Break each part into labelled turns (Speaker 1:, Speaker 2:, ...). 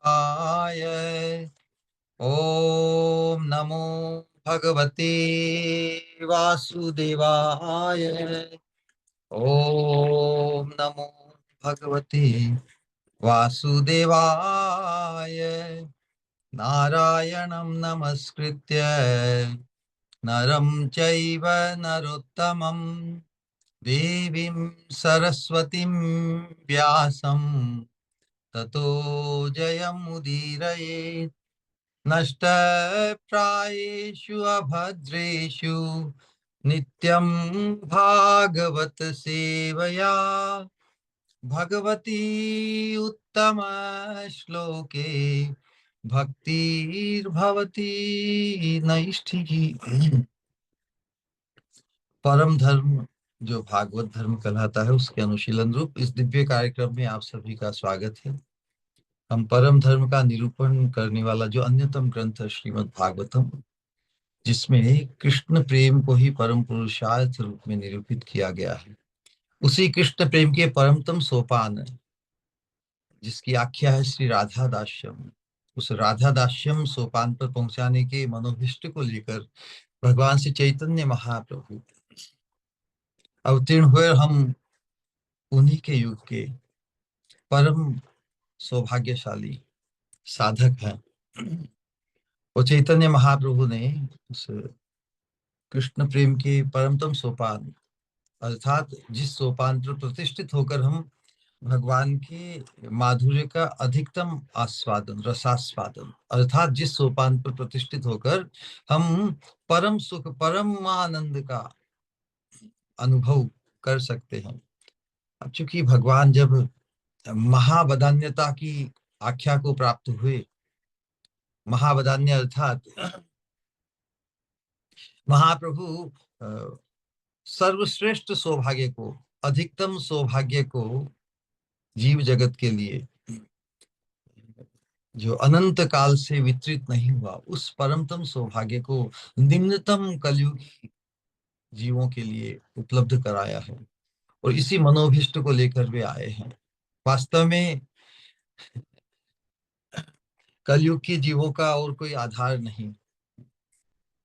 Speaker 1: आय। ओम नमो भगवते वासुदेवाय। ओम नमो भगवते वासुदेवाय। नारायणं नमस्कृत्य नरं चैव नरोत्तमं देवीं सरस्वतीं व्यासं ततो जयमुदीरये। नष्टप्रायेषु अभद्रेषु नित्यं भागवत सेवया भगवती उत्तम श्लोके भक्तिर्भवती नैष्ठिकी। परम धर्म जो भागवत धर्म कहलाता है उसके अनुशीलन रूप इस दिव्य कार्यक्रम में आप सभी का स्वागत है। हम परम धर्म का निरूपण करने वाला जो अन्यतम ग्रंथ है श्रीमद् भागवतम, जिसमें कृष्ण प्रेम को ही परम पुरुषार्थ रूप में निरूपित किया गया है, उसी कृष्ण प्रेम के परमतम सोपान जिसकी आख्या है श्री राधा दास्यम, उस राधा दास्यम सोपान पर पहुंचाने के मनोभिष्ट को लेकर भगवान श्री चैतन्य महाप्रभु अवतीर्ण हुए। हम उन्हीं के युग के परम सौभाग्यशाली साधक हैं। और चैतन्य महाप्रभु ने उस कृष्ण प्रेम के परमतम सोपान, अर्थात जिस सोपान पर प्रतिष्ठित होकर हम भगवान के माधुर्य का अधिकतम आस्वादन, रसास्वादन, अर्थात जिस सोपान पर प्रतिष्ठित होकर हम परम सुख, परम आनंद का अनुभव कर सकते हैं। अब चूंकि भगवान जब महावदान्यता की आख्या को प्राप्त हुए, महावदान्य अर्थात महाप्रभु सर्वश्रेष्ठ सौभाग्य को, अधिकतम सौभाग्य को जीव जगत के लिए जो अनंत काल से वितरित नहीं हुआ, उस परमतम सौभाग्य को निम्नतम कलयुगी जीवों के लिए उपलब्ध कराया है। और इसी मनोभिष्ट को लेकर वे आए हैं। वास्तव में कलयुग के जीवों का और कोई आधार नहीं,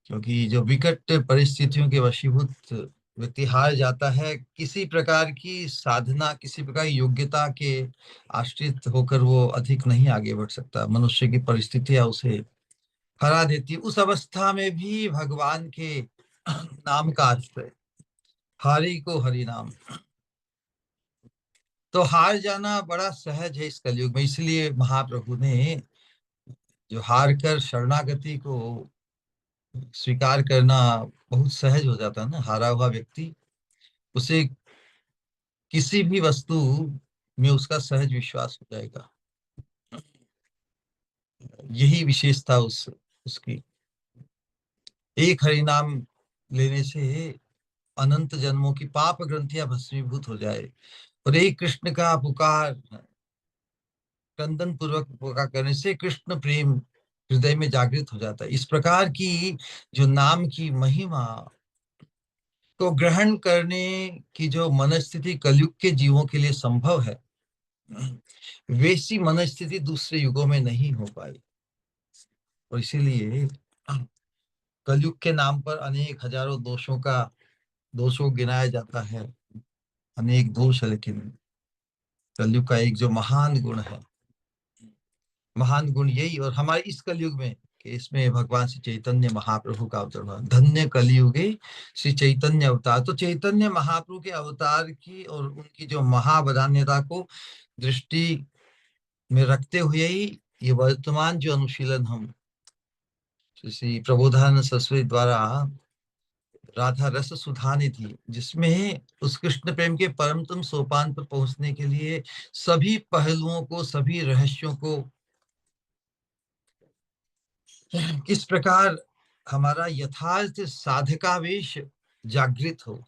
Speaker 1: क्योंकि जो विकट परिस्थितियों के वशीभूत व्यक्ति हार जाता है, किसी प्रकार की साधना, किसी प्रकार की योग्यता के आश्रित होकर वो अधिक नहीं आगे बढ़ सकता। मनुष्य की परिस्थितियां उसे हरा देती। उस अवस्था में भी भगवान के नाम का आश्रय, हारी को हरि नाम, तो हार जाना बड़ा सहज है इस कलयुग में। इसलिए महाप्रभु ने जो हार कर शरणागति को स्वीकार करना बहुत सहज हो जाता है ना, हारा हुआ व्यक्ति, उसे किसी भी वस्तु में उसका सहज विश्वास हो जाएगा। यही विशेषता उसकी। एक हरि नाम लेने से अनंत जन्मों की पाप ग्रंथियां भस्मीभूत हो जाए, और एक कृष्ण का पुकार, क्रंदन पूर्वक पुकार करने से कृष्ण प्रेम हृदय में जागृत हो जाता है। इस प्रकार की जो नाम की महिमा को ग्रहण करने की जो मनस्थिति कलयुग के जीवों के लिए संभव है, वैसी मनस्थिति दूसरे युगों में नहीं हो पाई। और इसीलिए कलयुग के नाम पर अनेक हजारों दोषों गिनाया जाता है। अनेक दोष है, लेकिन कलयुग का एक जो महान गुण है, महान गुण यही, और हमारे इस कलयुग में कि इसमें भगवान श्री चैतन्य महाप्रभु का अवतरण हुआ। धन्य कलयुगे श्री चैतन्य अवतार। तो चैतन्य महाप्रभु के अवतार की और उनकी जो महावदान्यता को दृष्टि में रखते हुए ही ये वर्तमान जो अनुशीलन हम श्री प्रबोधानंद सरस्वती द्वारा राधा रस सुधा निधि, जिसमें उस कृष्ण प्रेम के परमतम सोपान पर पहुंचने के लिए सभी पहलुओं को, सभी रहस्यों को, किस प्रकार हमारा यथार्थ साधकावेश जागृत हो।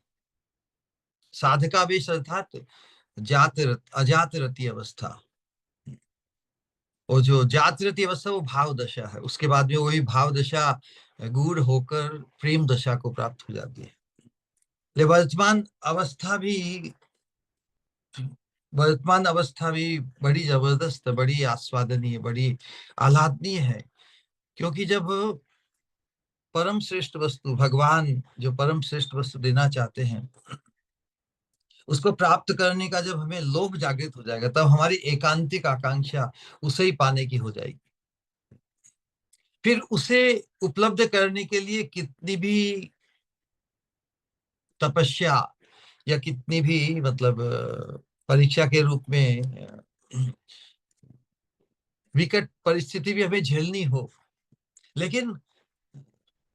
Speaker 1: साधकावेश अर्थात अजात रति अवस्था, और जो जात रति अवस्था वो भाव दशा है। उसके बाद में वही भाव दशा गूढ़ होकर प्रेम दशा को प्राप्त हो जाती है। ले वर्तमान अवस्था भी वर्तमान अवस्था भी बड़ी जबरदस्त, बड़ी आस्वादनीय, बड़ी आह्लादनीय है। क्योंकि जब परम श्रेष्ठ वस्तु भगवान जो परम श्रेष्ठ वस्तु देना चाहते हैं, उसको प्राप्त करने का जब हमें लोभ जागृत हो जाएगा, तब हमारी एकांतिक आकांक्षा उसे ही पाने की हो जाएगी। फिर उसे उपलब्ध करने के लिए कितनी भी तपस्या या कितनी भी मतलब परीक्षा के रूप में विकट परिस्थिति भी हमें झेलनी हो, लेकिन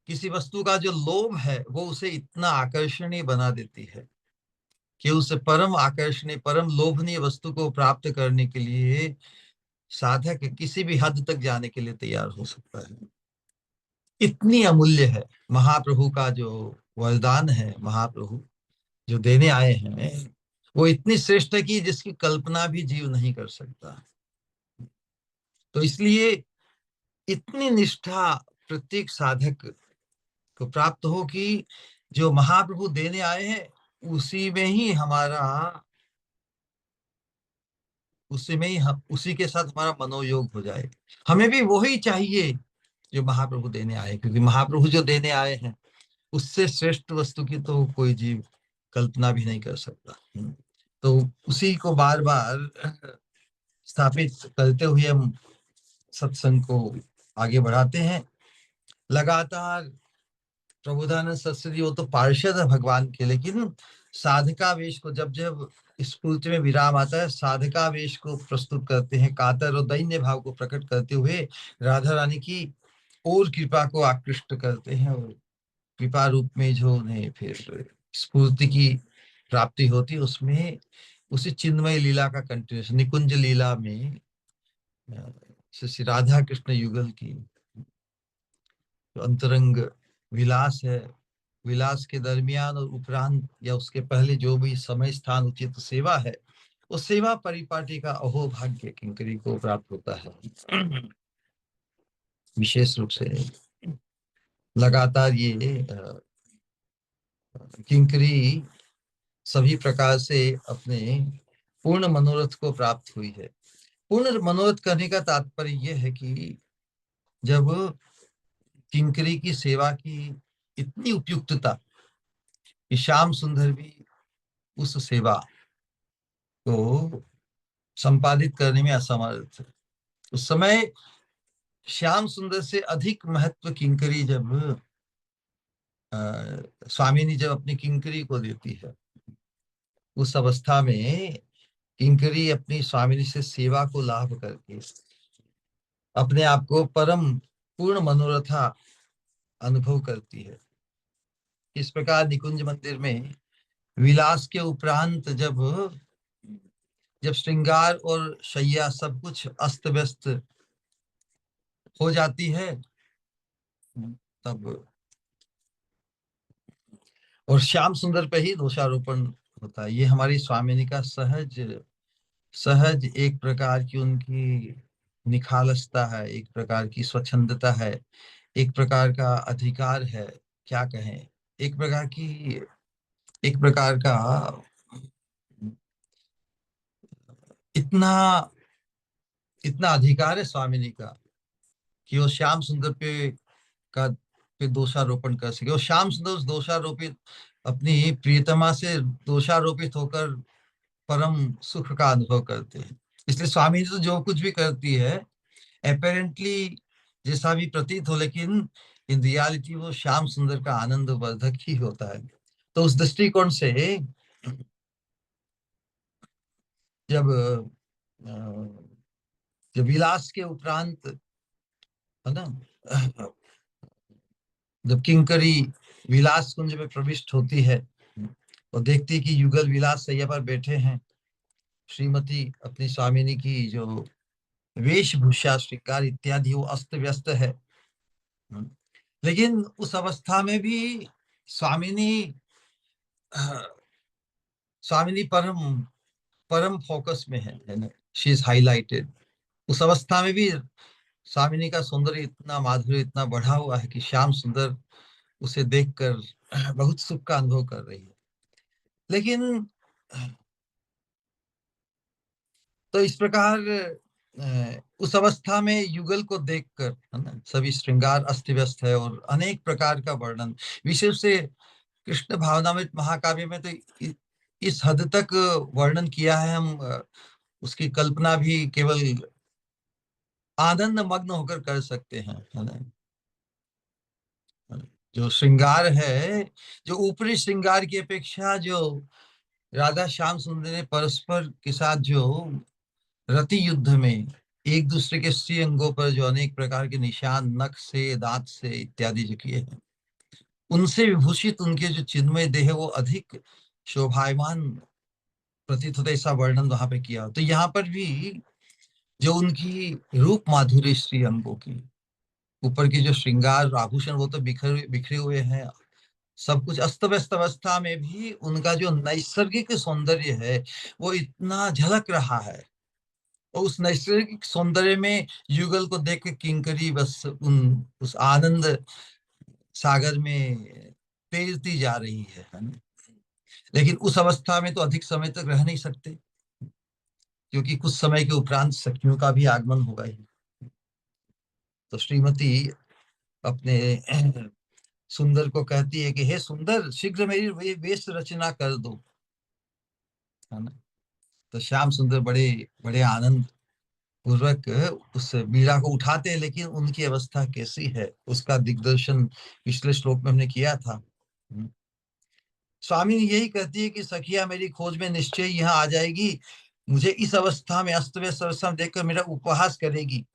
Speaker 1: किसी वस्तु का जो लोभ है वो उसे इतना आकर्षणीय बना देती है कि उस परम आकर्षणीय परम लोभनीय वस्तु को प्राप्त करने के लिए साधक किसी भी हद तक जाने के लिए तैयार हो सकता है। इतनी अमूल्य है महाप्रभु का जो वरदान है, महाप्रभु जो देने आए हैं, वो इतनी श्रेष्ठ है कि जिसकी कल्पना भी जीव नहीं कर सकता। तो इसलिए इतनी निष्ठा प्रत्येक साधक को प्राप्त हो कि जो महाप्रभु देने आए हैं उसी में ही हमारा, उसी में ही हम उसी के साथ हमारा मनोयोग हो जाए। हमें भी वही चाहिए जो महाप्रभु देने आए, क्योंकि महाप्रभु जो देने आए हैं उससे श्रेष्ठ वस्तु की तो कोई जीव कल्पना भी नहीं कर सकता। तो उसी को बार बार स्थापित करते हुए हम सत्संग को आगे बढ़ाते हैं लगातार। प्रबोधानंद सरस्वती वो तो पार्षद है भगवान के, लेकिन साधकावेश को जब जब स्फूर्ति में विराम आता है, साधकावेश को प्रस्तुत करते हैं, कातर और दैन्य भाव को प्रकट करते हुए राधा रानी की और कृपा को आकृष्ट करते हैं, और कृपा रूप में जो उन्हें फिर स्फूर्ति की प्राप्ति होती है, उसमें उसी चिन्मय लीला का कंटिन्यूशन निकुंज लीला में श्री राधा कृष्ण युगल की जो अंतरंग विलास है, विलास के दरमियान और उपरांत या उसके पहले जो भी समय स्थान उचित सेवा है, उस सेवा परिपाटी का अहो भाग्य किंकरी को प्राप्त होता है। विशेष रूप से लगातार ये किंकरी सभी प्रकार से अपने पूर्ण मनोरथ को प्राप्त हुई है। पूर्ण मनोरथ करने का तात्पर्य यह है कि जब किंकरी की सेवा की इतनी उपयुक्तता कि श्याम सुंदर भी उस सेवा को संपादित करने में असमर्थ थे। उस समय श्याम सुंदर से अधिक महत्व किंकरी जब स्वामिनी जब अपनी किंकरी को देती है, उस अवस्था में किंकरी अपनी स्वामिनी से सेवा को लाभ करके अपने आप को परम पूर्ण मनोरथा अनुभव करती है। इस प्रकार निकुंज मंदिर में विलास के उपरांत जब जब श्रृंगार और शैया सब कुछ अस्त व्यस्त हो जाती है, तब और श्याम सुंदर पे ही दोषारोपण होता है। ये हमारी स्वामिनी का सहज सहज एक प्रकार की उनकी निखालसता है, एक प्रकार की स्वच्छंदता है, एक प्रकार का अधिकार है, क्या कहें, एक प्रकार की एक प्रकार का इतना इतना अधिकार है स्वामिनी का कि वो श्याम सुंदर पे का पे दोषारोपण कर सके। और श्याम सुंदर उस दोषारोपित अपनी प्रियतमा से दोषारोपित होकर परम सुख का अनुभव करते हैं। इसलिए स्वामी जी तो जो कुछ भी करती है अपेरेंटली जैसा भी प्रतीत हो, लेकिन इन रियलिटी वो श्याम सुंदर का आनंद वर्धक ही होता है। तो उस दृष्टिकोण से जब जब विलास के उपरांत है ना, जब किंकरी विलास कुंज में प्रविष्ट होती है और देखती है कि युगल विलास सैया पर बैठे हैं, श्रीमती अपनी स्वामिनी की जो वेशभूषा श्रृंगार इत्यादि वो अस्त व्यस्त है। लेकिन उस अवस्था में भी स्वामिनी स्वामिनी परम परम फोकस में है ना, शी इज हाईलाइटेड। उस अवस्था में भी स्वामिनी का सौंदर्य इतना माधुर्य इतना बढ़ा हुआ है कि श्याम सुंदर उसे देखकर बहुत सुख का अनुभव कर रही है। लेकिन तो इस प्रकार उस अवस्था में युगल को देखकर, है ना, सभी श्रृंगार अस्त व्यस्त है और अनेक प्रकार का वर्णन, विशेष से कृष्ण भावनामृत महाकाव्य में तो इस हद तक वर्णन किया है, हम उसकी कल्पना भी केवल आनंद मग्न होकर कर सकते हैं, है ना। जो श्रृंगार है, जो ऊपरी श्रृंगार की अपेक्षा जो राधा श्याम सुंदर ने परस्पर के साथ जो रति युद्ध में एक दूसरे के श्री अंगों पर जो अनेक प्रकार के निशान नख से, दांत से इत्यादि जो किए हैं, उनसे विभूषित उनके जो चिन्मय देह है वो अधिक शोभायमान प्रतीत होता है, ऐसा वर्णन वहां पे किया। तो यहाँ पर भी जो उनकी रूप माधुरी श्री अंगों की, ऊपर की जो श्रृंगार आभूषण वो तो बिखरे बिखरे हुए हैं, सब कुछ अस्त व्यस्त अवस्था में भी उनका जो नैसर्गिक सौंदर्य है वो इतना झलक रहा है। और उस नैसर्गिक सौंदर्य में युगल को देख के किंकरी बस उन उस आनंद सागर में तैरती जा रही है ना। लेकिन उस अवस्था में तो अधिक समय तक रह नहीं सकते, क्योंकि कुछ समय के उपरांत सखियों का भी आगमन होगा ही। तो श्रीमती अपने सुंदर को कहती है कि हे सुंदर, शीघ्र मेरी वेश रचना कर दो, है ना। तो श्याम सुंदर बड़े बड़े आनंद पूर्वक उस मीरा को उठाते हैं, लेकिन उनकी अवस्था कैसी है उसका दिग्दर्शन पिछले श्लोक में हमने किया था। स्वामी यही कहती है कि सखिया मेरी खोज में निश्चय यहाँ आ जाएगी, मुझे इस अवस्था में अस्त व्यस्त अवस्था में देखकर मेरा उपहास करेगी।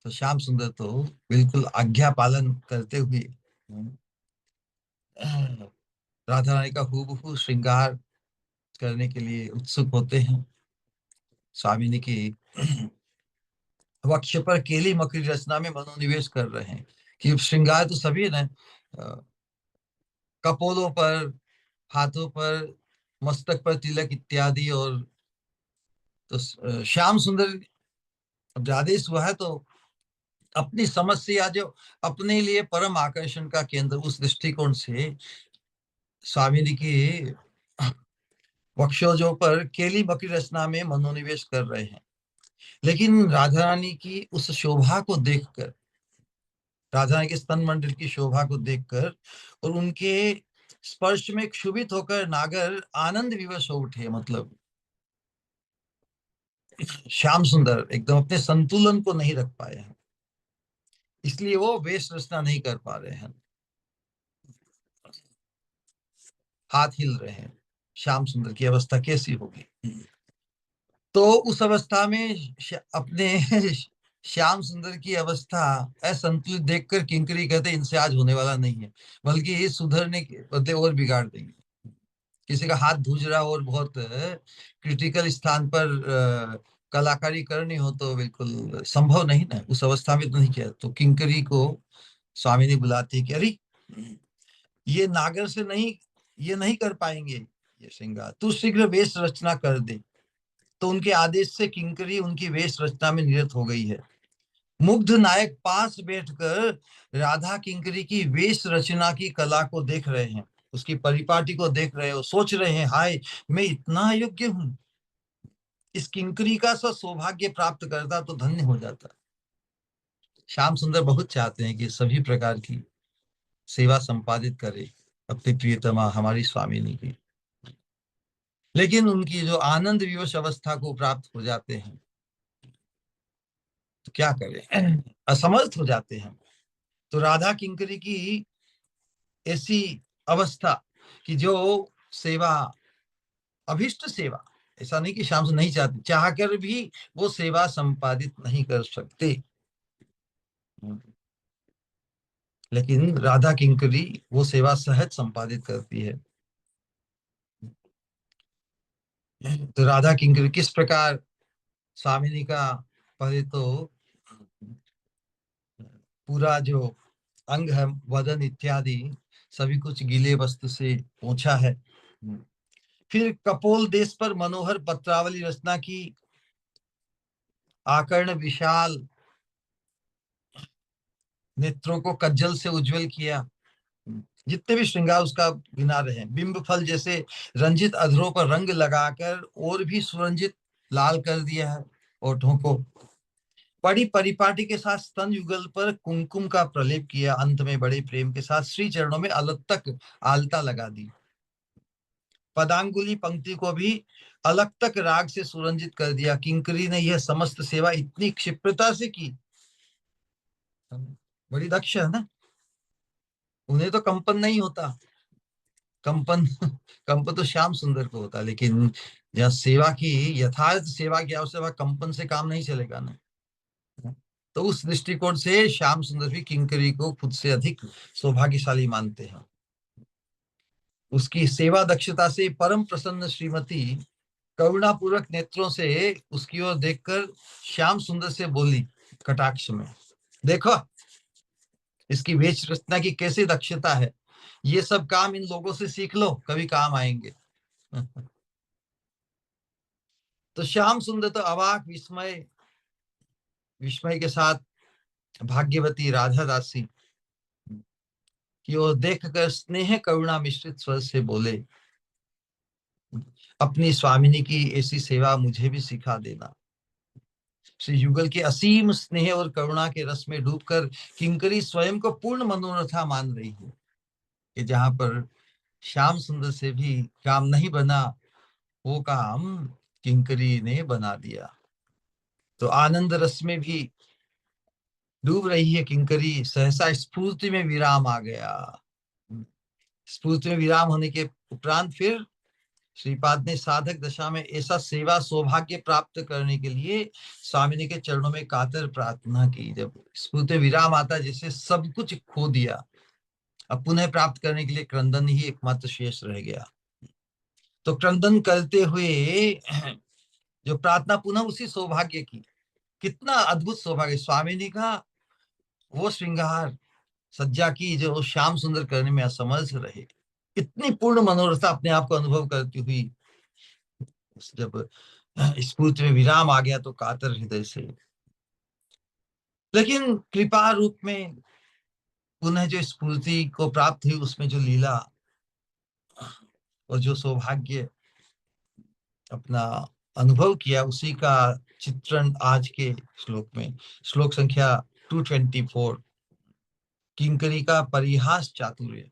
Speaker 1: तो श्याम सुंदर तो बिल्कुल आज्ञा पालन करते हुए राधा रानी का हूबहू श्रृंगार करने के लिए उत्सुक होते हैं। स्वामिनी की वक्ष पर केली मकरी रचना में मनोनिवेश कर रहे हैं कि श्रृंगार तो सभी ने कपोलों पर, हाथों पर, मस्तक पर तिलक इत्यादि। और तो श्याम सुंदर अब आदेश हुआ है तो अपनी समझ से या जो अपने लिए परम आकर्षण का केंद्र, उस दृष्टिकोण से स्वामिनी की वक्षोजों पर केली मकरी रचना में मनोनिवेश कर रहे हैं। लेकिन राधा रानी की उस शोभा को देखकर, राधा रानी के स्तन मंडल की शोभा को देखकर और उनके स्पर्श में क्षुभित होकर नागर आनंद विवश हो उठे। मतलब श्याम सुंदर एकदम अपने संतुलन को नहीं रख पाए हैं, इसलिए वो वेश रचना नहीं कर पा रहे हैं, हाथ हिल रहे हैं। श्याम सुंदर की अवस्था कैसी होगी। तो उस अवस्था में अपने श्याम सुंदर की अवस्था असंतुलित देखकर किंकरी कहते इनसे आज होने वाला नहीं है, बल्कि ये सुधरने के बदले और बिगाड़ देंगे। किसी का हाथ धूज रहा और बहुत क्रिटिकल स्थान पर कलाकारी करनी हो तो बिल्कुल संभव नहीं ना, उस अवस्था में तो नहीं किया। तो किंकरी को स्वामी ने बुलाती है कि अरे ये नागर से नहीं, ये नहीं कर पाएंगे ये श्रृंगार, तू शीघ्र वेश रचना कर दे। तो उनके आदेश से किंकरी उनकी वेश रचना में निरत हो गई है। मुग्ध नायक पास बैठकर राधा किंकरी की वेश रचना की कला को देख रहे हैं, उसकी परिपाटी को देख रहे हो, सोच रहे हैं हाय मैं इतना अयोग्य हूं, इस किंकरी का सा सौभाग्य प्राप्त करता तो धन्य हो जाता। श्याम सुंदर बहुत चाहते हैं कि सभी प्रकार की सेवा संपादित करे अपनी प्रियतमा हमारी स्वामिनी की, लेकिन उनकी जो आनंद विवश अवस्था को प्राप्त हो जाते हैं तो क्या करें, असमर्थ हो जाते हैं। तो राधा किंकरी की ऐसी अवस्था कि जो सेवा, अभिष्ट सेवा, ऐसा नहीं कि श्याम से नहीं चाहते, चाहकर भी वो सेवा संपादित नहीं कर सकते। लेकिन राधा किंकरी वो सेवा सहज संपादित करती है। तो राधा किंकरी किस प्रकार स्वामिनी का, पहले तो पूरा जो अंग है, वदन इत्यादि सभी कुछ गीले वस्त्र से पोंछा है। फिर कपोल देश पर मनोहर पत्रावली रचना की, आकर्ण विशाल नेत्रों को कज्जल से उज्जवल किया। जितने भी श्रृंगार उसका गिना रहे हैं, बिंब फल जैसे रंजित अधरों पर रंग लगाकर और भी सुरंजित लाल कर दिया है ओठों को। बड़ी परिपाटी के साथ स्तन युगल पर कुमकुम का प्रलेप किया, अंत में बड़े प्रेम के साथ श्री चरणों में अलग तक आलता लगा दी। पदांगुली पंक्ति को भी अलग तक राग से सुरंजित कर दिया। किंकरी ने यह समस्त सेवा इतनी क्षिप्रता से की, बड़ी दक्ष है ना। उन्हें तो कंपन नहीं होता, कंपन कंपन तो श्याम सुंदर को होता, लेकिन जहाँ सेवा की, यथार्थ सेवा की आवश्यकता, कंपन से काम नहीं चलेगा ना। तो उस दृष्टिकोण से श्याम सुंदर भी किंकरी को खुद से अधिक सौभाग्यशाली मानते हैं। उसकी सेवा दक्षता से परम प्रसन्न श्रीमती करुणापूर्वक नेत्रों से उसकी ओर देखकर श्याम सुंदर से बोली कटाक्ष में, देखो इसकी वेश रचना की कैसी दक्षता है, ये सब काम इन लोगों से सीख लो, कभी काम आएंगे। तो श्याम सुंदर तो अवाक विस्मय विस्मय के साथ भाग्यवती राधा दासी की ओर देखकर स्नेह करुणा मिश्रित स्वर से बोले, अपनी स्वामिनी की ऐसी सेवा मुझे भी सिखा देना। श्री युगल के असीम स्नेह और करुणा के रस में डूबकर किंकरी स्वयं को पूर्ण मनोरथा मान रही है कि जहां पर श्याम सुंदर से भी काम नहीं बना, वो काम किंकरी ने बना दिया। तो आनंद रस में भी डूब रही है किंकरी, सहसा स्फूर्ति में विराम आ गया। स्फूर्ति में विराम होने के उपरांत फिर श्रीपाद ने साधक दशा में ऐसा सेवा सौभाग्य प्राप्त करने के लिए स्वामिनी के चरणों में कातर प्रार्थना की। जब स्फूर्ति विराम आता, जैसे सब कुछ खो दिया, अब पुनः प्राप्त करने के लिए क्रंदन ही एकमात्र शेष रह गया। तो क्रंदन करते हुए जो प्रार्थना पुनः उसी सौभाग्य की, कितना अद्भुत सौभाग्य, स्वामिनी का वो श्रृंगार सज्जा की जो श्याम सुंदर करने में असमर्थ रहे, इतनी पूर्ण मनोरथा अपने आप को अनुभव करती हुई जब स्फूर्ति में विराम आ गया, तो कातर हृदय से, लेकिन कृपा रूप में पुनः जो स्फूर्ति को प्राप्त हुई, उसमें जो लीला और जो सौभाग्य अपना अनुभव किया, उसी का चित्रण आज के श्लोक में, श्लोक संख्या 224, किंकरी का परिहास चातुर्य।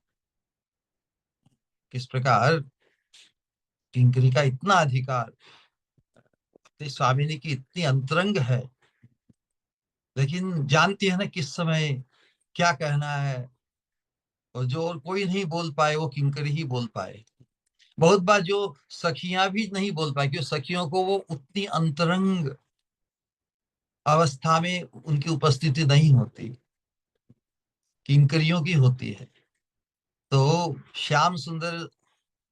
Speaker 1: किस प्रकार किंकरी का इतना अधिकार, अपनी स्वामिनी की इतनी अंतरंग है, लेकिन जानती है ना किस समय क्या कहना है, और जो और कोई नहीं बोल पाए वो किंकरी ही बोल पाए। बहुत बार जो सखियां भी नहीं बोल पाए, क्योंकि सखियों को वो उतनी अंतरंग अवस्था में उनकी उपस्थिति नहीं होती, किंकरियों की होती है। तो श्याम सुंदर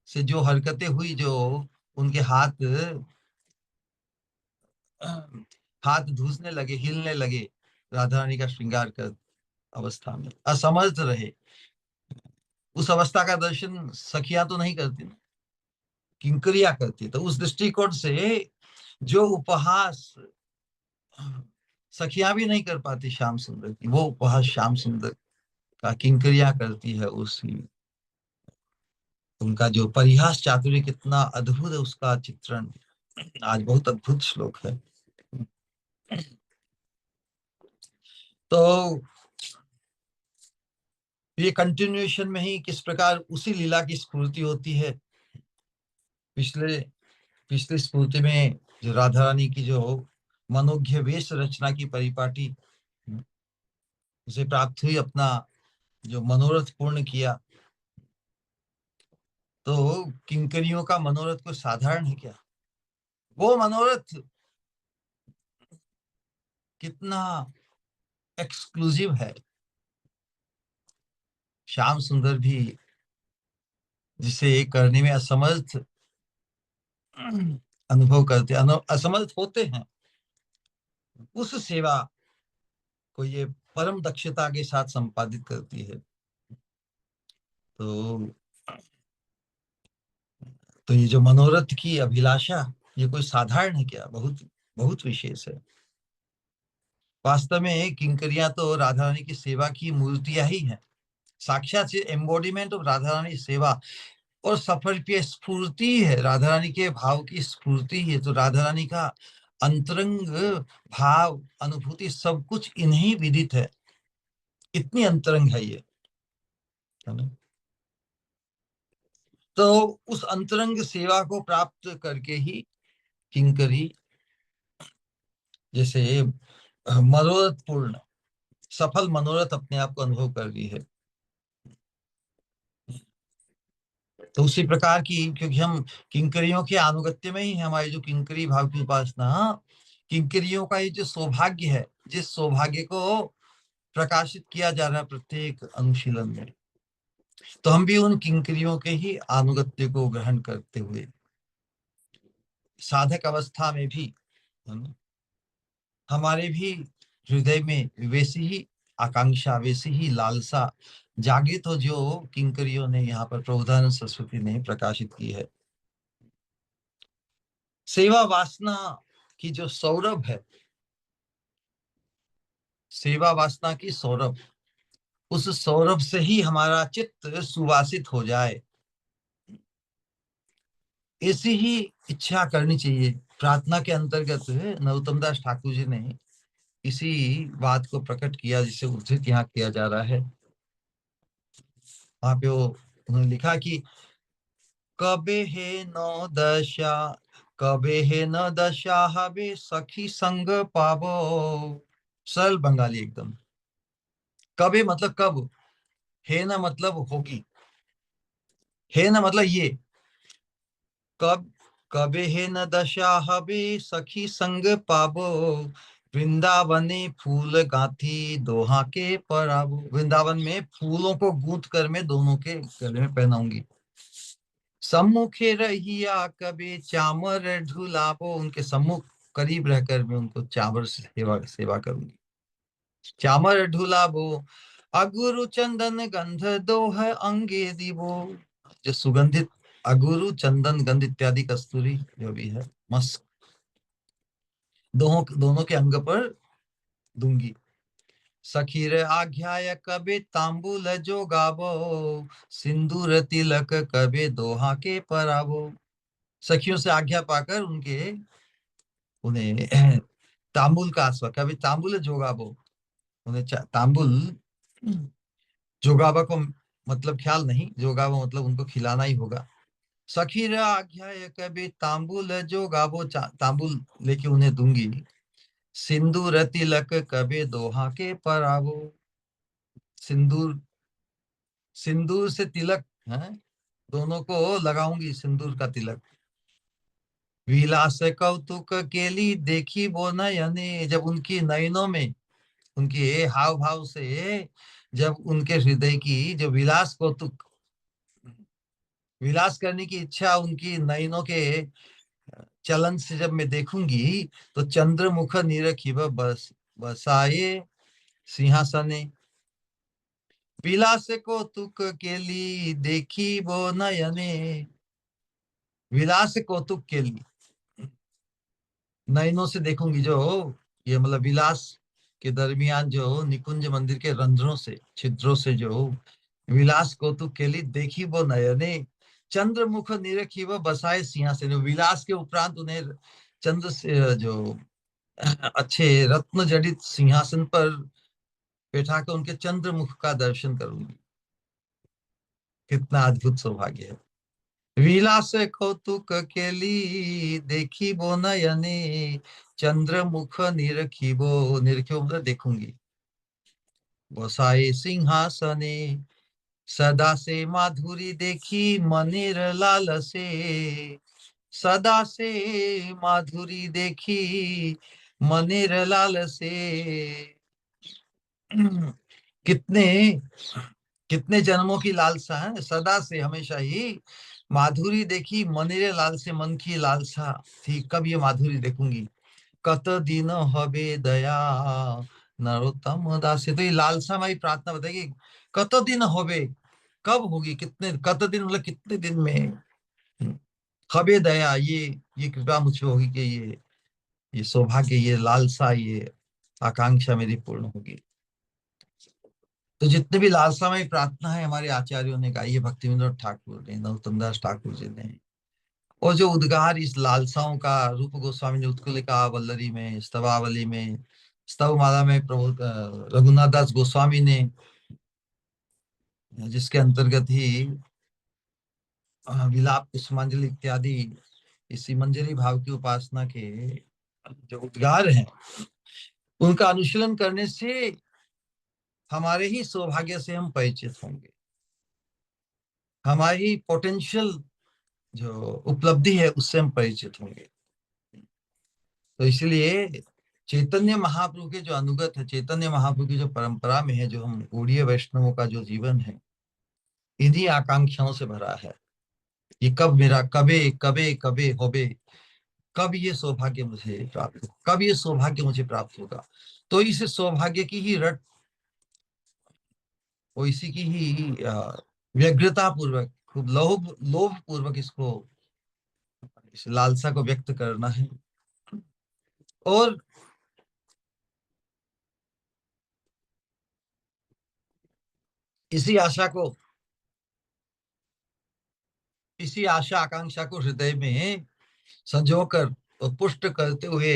Speaker 1: से जो हरकतें हुई, जो उनके हाथ हाथ धूसने लगे, हिलने लगे, राधा रानी का श्रृंगार कर अवस्था में असमर्थ रहे, उस अवस्था का दर्शन सखियां तो नहीं करती ना, किंकरियां करती। तो उस दृष्टिकोण से जो उपहास सखियां भी नहीं कर पाती श्याम सुंदर की, वो उपहास श्याम सुंदर का किंकरियां करती है। उसी उनका जो परिहास चातुर्य कितना अद्भुत है, उसका चित्रण आज बहुत अद्भुत श्लोक है। तो ये कंटिन्यूएशन में ही किस प्रकार उसी लीला की स्फूर्ति होती है। पिछले पिछली स्फूर्ति में जो राधा रानी की जो मनोज्ञ वेश रचना की परिपाटी उसे प्राप्त हुई, अपना जो मनोरथ पूर्ण किया, तो किंकरियों का मनोरथ कोई साधारण है क्या? वो मनोरथ कितना एक्सक्लूसिव है, श्याम सुंदर भी जिसे करने में असमर्थ अनुभव करते, असमर्थ होते हैं, उस सेवा को ये परम दक्षता के साथ संपादित करती है। तो ये जो मनोरथ की अभिलाषा, ये कोई साधारण है क्या? बहुत बहुत विशेष है। वास्तव में किंकरियां तो राधा रानी की सेवा की मूर्तियां ही हैं। साक्षात एम्बॉडीमेंट ऑफ राधा रानी सेवा। और सफर की स्फूर्ति है, राधा रानी के भाव की स्फूर्ति है। तो राधा रानी का अंतरंग भाव, अनुभूति, सब कुछ इन्हीं विदित है। इतनी अंतरंग है ये, है ना। तो उस अंतरंग सेवा को प्राप्त करके ही किंकरी जैसे मनोरथ पूर्ण, सफल मनोरथ अपने आप को अनुभव कर रही है। तो उसी प्रकार की, क्योंकि हम किंकरियों के अनुगत्य में ही है हमारी जो किंकरी भाव की उपासना, किंकरियों का ये जो सौभाग्य है, जिस सौभाग्य को प्रकाशित किया जा रहा है प्रत्येक अनुशीलन में, तो हम भी उन किंकरियों के ही अनुगत्य को ग्रहण करते हुए साधक अवस्था में भी, है ना, हमारे भी हृदय में वैसी ही आकांक्षा, वैसी ही लालसा जागृत हो जो किंकरियों ने यहाँ पर प्रबोधानंद सरस्वती ने प्रकाशित की है। सेवा वासना की जो सौरभ है, सेवा वासना की सौरभ, उस सौरभ से ही हमारा चित्त सुवासित हो जाए, ऐसी ही इच्छा करनी चाहिए। प्रार्थना के अंतर्गत नरोत्तम दास ठाकुर जी ने इसी बात को प्रकट किया, जिसे उद्धृत यहाँ किया जा रहा है। वहां पे वो उन्होंने लिखा कि कबे है नौ दशा, कबे है न दशा हबे सखी संग पावो। सरल बंगाली एकदम। कबे मतलब कब, है ना मतलब होगी, है ना मतलब ये, कब, कबे है न दशा हबे सखी संग पावो, वृंदावने फूल गांथी दोहा के पराबो। वृंदावन में फूलों को गूंथ कर मैं दोनों के गले में पहनाऊंगी। सम्मुखे रहिया कबे चामर ढुलाबो, उनके सम्मुख करीब रहकर मैं उनको चामर से सेवा सेवा करूंगी। चामर ढुलाबो अगुरु चंदन गंध दोह अंगे दीबो, जो सुगंधित अगुरु चंदन गंध इत्यादि कस्तूरी जो भी है, मस्क, दोनों दोनों के अंग पर दूंगी। सखीर आज्ञाय कबे तांबुल जो गावो, सिंदूर तिलक कबे दोहा के परावो। सखियों से आज्ञा पाकर उनके, उन्हें तांबुल का आस्वाद, कभी तांबुल जोगाबो, उन्हें तांबुल, जोगाबा को मतलब ख्याल नहीं, जोगाबो मतलब उनको खिलाना ही होगा। सखीर आज्ञा कभी तांबुल जोगाबो, तांबुल लेके उन्हें दूंगी। सिंदूर तिलक कबे दोहा के परावो, सिंदूर, सिंदूर से तिलक है, दोनों को लगाऊंगी सिंदूर का तिलक। विलास कौतुक केली देखी वो नयने, जब उनकी नयनों में, उनके हाव भाव से, जब उनके हृदय की जो विलास कौतुक, विलास करने की इच्छा उनकी नयनों के चलन से जब मैं देखूंगी, तो चंद्रमुख निरखिब बस बसाए सिंहासने। विलास कौतुक केली देखी वो नयने, विलास कौतुक केली, नयनों से देखूंगी जो, ये मतलब विलास के दरमियान जो निकुंज मंदिर के रंध्रों से, छिद्रों से जो विलास कौतुक के लिए देखी वो नयने, चंद्रमुख निरखी वो बसाए सिंहासन। विलास के उपरांत उन्हें चंद्र से जो अच्छे रत्न जड़ित सिंहासन पर बैठा कर उनके चंद्रमुख का दर्शन करूंगी। कितना अद्भुत सौभाग्य है। विलास कौतुक केली देखी बो नयने, चंद्रमुख निरखिबो, निरखिबो मतलब देखूंगी। बसाए सिंहासने, सदा से माधुरी देखी मनिर लाल से, सदा से माधुरी देखी मनिर लाल से। कितने, कितने जन्मों की लालसा है, सदा से हमेशा ही माधुरी देखी मनिरे लाल से, मन की लालसा थी कब ये माधुरी देखूंगी। कत दिन हबे दया नरोत्तम दास, तो ये लालसा हमारी प्रार्थना बताएगी। कत दिन होबे, कब होगी, कितने, कत दिन मतलब कितने दिन में, हबे दया, ये कृपा मुझ पे होगी कि ये सौभाग्य, ये लालसा, ये आकांक्षा मेरी पूर्ण होगी। तो जितने भी लालसामय प्रार्थना है हमारे आचार्यों ने गाई है, भक्तिविनोद ठाकुर ने, नरोत्तम दास ठाकुर जी ने, और जो उद्गार इस लालसाओं का रूप गोस्वामी ने उत्कुलिका वल्लरी में, स्तवावली में, स्तवमाला में प्रभु रघुनाथ दास गोस्वामी ने, जिसके अंतर्गत ही विलाप पुष्पांजलि इत्यादि इसी मंजरी भाव की उपासना के जो उद्गार हैं, उनका अनुशीलन करने से हमारे ही सौभाग्य से हम परिचित होंगे, हमारी पोटेंशियल जो उपलब्धि है उससे हम परिचित होंगे। तो इसलिए चैतन्य महाप्रभु के जो अनुगत है, चैतन्य महाप्रभु की जो परंपरा में है, जो हम गौड़ीय वैष्णवों का जो जीवन है, इन्हीं आकांक्षाओं से भरा है। ये कब मेरा कबे कबे कबे होबे, कब ये सौभाग्य मुझे प्राप्त हो, कब ये सौभाग्य मुझे प्राप्त होगा। तो इस सौभाग्य की ही रट, वो इसी की ही व्यग्रता पूर्वक, खूब लोभ लोभ पूर्वक इसको, इस लालसा को व्यक्त करना है। और इसी आशा को, इसी आशा आकांक्षा को हृदय में संजोकर और पुष्ट करते हुए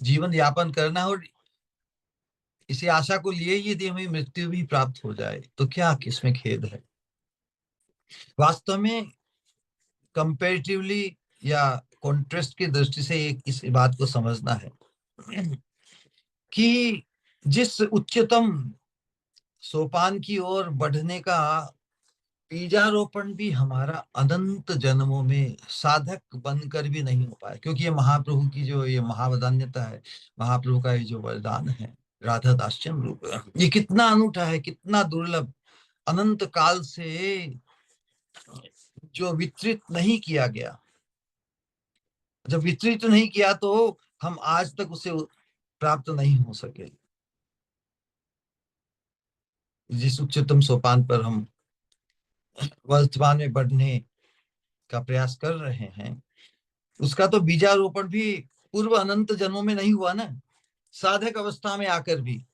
Speaker 1: जीवन यापन करना है। और इसी आशा को लिए यदि हमें मृत्यु भी प्राप्त हो जाए तो क्या किसमें खेद है। वास्तव में कंपेरेटिवली या कॉन्ट्रास्ट की दृष्टि से इस बात को समझना है कि जिस उच्चतम सोपान की ओर बढ़ने का बीजारोपण भी हमारा अनंत जन्मों में साधक बनकर भी नहीं हो पाया, क्योंकि ये महाप्रभु की जो ये महावदान्यता है, महाप्रभु का ये जो वरदान है, राधा दास्यम रूप, ये कितना अनूठा है, कितना दुर्लभ, अनंत काल से जो वितरित नहीं किया गया। जब वितरित नहीं किया तो हम आज तक उसे प्राप्त नहीं हो सके। जिस उच्चतम सोपान पर हम वर्तमान में बढ़ने का प्रयास कर रहे हैं, उसका तो बीजारोपण भी पूर्व अनंत जन्मों में नहीं हुआ ना, साधक अवस्था में आकर भी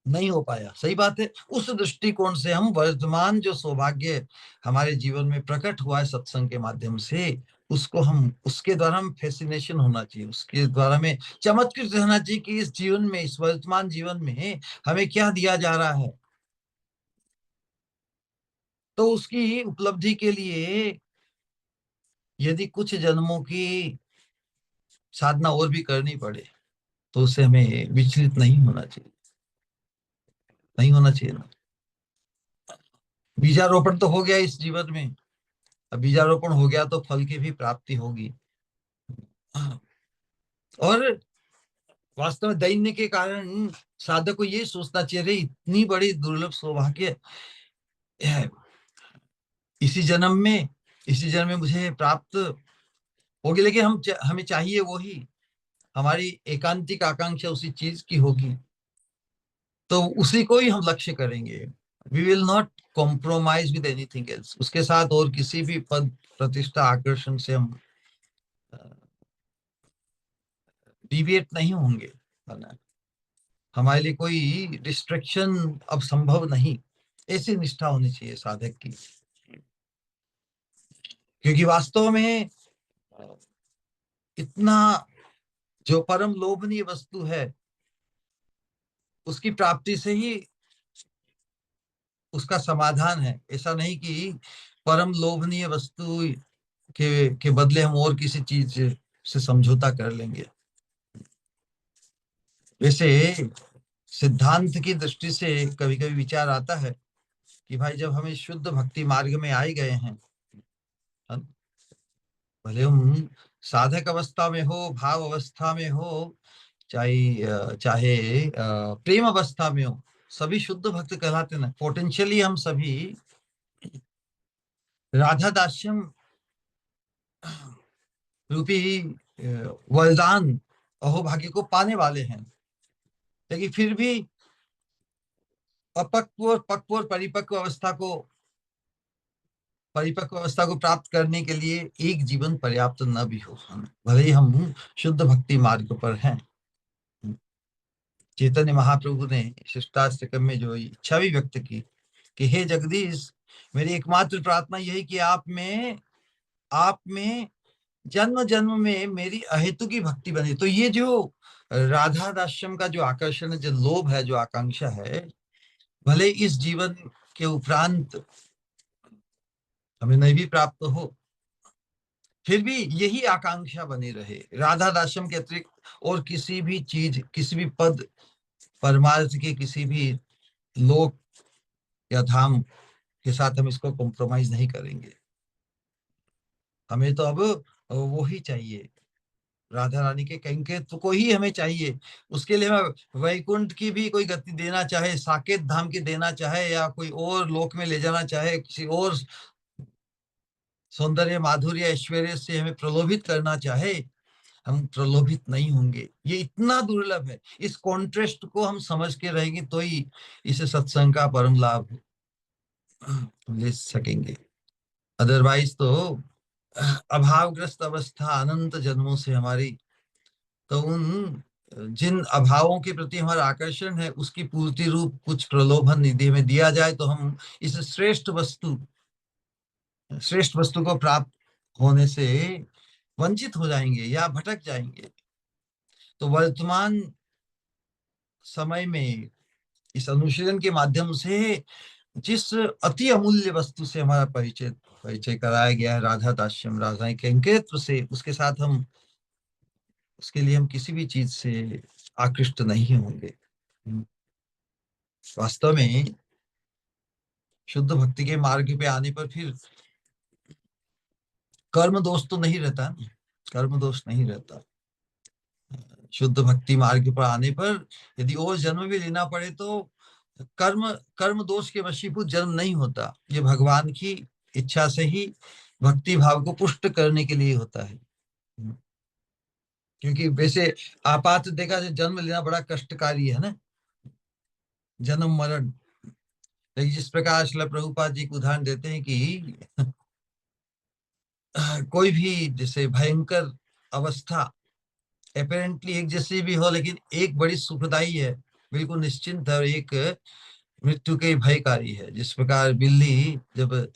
Speaker 1: नहीं हो पाया। सही बात है। उस दृष्टिकोण से हम वर्तमान जो सौभाग्य हमारे जीवन में प्रकट हुआ है सत्संग के माध्यम से, उसको हम, उसके द्वारा हम फैसिनेशन होना चाहिए, उसके द्वारा में चमत्कृत रहना चाहिए कि इस जीवन में, इस वर्तमान जीवन में हमें क्या दिया जा रहा है। तो उसकी उपलब्धि के लिए यदि कुछ जन्मों की साधना और भी करनी पड़े तो उससे हमें विचलित नहीं होना चाहिए, नहीं होना चाहिए ना। बीजारोपण तो हो गया इस जीवन में, अब बीजारोपण हो गया तो फल की भी प्राप्ति होगी। और वास्तव में दैन्य के कारण साधक को ये सोचना चाहिए, रे इतनी बड़ी दुर्लभ सौभाग्य है, इसी जन्म में, इसी जन्म में मुझे प्राप्त होगी, लेकिन हमें चाहिए वही, हमारी एकांतिक आकांक्षा उसी चीज की होगी, तो उसी को ही हम लक्ष्य करेंगे। We will not compromise with anything else, उसके साथ और किसी भी पद प्रतिष्ठा आकर्षण से हम डिविएट नहीं होंगे, है ना? हमारे लिए कोई डिस्ट्रैक्शन अब संभव नहीं, ऐसी निष्ठा होनी चाहिए साधक की। क्योंकि वास्तव में इतना जो परम लोभनीय वस्तु है, उसकी प्राप्ति से ही उसका समाधान है। ऐसा नहीं कि परम लोभनीय वस्तु के बदले हम और किसी चीज से समझौता कर लेंगे। वैसे सिद्धांत की दृष्टि से कभी कभी विचार आता है कि भाई जब हमें शुद्ध भक्ति मार्ग में आए गए हैं, भले हम साधक अवस्था में हो, भाव अवस्था में हो, चाहे प्रेम अवस्था में हो, सभी शुद्ध भक्त कहलाते ना। पोटेंशियली हम सभी राधा दास्यम रूपी वरदान अहोभाग्य को पाने वाले हैं, लेकिन फिर भी अपक्व, पक्व और परिपक्व अवस्था को प्राप्त करने के लिए एक जीवन पर्याप्त न भी हो, भले ही हम शुद्ध भक्ति मार्ग पर हैं। चैतन्य महाप्रभु ने शिष्टाष्टकम में जो इच्छा भी व्यक्त की कि हे जगदीश, मेरी एकमात्र प्रार्थना यही कि आप में जन्म जन्म में मेरी अहेतु की भक्ति बने। तो ये जो राधा दास्यम का जो आकर्षण है, जो लोभ है, जो आकांक्षा है, भले इस जीवन के उपरांत हमें नहीं भी प्राप्त हो, फिर भी यही आकांक्षा बनी रहे, राधा दास्यम के अतिरिक्त और किसी भी चीज, किसी भी पद, परमार्थ के किसी भी लोक या धाम के साथ हम इसको कॉम्प्रोमाइज नहीं करेंगे। हमें तो अब वो ही चाहिए, राधा रानी के कैंकेत को ही हमें चाहिए। उसके लिए हमें वैकुंठ की भी कोई गति देना चाहे, साकेत धाम की देना चाहे, या कोई और लोक में ले जाना चाहे, किसी और सौंदर्य माधुर्य ऐश्वर्य से हमें प्रलोभित करना चाहे, हम प्रलोभित नहीं होंगे। ये इतना दुर्लभ है, इस कॉन्ट्रास्ट को हम समझ के रहेंगे तो ही इस सत्संग का परम लाभ ले सकेंगे। अदरवाइज तो अभावग्रस्त अवस्था अनंत जन्मों से हमारी, तो उन जिन अभावों के प्रति हमारा आकर्षण है उसकी पूर्ति रूप कुछ प्रलोभन निधि में दिया जाए तो हम इस श्रेष्ठ वस्तु को प्राप्त होने से वंचित हो जाएंगे या भटक जाएंगे। तो वर्तमान समय में इस अनुशीलन के माध्यम से जिस अति अमूल्य वस्तु से हमारा परिचय परिचय कराया गया है, राधा दास्यम, राधा के अंकित्व से, उसके साथ हम, उसके लिए हम किसी भी चीज से आकृष्ट नहीं होंगे। वास्तव में शुद्ध भक्ति के मार्ग पे आने पर फिर कर्म दोष तो नहीं रहता ना, कर्म दोष नहीं रहता। शुद्ध भक्ति मार्ग पर आने पर यदि और जन्म भी लेना पड़े तो कर्म कर्म दोष के वशीभूत जन्म नहीं होता। ये भगवान की इच्छा से ही भक्ति भाव को पुष्ट करने के लिए होता है। क्योंकि वैसे आपात देखा जाए जन्म लेना बड़ा कष्टकारी है ना, जन्म मरण। लेकिन जिस प्रकार श्रील प्रभुपाद जी को उदाहरण देते हैं कि कोई भी जैसे भयंकर अवस्था अपेरेंटली एक जैसी भी हो, लेकिन एक बड़ी सुखदाई है, बिल्कुल निश्चिंत है, और एक मृत्यु के भयकारी है। जिस प्रकार बिल्ली जब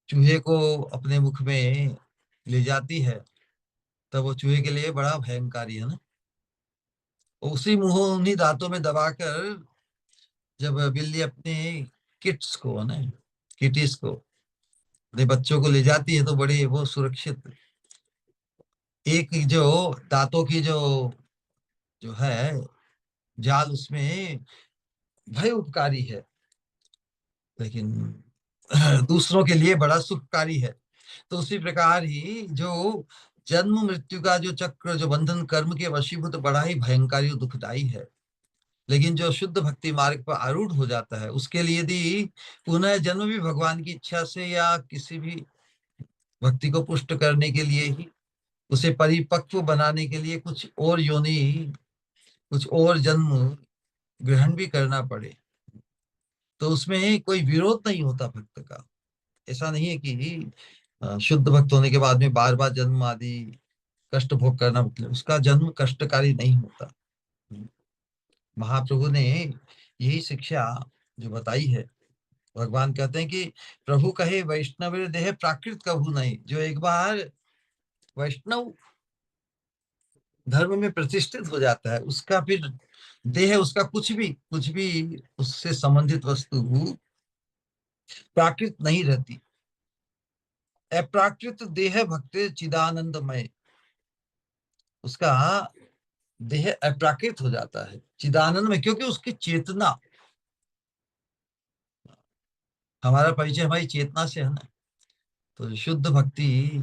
Speaker 1: चूहे को अपने मुख में ले जाती है तब वो चूहे के लिए बड़ा भयंकारी है ना। उसी मुंह उन्हीं दांतों में दबाकर जब बिल्ली अपने किट्स को ना, किटीज को, अपने बच्चों को ले जाती है तो बड़े वो सुरक्षित, एक जो दांतों की जो जो है जाल, उसमें भय उपकारी है, लेकिन दूसरों के लिए बड़ा सुखकारी है। तो उसी प्रकार ही जो जन्म मृत्यु का जो चक्र, जो बंधन कर्म के वशीभूत, बड़ा ही भयंकारी और दुखदाई है। लेकिन जो शुद्ध भक्ति मार्ग पर आरूढ़ हो जाता है उसके लिए यदि पुनः जन्म भी भगवान की इच्छा से या किसी भी भक्ति को पुष्ट करने के लिए ही, उसे परिपक्व बनाने के लिए कुछ और योनि, कुछ और जन्म ग्रहण भी करना पड़े, तो उसमें कोई विरोध नहीं होता भक्त का। ऐसा नहीं है कि शुद्ध भक्त होने के बाद में बार बार जन्म आदि कष्ट भोग करना, मतलब उसका जन्म कष्टकारी नहीं होता। महाप्रभु ने यही शिक्षा जो बताई है, भगवान कहते हैं कि प्रभु कहे वैष्णव देह प्राकृत कभू नहीं। जो एक बार वैष्णव धर्म में प्रतिष्ठित हो जाता है उसका फिर देह, उसका कुछ भी उससे संबंधित वस्तु प्राकृत नहीं रहती। अप्राकृत देह भक्ति चिदानंदमय, उसका देह अप्राकृत हो जाता है चिदानंद में, क्योंकि उसकी चेतना, हमारा परिचय हमारी चेतना से है ना। तो शुद्ध भक्ति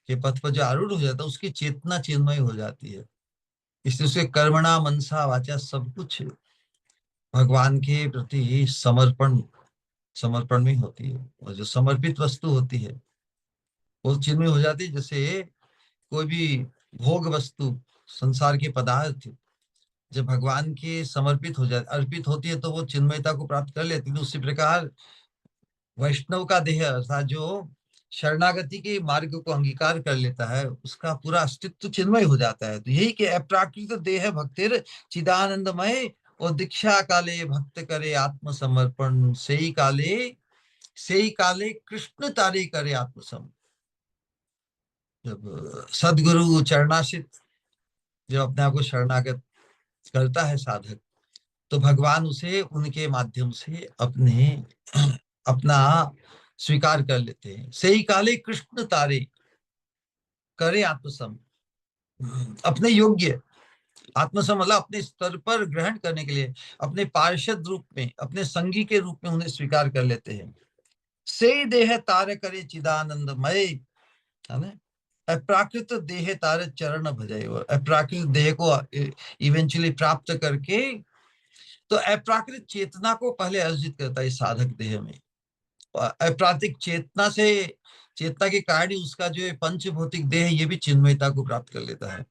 Speaker 1: के पथ पर जो आरूढ़ हो जाता है उसकी चेतना चिन्मय हो जाती है। इसलिए उसके कर्मणा मनसा वाचा सब कुछ भगवान के प्रति समर्पण समर्पण में होती है। और जो समर्पित वस्तु होती है वो चिन्मय हो जाती है। जैसे कोई भी भोग वस्तु, संसार के पदार्थ जब भगवान के समर्पित हो जाए, अर्पित होती है, तो वो चिन्मयता को प्राप्त कर लेती है। उसी प्रकार वैष्णव का देह, अर्थात जो शरणागति के मार्ग को अंगीकार कर लेता है, उसका पूरा अस्तित्व चिन्मय हो जाता है। तो यही कि अप्राकृत देह भक्तिर चिदानंदमय, और दीक्षा काले भक्त करे आत्मसमर्पण, सेई काले कृष्ण तारे करे आत्मसम। जब सदगुरु चरणाश्रित, जब अपने आप को शरणागत करता है साधक, तो भगवान उसे उनके माध्यम से अपना स्वीकार कर लेते हैं। सेई काले कृष्ण तारे करे आत्मसम, अपने योग्य, आत्मसम मतलब अपने स्तर पर ग्रहण करने के लिए, अपने पार्षद रूप में, अपने संगी के रूप में उन्हें स्वीकार कर लेते हैं। से देह तार करे चिदानंदमय, है ना। अप्राकृत देह तार चरण भजाए, और अप्राकृत देह को इवेंचुअली प्राप्त करके, तो अप्राकृत चेतना को पहले अर्जित करता है साधक देह में। अप्राकृतिक चेतना से, चेतना के कारण ही उसका जो है पंच भौतिक देह, ये भी चिन्मयता को प्राप्त कर लेता है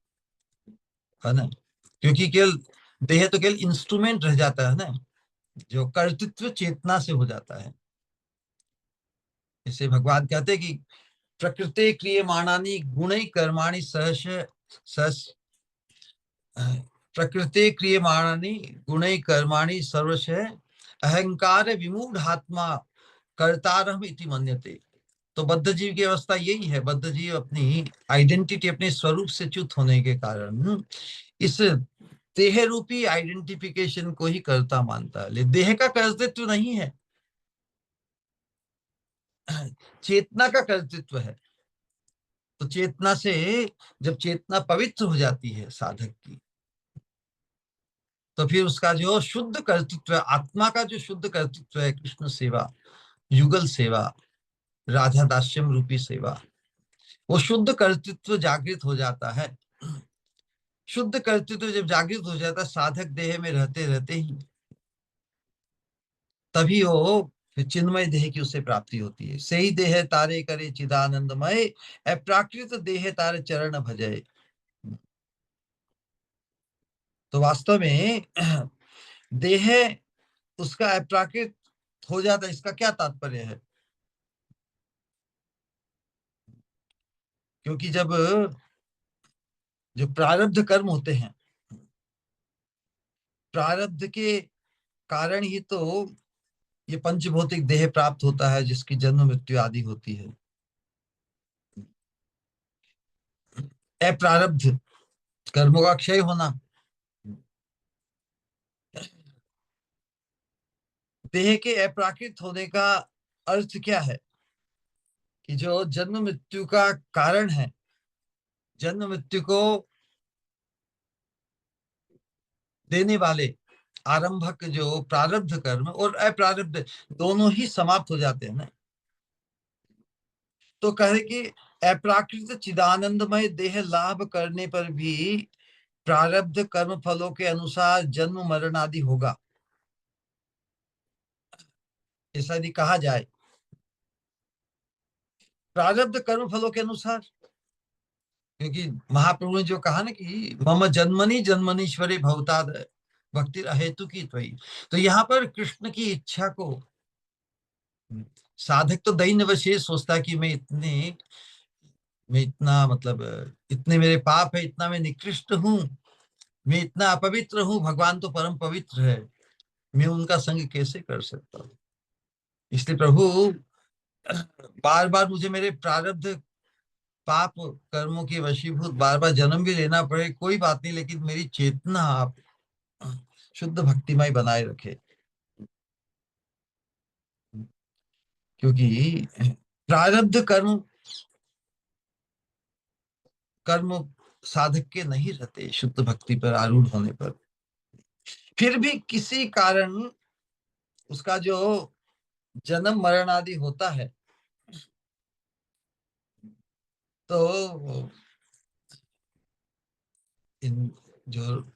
Speaker 1: ना। क्योंकि केवल देह तो केवल इंस्ट्रूमेंट रह जाता है ना, जो कर्तृत्व चेतना से हो जाता है। इसे भगवान कहते हैं कि प्रकृति क्रियमाणानि गुणै कर्माणि सहर्ष सहस, प्रकृति क्रियमाणानि गुणै कर्माणि सर्वश अहंकार विमूढ़ात्मा कर्तारम इति मन्यते। तो बद्ध जीव की अवस्था यही है। बद्ध जीव अपनी आइडेंटिटी, अपने स्वरूप से च्युत होने के कारण इस देह रूपी आइडेंटिफिकेशन को ही कर्ता मानता है। देह का कर्तृत्व नहीं है, चेतना का कर्तृत्व है। तो चेतना से, जब चेतना पवित्र हो जाती है साधक की, तो फिर उसका जो शुद्ध कर्तृत्व है, आत्मा का जो शुद्ध कर्तृत्व है, कृष्ण सेवा, युगल सेवा, राधा दास्यम रूपी सेवा, वो शुद्ध कर्तृत्व जागृत हो जाता है। शुद्ध कर्तृत्व जब जागृत हो जाता है साधक देह में रहते रहते ही, तभी वो फिर चिन्मय देह की उसे प्राप्ति होती है। सही देह तारे करे चिदानंदमय, अप्राकृत देह तारे चरण भजय। तो वास्तव में देह उसका अप्राकृत हो जाता है, इसका क्या तात्पर्य है? क्योंकि जब जो प्रारब्ध कर्म होते हैं, प्रारब्ध के कारण ही तो ये पंचभौतिक देह प्राप्त होता है, जिसकी जन्म मृत्यु आदि होती है। अप्रारब्ध कर्मों का क्षय होना, देह के अप्राकृत होने का अर्थ क्या है? कि जो जन्म मृत्यु का कारण है, जन्म मृत्यु को देने वाले आरंभक जो प्रारब्ध कर्म और अप्रारब्ध दोनों ही समाप्त हो जाते हैं ना। तो कहे कि अप्राकृत चिदानंदमय देह लाभ करने पर भी प्रारब्ध कर्म फलों के अनुसार जन्म मरण आदि होगा, ऐसा यदि कहा जाए। प्रारब्ध कर्म फलों के अनुसार, क्योंकि महाप्रभु ने जो कहा ना कि मम जन्मनि जन्मनीश्वरे भवताद भक्ति अहेतु की त्वयि, तो यहाँ पर कृष्ण की इच्छा को साधक तो दैन्य विशेष सोचता है कि मैं इतना मतलब इतने मेरे पाप है, इतना मैं निकृष्ट हूँ, मैं इतना अपवित्र हूँ, भगवान तो परम पवित्र है, मैं उनका संग कैसे कर सकता हूँ। इसलिए प्रभु बार बार मुझे मेरे प्रारब्ध पाप कर्मों के वशीभूत बार बार जन्म भी लेना पड़े, कोई बात नहीं, लेकिन मेरी चेतना आप शुद्ध भक्तिमय बनाए रखे। क्योंकि प्रारब्ध कर्म कर्म साधक के नहीं रहते शुद्ध भक्ति पर आरूढ़ होने पर। फिर भी किसी कारण उसका जो जन्म मरण आदि होता है, तो इन जो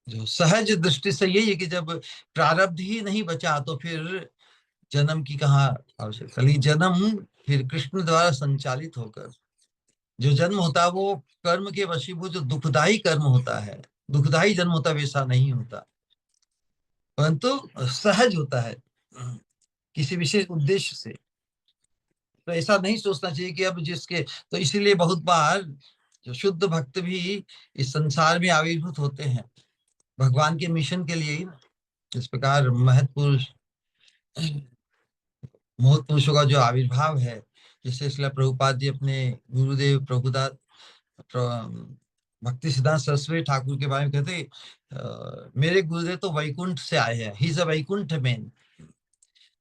Speaker 1: जो सहज दृष्टि से यही है कि जब प्रारब्ध ही नहीं बचा, तो फिर जन्म की कहाँ आवश्यकता। जन्म फिर कृष्ण द्वारा संचालित होकर जो जन्म होता है, वो कर्म के वशीभूत जो दुखदाई कर्म होता है, दुखदाई जन्म होता है, वैसा नहीं होता, परंतु सहज होता है किसी विशेष उद्देश्य से। तो ऐसा नहीं सोचना चाहिए कि अब जिसके, तो इसीलिए बहुत बार जो शुद्ध भक्त भी इस संसार में आविर्भूत होते हैं भगवान के मिशन के लिए ही ना। इस प्रकार महत्पुरुष, महत् पुरुषों का जो आविर्भाव है, जैसे श्रील प्रभुपाद जी अपने गुरुदेव प्रभुदास भक्ति सिद्धांत सरस्वती ठाकुर के बारे में कहते, मेरे गुरुदेव तो वैकुंठ से आए हैं, he is a Vaikuntha man.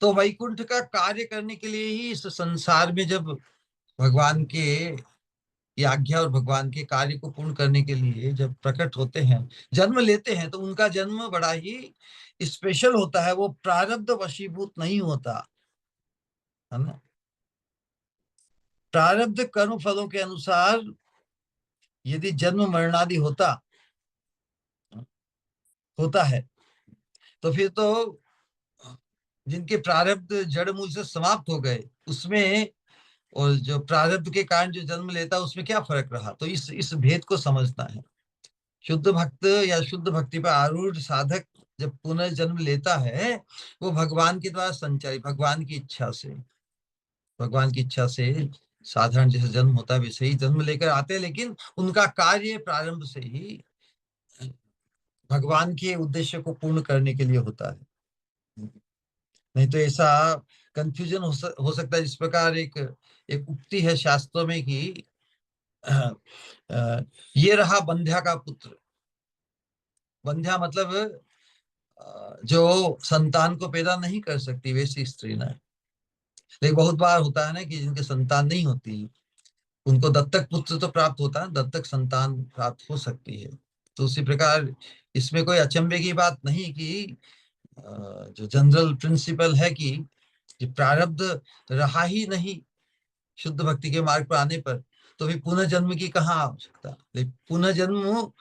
Speaker 1: तो वैकुंठ का कार्य करने के लिए ही इस संसार में जब भगवान के की आज्ञा और भगवान के कार्य को पूर्ण करने के लिए जब प्रकट होते हैं, जन्म लेते हैं, तो उनका जन्म बड़ा ही स्पेशल होता है। वो प्रारब्ध वशीभूत नहीं होता है ना। प्रारब्ध कर्म फलों के अनुसार यदि जन्म मरणादि होता है, तो फिर तो जिनके प्रारब्ध जड़ मूल से समाप्त हो गए उसमें, और जो प्रारब्ध के कारण जो जन्म लेता है उसमें क्या फर्क रहा। तो इस भेद को समझना है। शुद्ध भक्त या शुद्ध भक्ति पर आरूढ़ साधक जब पुनर्जन्म लेता है, वो भगवान के द्वारा संचालित, भगवान की इच्छा से साधारण जैसे जन्म होता है वैसे ही जन्म लेकर आते हैं, लेकिन उनका कार्य प्रारंभ से ही भगवान के उद्देश्य को पूर्ण करने के लिए होता है। नहीं तो ऐसा कंफ्यूजन हो सकता है। जिस प्रकार एक एक उक्ति है शास्त्रों में कि अ, ये रहा बंध्या का पुत्र। बंध्या मतलब जो संतान को पैदा नहीं कर सकती वैसी स्त्री ना। लेकिन बहुत बार होता है ना कि जिनके संतान नहीं होती उनको दत्तक पुत्र तो प्राप्त होता है, दत्तक संतान प्राप्त हो सकती है। तो उसी प्रकार इसमें कोई अचंभे की बात नहीं कि जो जनरल प्रिंसिपल है कि प्रारब्ध रहा ही नहीं शुद्ध भक्ति के मार्ग पर आने पर, तो फिर पुनर्जन्म की कहाँ आवश्यकता। लेकिन पुनर्जन्म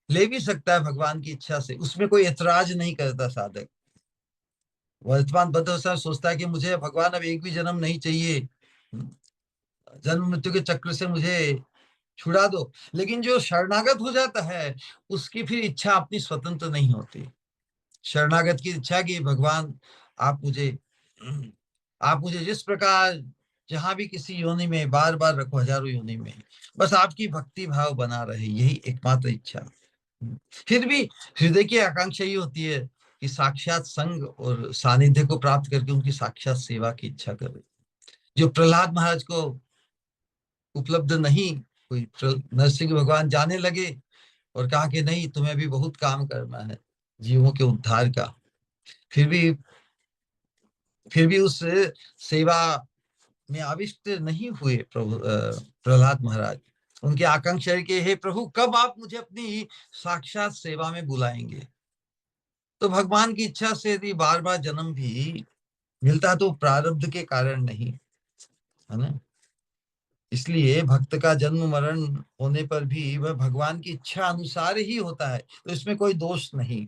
Speaker 1: ले भी सकता है भगवान की इच्छा से, उसमें कोई ऐतराज नहीं करता साधक। वर्तमान बद्ध सोचता है कि मुझे भगवान अब एक भी जन्म नहीं चाहिए, जन्म मृत्यु के चक्र से मुझे छुड़ा दो। लेकिन जो शरणागत हो जाता है उसकी फिर इच्छा अपनी स्वतंत्र नहीं होती। शरणागत की इच्छा कि भगवान आप मुझे आप मुझे जिस प्रकार जहां भी किसी योनि में बार बार रखो, हजारों योनि में, बस आपकी भक्ति भाव बना रहे, यही एकमात्र इच्छा। फिर भी हृदय की आकांक्षा ये होती है कि साक्षात संग और सानिध्य को प्राप्त करके उनकी साक्षात सेवा की इच्छा करे। जो प्रहलाद महाराज को उपलब्ध नहीं कोई, नरसिंह भगवान जाने लगे और कहा कि नहीं, तुम्हें भी बहुत काम करना है जीवों के उद्धार का। फिर भी उस सेवा में आविष्ट नहीं हुए प्रभु प्रहलाद महाराज। उनकी आकांक्षा है कि हे प्रभु, कब आप मुझे अपनी साक्षात सेवा में बुलाएंगे। तो भगवान की इच्छा से यदि बार बार जन्म भी मिलता तो प्रारब्ध के कारण नहीं, है ना। इसलिए भक्त का जन्म मरण होने पर भी वह भगवान की इच्छा अनुसार ही होता है, तो इसमें कोई दोष नहीं,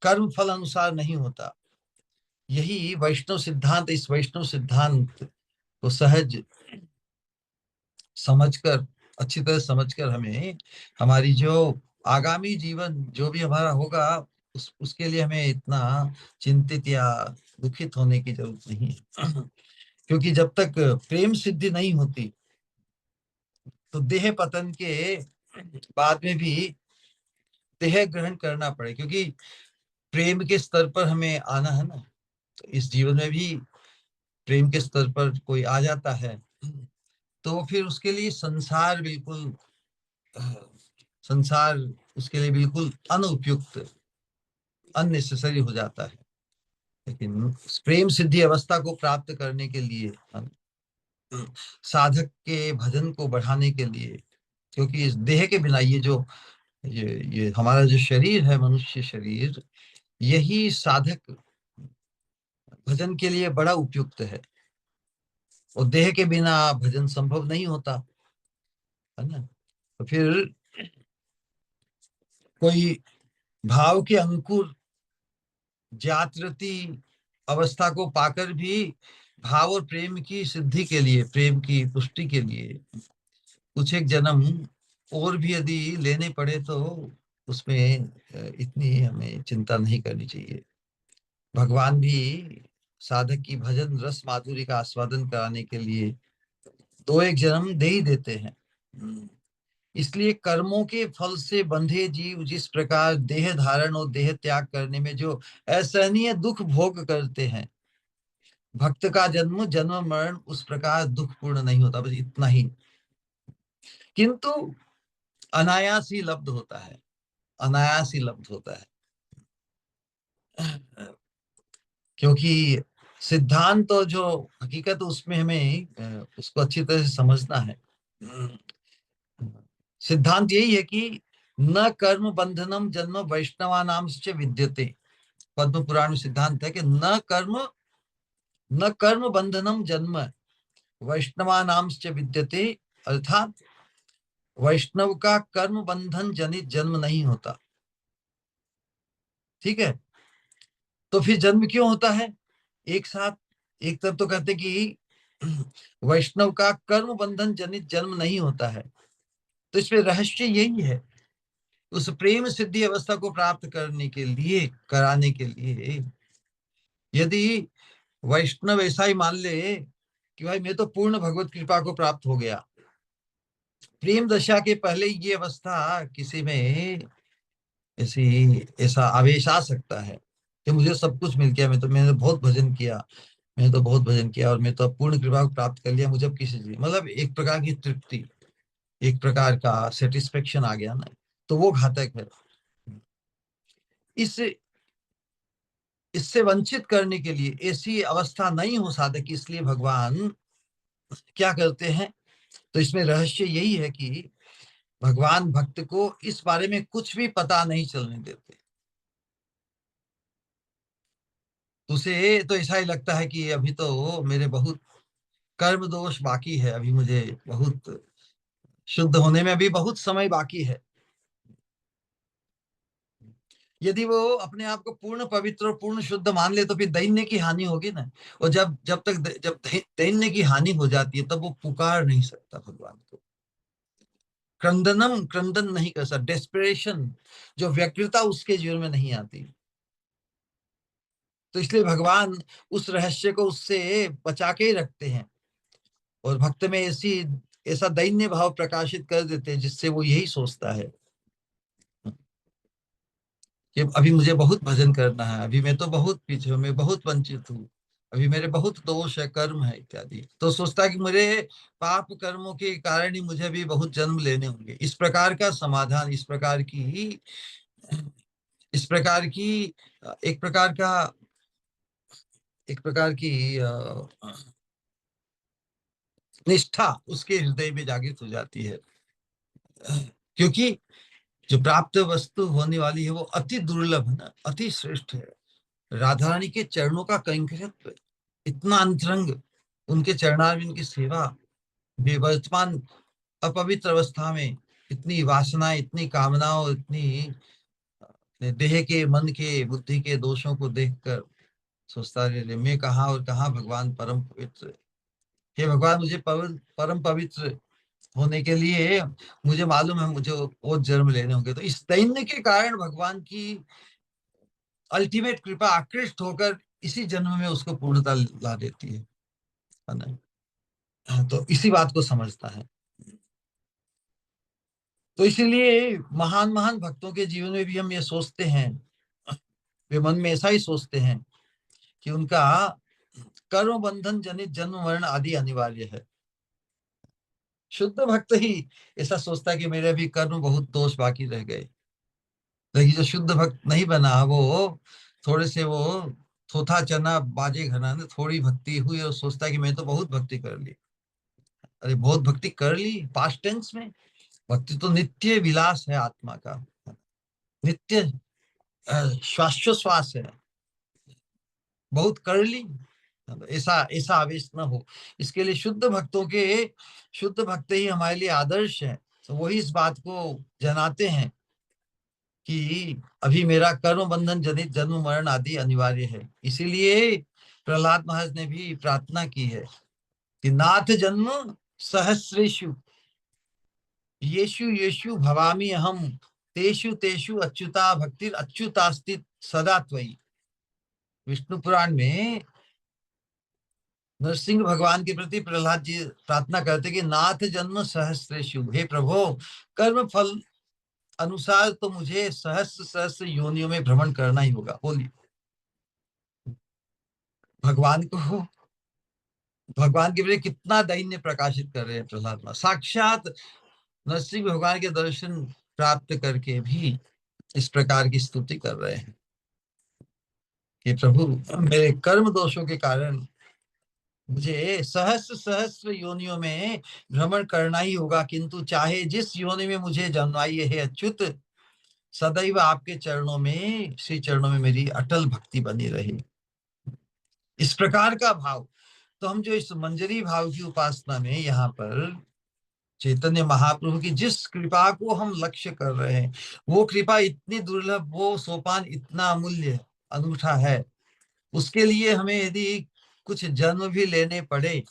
Speaker 1: कर्म फल अनुसार नहीं होता। यही वैष्णव सिद्धांत, इस वैष्णव सिद्धांत को सहज समझकर, अच्छी तरह समझकर हमें हमारी जो आगामी जीवन जो भी हमारा होगा उसके लिए हमें इतना चिंतित या दुखित होने की जरूरत नहीं है। क्योंकि जब तक प्रेम सिद्धि नहीं होती तो देह पतन के बाद में भी देह ग्रहण करना पड़े, क्योंकि प्रेम के स्तर पर हमें आना है ना। तो इस जीवन में भी प्रेम के स्तर पर कोई आ जाता है तो फिर उसके लिए संसार बिल्कुल संसार उसके लिए बिल्कुल अनुपयुक्त, अननेसेसरी हो जाता है। लेकिन प्रेम सिद्धि अवस्था को प्राप्त करने के लिए, साधक के भजन को बढ़ाने के लिए, क्योंकि इस देह के बिना ये हमारा जो शरीर है, मनुष्य शरीर, यही साधक भजन के लिए बड़ा उपयुक्त है। और देह के बिना भजन संभव नहीं होता, है ना। तो फिर कोई भाव के अंकुर जागृति अवस्था को पाकर भी भाव और प्रेम की सिद्धि के लिए, प्रेम की पुष्टि के लिए कुछ एक जन्म और भी यदि लेने पड़े तो उसमें इतनी हमें चिंता नहीं करनी चाहिए। भगवान भी साधक की भजन रस माधुरी का आस्वादन कराने के लिए दो एक जन्म दे ही देते हैं। इसलिए कर्मों के फल से बंधे जीव जिस प्रकार देह धारण और देह त्याग करने में जो असहनीय दुख भोग करते हैं, भक्त का जन्म जन्म मरण उस प्रकार दुखपूर्ण नहीं होता, बस इतना ही। किंतु अनायास ही लब्ध होता है, अनायास ही लब्ध होता है। क्योंकि सिद्धांत तो जो हकीकत उसमें हमें उसको अच्छी तरह से समझना है। सिद्धांत यही है कि न कर्म बंधनम जन्म वैष्णवानाम से विद्यते। पद्म पुराण में सिद्धांत है कि न कर्म बंधनम जन्म वैष्णवानाम से विद्यते, अर्थात वैष्णव का कर्म बंधन जनित जन्म नहीं होता। ठीक है, तो फिर जन्म क्यों होता है एक साथ? एक तरफ तो कहते कि वैष्णव का कर्म बंधन जनित जन्म नहीं होता है, तो इसमें रहस्य यही है, उस प्रेम सिद्धि अवस्था को प्राप्त करने के लिए, कराने के लिए, यदि वैष्णव ऐसा ही मान ले कि भाई मैं तो पूर्ण भगवत कृपा को प्राप्त हो गया, प्रेम दशा के पहले ये अवस्था किसी में ऐसी ऐसा आवेश आ सकता है कि मुझे सब कुछ मिल गया, मैंने बहुत भजन किया, मैंने तो बहुत भजन किया और मैं तो अब पूर्ण कृपा को प्राप्त कर लिया, मुझे अब किसी चीज मतलब एक प्रकार की तृप्ति, एक प्रकार का सेटिस्फेक्शन आ गया ना, तो वो घातक है। इस इससे वंचित करने के लिए, ऐसी अवस्था नहीं हो साधक की, इसलिए भगवान क्या करते हैं? तो इसमें रहस्य यही है कि भगवान भक्त को इस बारे में कुछ भी पता नहीं चलने देते। उसे तो ऐसा ही लगता है कि अभी तो मेरे बहुत कर्म दोष बाकी है, अभी मुझे बहुत शुद्ध होने में अभी बहुत समय बाकी है। यदि वो अपने आप को पूर्ण पवित्र और पूर्ण शुद्ध मान ले तो फिर दैन्य की हानि होगी ना। और जब दैन्य की हानि हो जाती है तब वो पुकार नहीं सकता भगवान को, क्रंदन नहीं कर सकता, डेस्परेशन जो व्यग्रता उसके जीवन में नहीं आती। तो इसलिए भगवान उस रहस्य को उससे बचा के ही रखते हैं और भक्त में ऐसा दैन्य भाव प्रकाशित कर देते हैं जिससे वो यही सोचता है कि अभी मुझे बहुत भजन करना है, अभी मैं तो बहुत पीछे हूँ, मैं बहुत वंचित हूँ, अभी मेरे बहुत दोष है, कर्म है इत्यादि। तो सोचता है कि मेरे पाप कर्मों के कारण ही मुझे भी बहुत जन्म लेने होंगे। इस प्रकार का समाधान, इस प्रकार की एक प्रकार का एक प्रकार की निष्ठा उसके हृदय में जागृत हो जाती है, क्योंकि जो प्राप्त वस्तु होने वाली है वो अति दुर्लभ है ना, अति श्रेष्ठ है। राधा रानी के चरणों का कैंकर्यत्व इतना अंतरंग, उनके चरणारविंद की सेवा, बेवर्तमान अपवित्र अवस्था में इतनी वासना, इतनी कामनाओं, इतनी देह के, मन के, बुद्धि के दोषों को देखकर सोचता रहे मैं कहाँ और कहाँ भगवान परम पवित्र। हे भगवान, मुझे परम पवित्र होने के लिए मुझे मालूम है मुझे वो जन्म लेने होंगे। तो इस दैन्य के कारण भगवान की अल्टीमेट कृपा आकृष्ट होकर इसी जन्म में उसको पूर्णता ला देती है ना। तो इसी बात को समझता है। तो इसीलिए महान महान भक्तों के जीवन में भी हम ये सोचते हैं, वे मन में ऐसा ही सोचते हैं कि उनका कर्म बंधन जनित जन्म मरण आदि अनिवार्य है। शुद्ध भक्त ही ऐसा सोचता है कि मेरे भी कर्म बहुत दोष बाकी रह गए। लेकिन जो शुद्ध भक्त नहीं बना, वो थोड़े से वो थोथा चना बाजे घराने थोड़ी भक्ति हुई और सोचता है कि मैं तो बहुत भक्ति कर ली। अरे बहुत भक्ति कर ली पास्ट टेंस में, भक्ति तो नित्य विलास है आत्मा का, नित्य श्वासोश्वास है, बहुत कर ली, ऐसा ऐसा आवेश न हो। इसके लिए शुद्ध भक्त ही हमारे लिए आदर्श है। तो वही इस बात को जनाते हैं कि अभी मेरा कर्म बंधन जनित जन्म मरण आदि अनिवार्य है। इसीलिए प्रहलाद महाराज ने भी प्रार्थना की है कि नाथ जन्म सहस्रेषु येषु येषु भवामि अहम, तेषु तेषु अच्युता भक्तिर अच्युतास्ति सदा त्वयि। विष्णु पुराण में नरसिंह भगवान के प्रति प्रहलाद जी प्रार्थना करते कि नाथ जन्म सहस्त्रेषु, हे प्रभु कर्म फल अनुसार तो मुझे सहस्त्र सहस्त्र योनियों में भ्रमण करना ही होगा। बोलिए, भगवान को, भगवान के प्रति कितना दैन्य प्रकाशित कर रहे हैं प्रहलाद महाराज। साक्षात नरसिंह भगवान के दर्शन प्राप्त करके भी इस प्रकार की स्तुति कर रहे हैं कि प्रभु मेरे कर्म दोषों के कारण मुझे सहस्त्र सहस्त्र योनियों में भ्रमण करना ही होगा, किंतु चाहे जिस योनि में मुझे जन्माइए हे अच्युत, सदैव आपके चरणों में, श्री चरणों में मेरी अटल भक्ति बनी रहे। इस प्रकार का भाव, तो हम जो इस मंजरी भाव की उपासना में यहाँ पर चैतन्य महाप्रभु की जिस कृपा को हम लक्ष्य कर रहे हैं, वो कृपा इतनी दुर्लभ, वो सोपान इतना अमूल्य अनूठा है, उसके लिए हमें यदि कुछ जन्म भी लेने पड़े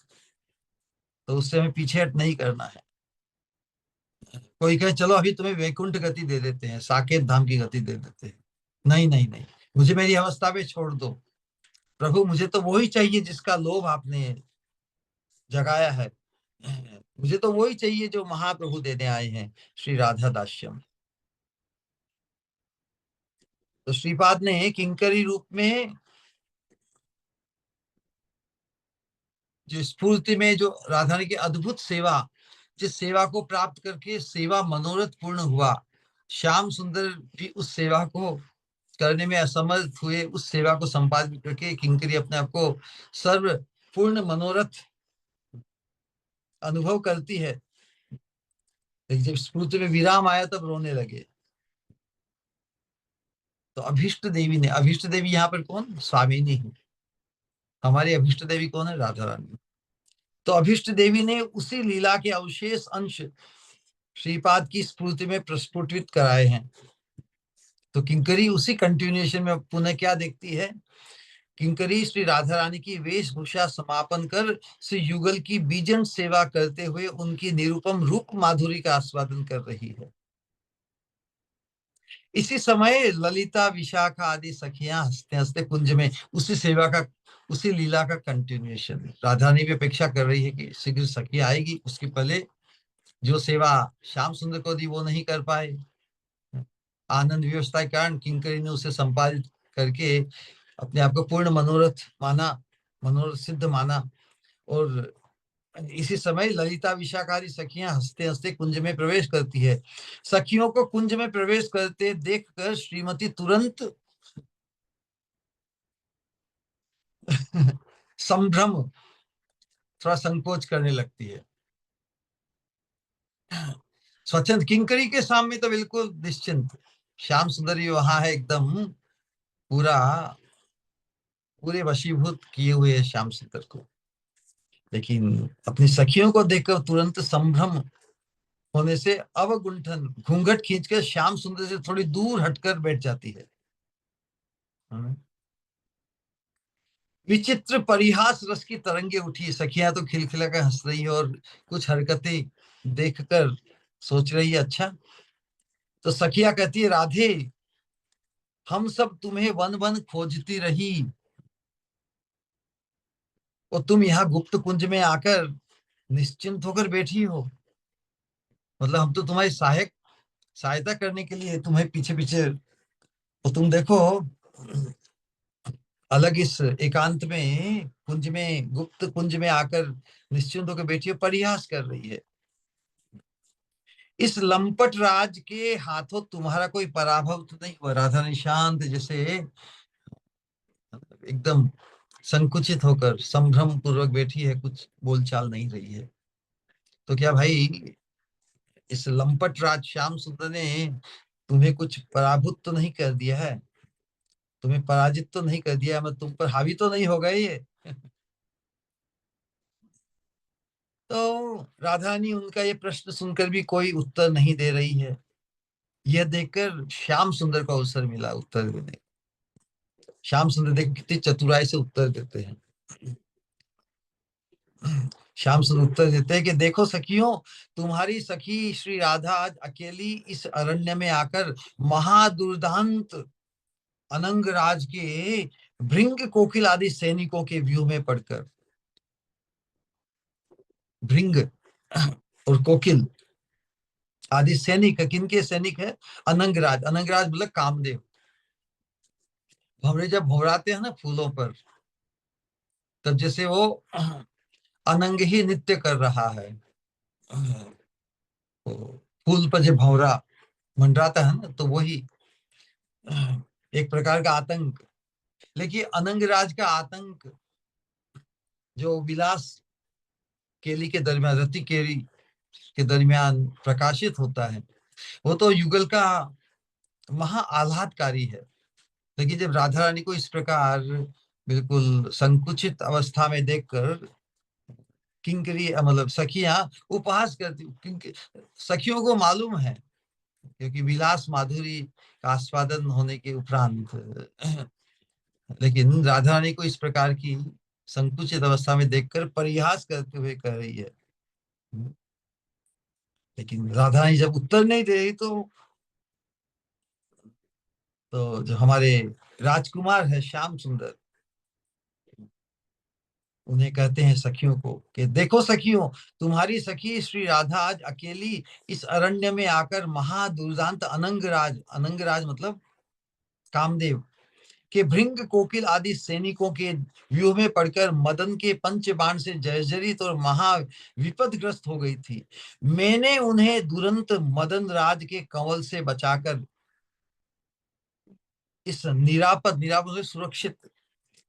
Speaker 1: तो उससे हमें पीछे हट नहीं करना है। कोई कहे चलो अभी तुम्हें वैकुंठ गति दे देते हैं, साकेत धाम की गति दे देते हैं, नहीं नहीं नहीं, मुझे मेरी अवस्था पे छोड़ दो प्रभु, मुझे तो वही चाहिए जिसका लोभ आपने जगाया है, मुझे तो वही चाहिए जो महाप्रभु देने आए हैं, श्री राधा दास्यम। तो श्रीपाद ने किंकरी रूप में जो स्फूर्ति में जो राधा रानी की अद्भुत सेवा, जिस सेवा को प्राप्त करके सेवा मनोरथ पूर्ण हुआ, श्याम सुंदर भी उस सेवा को करने में असमर्थ हुए, उस सेवा को संपादित करके किंकरी अपने आप को सर्व पूर्ण मनोरथ अनुभव करती है। लेकिन जब स्फूर्ति में विराम आया तब रोने लगे। तो अभीष्ट देवी ने, अभीष्ट देवी यहाँ पर कौन, स्वामिनी है, हमारी अभीष्ट देवी कौन है, राधा रानी। तो अभीष्ट देवी ने उसी लीला के अवशेष अंश श्रीपाद की स्फूर्ति में प्रस्फुटित कराए हैं। तो किंकरी उसी कंटिन्यूएशन में पुनः क्या देखती है, किंकरी श्री राधा रानी की वेशभूषा समापन कर श्री युगल की बीजन सेवा करते हुए उनकी निरुपम रूप माधुरी का आस्वादन कर रही है। इसी समय ललिता विशाखा आदि सखियां हंसते हंसते कुंज में उसी सेवा का, उसी लीला का कंटिन्यूएशन, राधा रानी भी अपेक्षा कर रही है कि शीघ्र सखी आएगी, उसके पहले जो सेवा श्याम सुंदर को दी वो नहीं कर पाए, आनंद व्यवस्था के कारण किंकरी ने उसे संपादित करके अपने आप को पूर्ण मनोरथ माना, मनोरथ सिद्ध माना। और इसी समय ललिता विशाखारी सखियां हंसते हंसते कुंज में प्रवेश करती है। सखियों को कुंज में प्रवेश करते देखकर श्रीमती तुरंत संभ्रम, थोड़ा संकोच करने लगती है। स्वच्छंद किंकरी के सामने तो बिल्कुल निश्चिंत, श्याम सुंदरी वहां है एकदम पूरा, पूरे वशीभूत किए हुए है श्याम सुंदर को। लेकिन अपनी सखियों को देखकर तुरंत संभ्रम होने से अवगुंठन, घूंघट खींचकर श्याम सुंदर से थोड़ी दूर हटकर बैठ जाती है। विचित्र परिहास रस की तरंगे उठी, सखियां तो खिलखिला कर हंस रही है और कुछ हरकतें देखकर सोच रही है अच्छा। तो सखिया कहती है राधे, हम सब तुम्हें वन वन खोजती रही और तुम यहाँ गुप्त कुंज में आकर निश्चिंत होकर बैठी हो, मतलब हम तो तुम्हारी सहायक, सहायता करने के लिए तुम्हें पीछे पीछे, तो तुम देखो अलग इस एकांत में कुंज में, गुप्त कुंज में आकर निश्चिंत होकर बैठी है, परिहास कर रही है। इस लंपट राज के हाथों तुम्हारा कोई पराभव तो नहीं हुआ। राधा ने शांत जैसे एकदम संकुचित होकर संभ्रम पूर्वक बैठी है, कुछ बोलचाल नहीं रही है। तो क्या भाई इस लंपट राज श्याम सुंदर ने तुम्हें कुछ पराभूत तो नहीं कर दिया है, तुम्हें पराजित तो नहीं कर दिया, मैं तुम पर हावी तो नहीं हो गए ये। तो राधानी उनका ये प्रश्न सुनकर भी कोई उत्तर नहीं दे रही है। यह देखकर श्याम सुंदर को अवसर मिला उत्तर देने। श्याम सुंदर देखो कितनी चतुराई से उत्तर देते हैं। श्याम सुंदर उत्तर देते हैं कि देखो सखियों, तुम्हारी सखी श्री राधा आज अकेली इस अरण्य में आकर महादुर्दांत अनंग राज के भृंग कोकिल आदि सैनिकों के व्यू में पड़कर भृंग और कोकिल आदि सैनिक, किनके सैनिक है? अनंगराज। अनंगराज मतलब कामदेव। भंवरे जब भौराते हैं ना फूलों पर, तब जैसे वो अनंग ही नृत्य कर रहा है, तो फूल पर जब भंवरा मंडराता है ना, तो वही एक प्रकार का आतंक। लेकिन अनंगराज का आतंक जो विलास केली के दरमियान, रति केली के दरमियान प्रकाशित होता है, वो तो युगल का महा आह्लादकारी है। लेकिन जब राधा रानी को इस प्रकार बिल्कुल संकुचित अवस्था में देखकर किंकरी मतलब सखियां उपहास करती, क्योंकि सखियों को मालूम है, क्योंकि विलास माधुरी का आस्वादन होने के उपरांत, लेकिन राधा रानी को इस प्रकार की संकुचित अवस्था में देखकर परिहास करते हुए कह रही है। लेकिन राधा रानी जब उत्तर नहीं दे रही, तो जो हमारे राजकुमार है श्याम सुंदर, उन्हें कहते हैं सखियों को कि देखो सखियों, तुम्हारी सखी श्री राधा आज अकेली इस अरण्य में आकर महादुर्दांत अनंगराज, अनंगराज मतलब कामदेव के भृंग कोकिल आदि सैनिकों के व्यूह में पड़कर मदन के पंच बाण से जर्जरित और महा विपदग्रस्त हो गई थी। मैंने उन्हें दुरंत मदन राज के कंवल से बचाकर इस निरापद, निरापद से सुरक्षित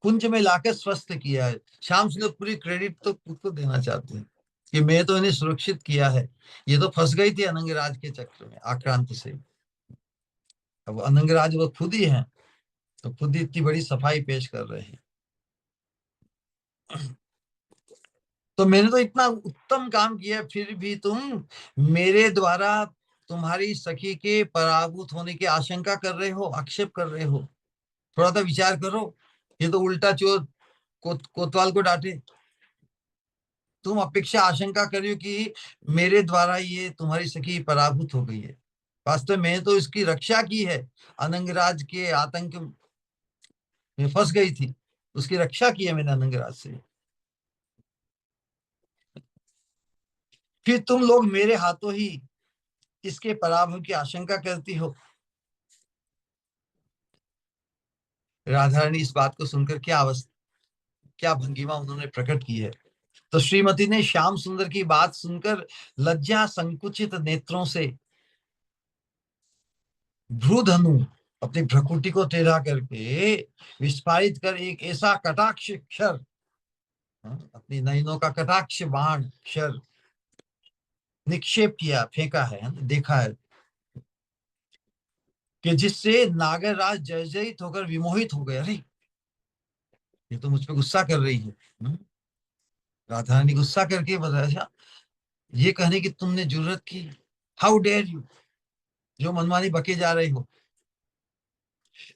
Speaker 1: कुंज में लाकर स्वस्थ किया है। श्याम सुंदर पूरी क्रेडिट तो खुद को देना चाहते हैं कि मैं तो इन्हें सुरक्षित किया है, ये तो फंस गई थी अनंगराज के चक्र में, आक्रांत से। अब अनंगराज वो खुद ही हैं, तो खुद ही इतनी बड़ी सफाई पेश कर रहे हैं। तो मैंने तो इतना उत्तम काम किया, फिर भी तुम मेरे द्वारा तुम्हारी सखी के पराभूत होने की आशंका कर रहे हो, आक्षेप कर रहे हो। थोड़ा सा विचार करो, ये तो उल्टा चोर कोतवाल को डांटे। तुम अपेक्षा आशंका कर रही हो कि मेरे द्वारा ये तुम्हारी सखी पराभूत हो गई है। वास्तव में मैंने तो इसकी रक्षा की है, अनंगराज के आतंक में फंस गई थी, उसकी रक्षा की है मैंने अनंगराज से। फिर तुम लोग मेरे हाथों ही इसके पराभव की आशंका करती हो। राधा रानी इस बात को सुनकर क्या अवस्था, क्या भंगिमा उन्होंने प्रकट की है। तो श्रीमती ने श्याम सुंदर की बात सुनकर लज्जा संकुचित नेत्रों से भ्रूधनु, अपनी भ्रकुटी को टेढ़ा करके विस्फारित कर एक ऐसा कटाक्ष क्षर, अपनी नयनों का कटाक्ष बाण क्षर निक्षेप किया, फेंका है, देखा है, कि जिससे नागरराज जर्जरित होकर विमोहित हो गए। अरे ये तो मुझ पे गुस्सा कर रही है। राधा रानी गुस्सा करके बताया, ये कहने की तुमने जरूरत की, हाउ डेयर यू, जो मनमानी बके जा रही हो।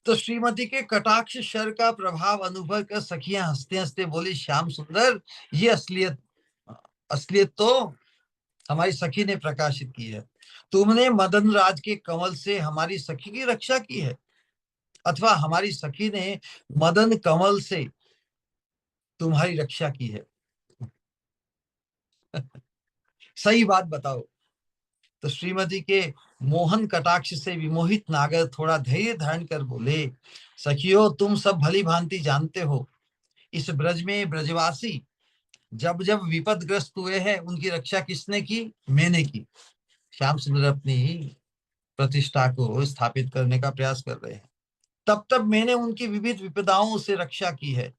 Speaker 1: तो श्रीमती के कटाक्ष शर का प्रभाव अनुभव कर सखियां हंसते हंसते बोली, श्याम सुंदर, ये असलियत, असलियत तो हमारी सखी ने प्रकाशित की है। तुमने मदन राज के कंवल से हमारी सखी की रक्षा की है, अथवा हमारी सखी ने मदन कंवल से तुम्हारी रक्षा की है? सही बात बताओ। तो श्रीमती के मोहन कटाक्ष से विमोहित नागर थोड़ा धैर्य धारण कर बोले, सखियो तुम सब भली भांति जानते हो, इस ब्रज में ब्रजवासी जब जब विपदग्रस्त हुए हैं, उनकी रक्षा किसने की? मैंने की। श्याम सुंदर अपनी प्रतिष्ठा को स्थापित करने का प्रयास कर रहे हैं। तब तब मैंने उनकी विविध विपदाओं से रक्षा की है,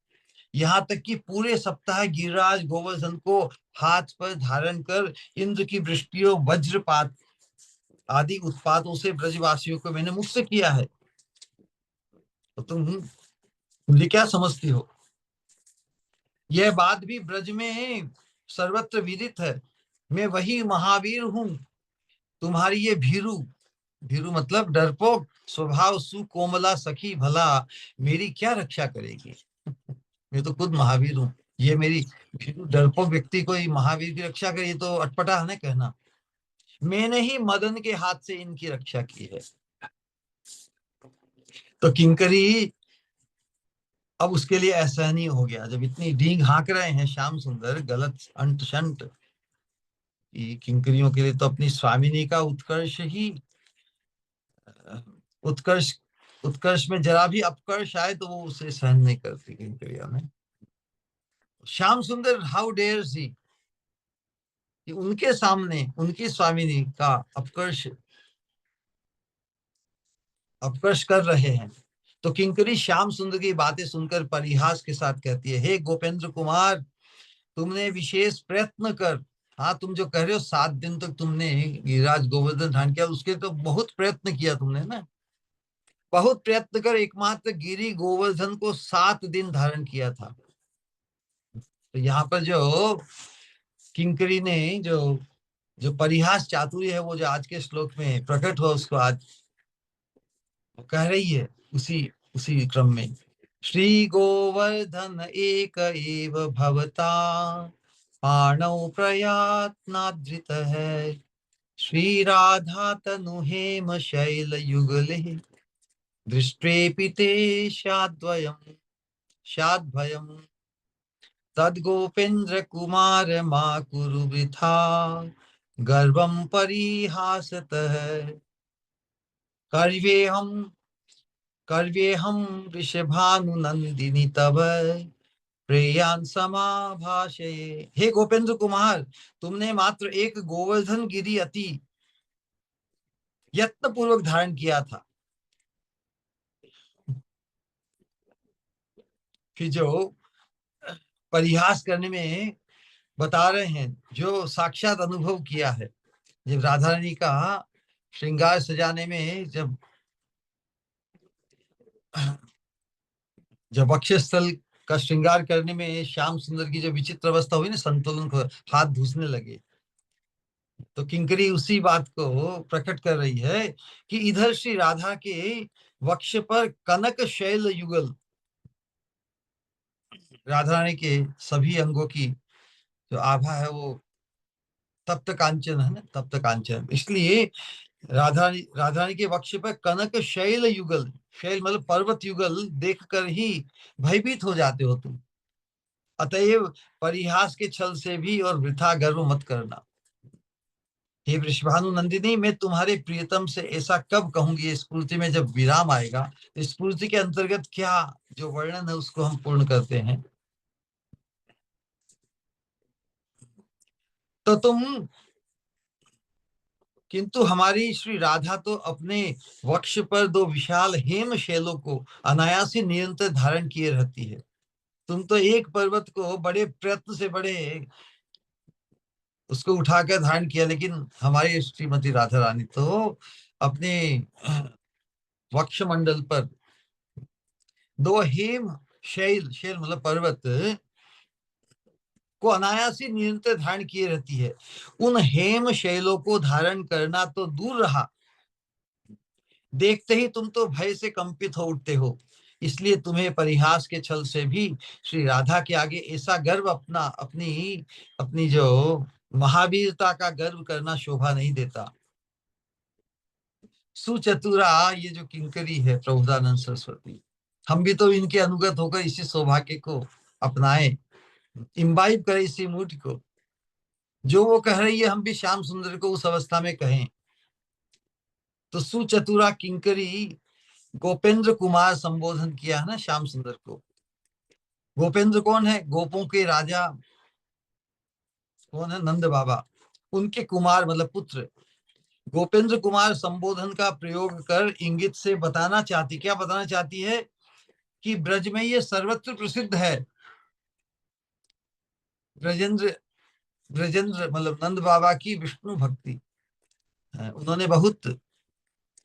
Speaker 1: यहाँ तक कि पूरे सप्ताह गिरिराज गोवर्धन को हाथ पर धारण कर इंद्र की वृष्टियों, वज्रपात आदि उत्पातों से ब्रजवासियों को मैंने मुक्त किया है। तो तुम मुझे क्या समझती हो? यह बात भी ब्रज में सर्वत्र विदित है, मैं वही महावीर हूँ। तुम्हारी ये भीरू, भीरू मतलब डरपोक स्वभाव सुकोमला सखी भला मेरी क्या रक्षा करेगी? मैं तो खुद महावीर हूँ, ये मेरी भीरू डरपोक व्यक्ति को ही महावीर की रक्षा करे, ये तो अटपटा है ना कहना। मैंने ही मदन के हाथ से इनकी रक्षा की है। तो किंकरी अब उसके लिए असहनीय हो गया, जब इतनी डींग हाँक रहे हैं श्याम सुंदर, गलत अंट शंट, कि किंकरियों के लिए तो अपनी स्वामिनी का उत्कर्ष ही उत्कर्ष उत्कर्ष में जरा भी अपकर्ष आए तो वो उसे सहन नहीं करती किंकरिया में। श्याम सुंदर हाउ डेयर्स ही कि उनके सामने उनकी स्वामिनी का अपकर्ष अपकर्ष कर रहे हैं। तो किंकरी श्याम सुंदर की बातें सुनकर परिहास के साथ कहती है, हे गोपेंद्र कुमार, तुमने विशेष प्रयत्न कर, हाँ तुम जो कह रहे हो 7 दिन तक तुमने गिरिराज गोवर्धन धारण किया, उसके तो बहुत प्रयत्न किया तुमने ना, बहुत प्रयत्न कर एकमात्र गिरी गोवर्धन को 7 दिन धारण किया था। तो यहाँ पर जो किंकरी ने जो जो परिहास चातुर्य है वो जो आज के श्लोक में प्रकट हुआ उसको आज वो कह रही है उसी उसी क्रम में। श्री गोवर्धन एक एव भवता पाणौ प्रयात्नाद्रित है, श्री राधा तनु हेम शैल युगले दृष्टेपि ते शाद्वयम् तद गोपेन्द्र कुमार मा कुरु वृथा गर्वं परिहासतः कर्वेहम कर्वेहम वृषभानुनंदिनी तव प्रेयान समाभाषे। हे गोपेंद्र कुमार, तुमने मात्र एक गोवर्धन गिरी अति यत्न पूर्वक धारण किया था। फिर जो परिहास करने में बता रहे हैं जो साक्षात अनुभव किया है, जब राधा रानी का श्रृंगार सजाने में जब वक्षस्थल का श्रृंगार करने में श्याम सुंदर की जो विचित्र अवस्था हुई ना, संतुलन को हाथ धूसने लगे, तो किंकरी उसी बात को प्रकट कर रही है कि इधर श्री राधा के वक्ष पर कनक शैल युगल, राधा रानी के सभी अंगों की जो आभा है वो तप्त कांचन है ना, तप्त कांचन, इसलिए राधा रानी के वक्ष पर कनक शैल युगल, शैल मतलब पर्वत युगल देखकर ही भयभीत हो जाते हो तुम, अतएव परिहास के छल से भी और वृथा गर्व मत करना। हे वृषभानु नंदिनी, मैं तुम्हारे प्रियतम से ऐसा कब कहूंगी, स्फूर्ति में जब विराम आएगा तो स्फूर्ति के अंतर्गत क्या जो वर्णन है उसको हम पूर्ण करते हैं। तो तुम किंतु हमारी श्री राधा तो अपने वक्ष पर 2 विशाल हेम शैलों को अनायास ही निरंतर धारण किए रहती है। तुम तो एक पर्वत को बड़े प्रयत्न से बड़े उसको उठाकर धारण किया, लेकिन हमारी श्रीमती राधा रानी तो अपने वक्ष मंडल पर 2 हेम शैल, शैल मतलब पर्वत को अनायास ही निरंतर धारण किए रहती है। उन हेम शैलों को धारण करना तो दूर रहा, देखते ही तुम तो भय से कंपित हो उठते हो, इसलिए तुम्हें परिहास के छल से भी श्री राधा के आगे ऐसा गर्व अपना अपनी अपनी जो महावीरता का गर्व करना शोभा नहीं देता। सुचतुरा ये जो किंकरी है प्रभुदानंद सरस्वती, हम भी तो इनके अनुगत होकर इसी सौभाग्य को अपनाएं, इम्बाइब करें इसी मूड को, जो वो कह रही है हम भी श्याम सुंदर को उस अवस्था में कहें। तो सुचतुरा किंकरी गोपेंद्र कुमार संबोधन किया है ना श्याम सुंदर को। गोपेंद्र कौन है? गोपों के राजा कौन है? नंद बाबा, उनके कुमार मतलब पुत्र। गोपेंद्र कुमार संबोधन का प्रयोग कर इंगित से बताना चाहती, क्या बताना चाहती है कि ब्रज में ये सर्वत्र प्रसिद्ध है। ब्रजेंद्र ब्रजेंद्र मतलब नंद बाबा की विष्णु भक्ति, उन्होंने बहुत,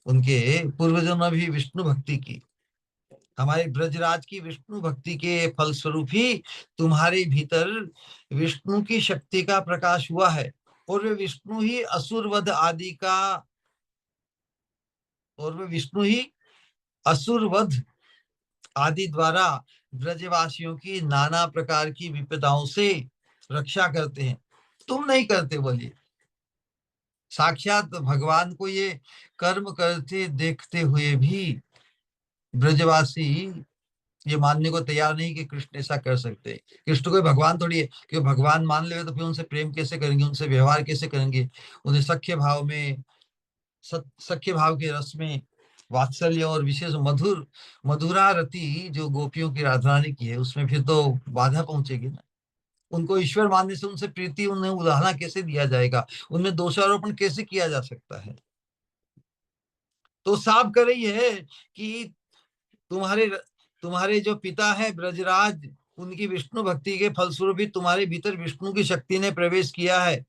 Speaker 1: उनके पूर्वजों ने भी विष्णु भक्ति की। हमारे ब्रजराज की विष्णु भक्ति के फलस्वरूप ही तुम्हारे भीतर विष्णु की शक्ति का प्रकाश हुआ है, और वे विष्णु ही असुरवध आदि का और वे विष्णु ही असुरवध आदि द्वारा ब्रजवासियों की नाना प्रकार की विपदाओं से रक्षा करते हैं। तुम नहीं करते, बोलिए। साक्षात भगवान को ये कर्म करते देखते हुए भी ब्रजवासी ये मानने को तैयार नहीं कि कृष्ण ऐसा कर सकते। कृष्ण कोई भगवान थोड़ी है कि भगवान मान ले तो फिर उनसे प्रेम कैसे करेंगे, उनसे व्यवहार कैसे करेंगे, उन्हें सख्य भाव में, सख्य भाव के रस में, वात्सल्य और विशेष मधुरा रति जो गोपियों की राधा रानी की है उसमें फिर तो बाधा पहुंचेगी ना। उनको ईश्वर मानने से उनसे प्रीति, उन्हें उलाहना कैसे दिया जाएगा, उनमें दोषारोपण कैसे किया जा सकता है। तो साफ कर रही है कि तुम्हारे तुम्हारे जो पिता है ब्रजराज, उनकी विष्णु भक्ति के फलस्वरूप भी तुम्हारे भीतर विष्णु की शक्ति ने प्रवेश किया है,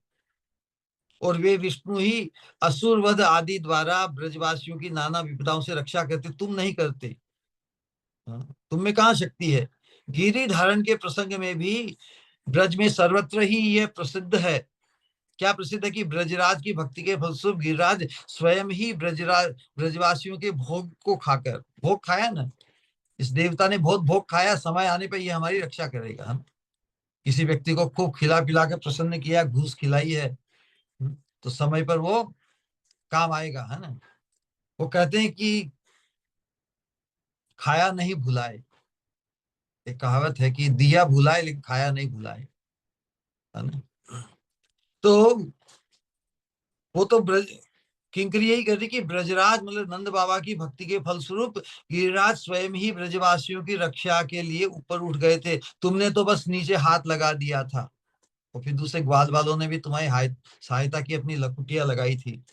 Speaker 1: और वे विष्णु ही असुर वध आदि द्वारा ब्रजवासियों की नाना विपदाओं से रक्षा करते, तुम नहीं करते। तुम में कहाँ शक्ति है। गिरि धारण के प्रसंग में भी ब्रज में सर्वत्र ही यह प्रसिद्ध है। क्या प्रसिद्ध है कि ब्रजराज की भक्ति के फलस्वरूप गिरिराज स्वयं ही ब्रजवासियों के भोग को खाकर, भोग खाया ना, इस देवता ने बहुत भोग खाया, समय आने पर ये हमारी रक्षा करेगा। हम किसी व्यक्ति को खूब खिला पिला के प्रसन्न किया, घूस खिलाई है, तो समय पर वो काम आएगा, है ना। वो कहते हैं कि खाया नहीं भुलाए, एक कहावत है कि दिया भुलाए लेकिन खाया नहीं भुलाए, है ना। तो वो तो ब्रज किंकरी यही कर रही कि ब्रजराज मतलब नंद बाबा की भक्ति के फलस्वरूप गिरिराज स्वयं ही ब्रजवासियों की रक्षा के लिए ऊपर उठ गए थे, तुमने तो बस नीचे हाथ लगा दिया था, और फिर दूसरे ग्वाल वालों ने भी तुम्हारी सहायता की, अपनी लकुटियां लगाई थी।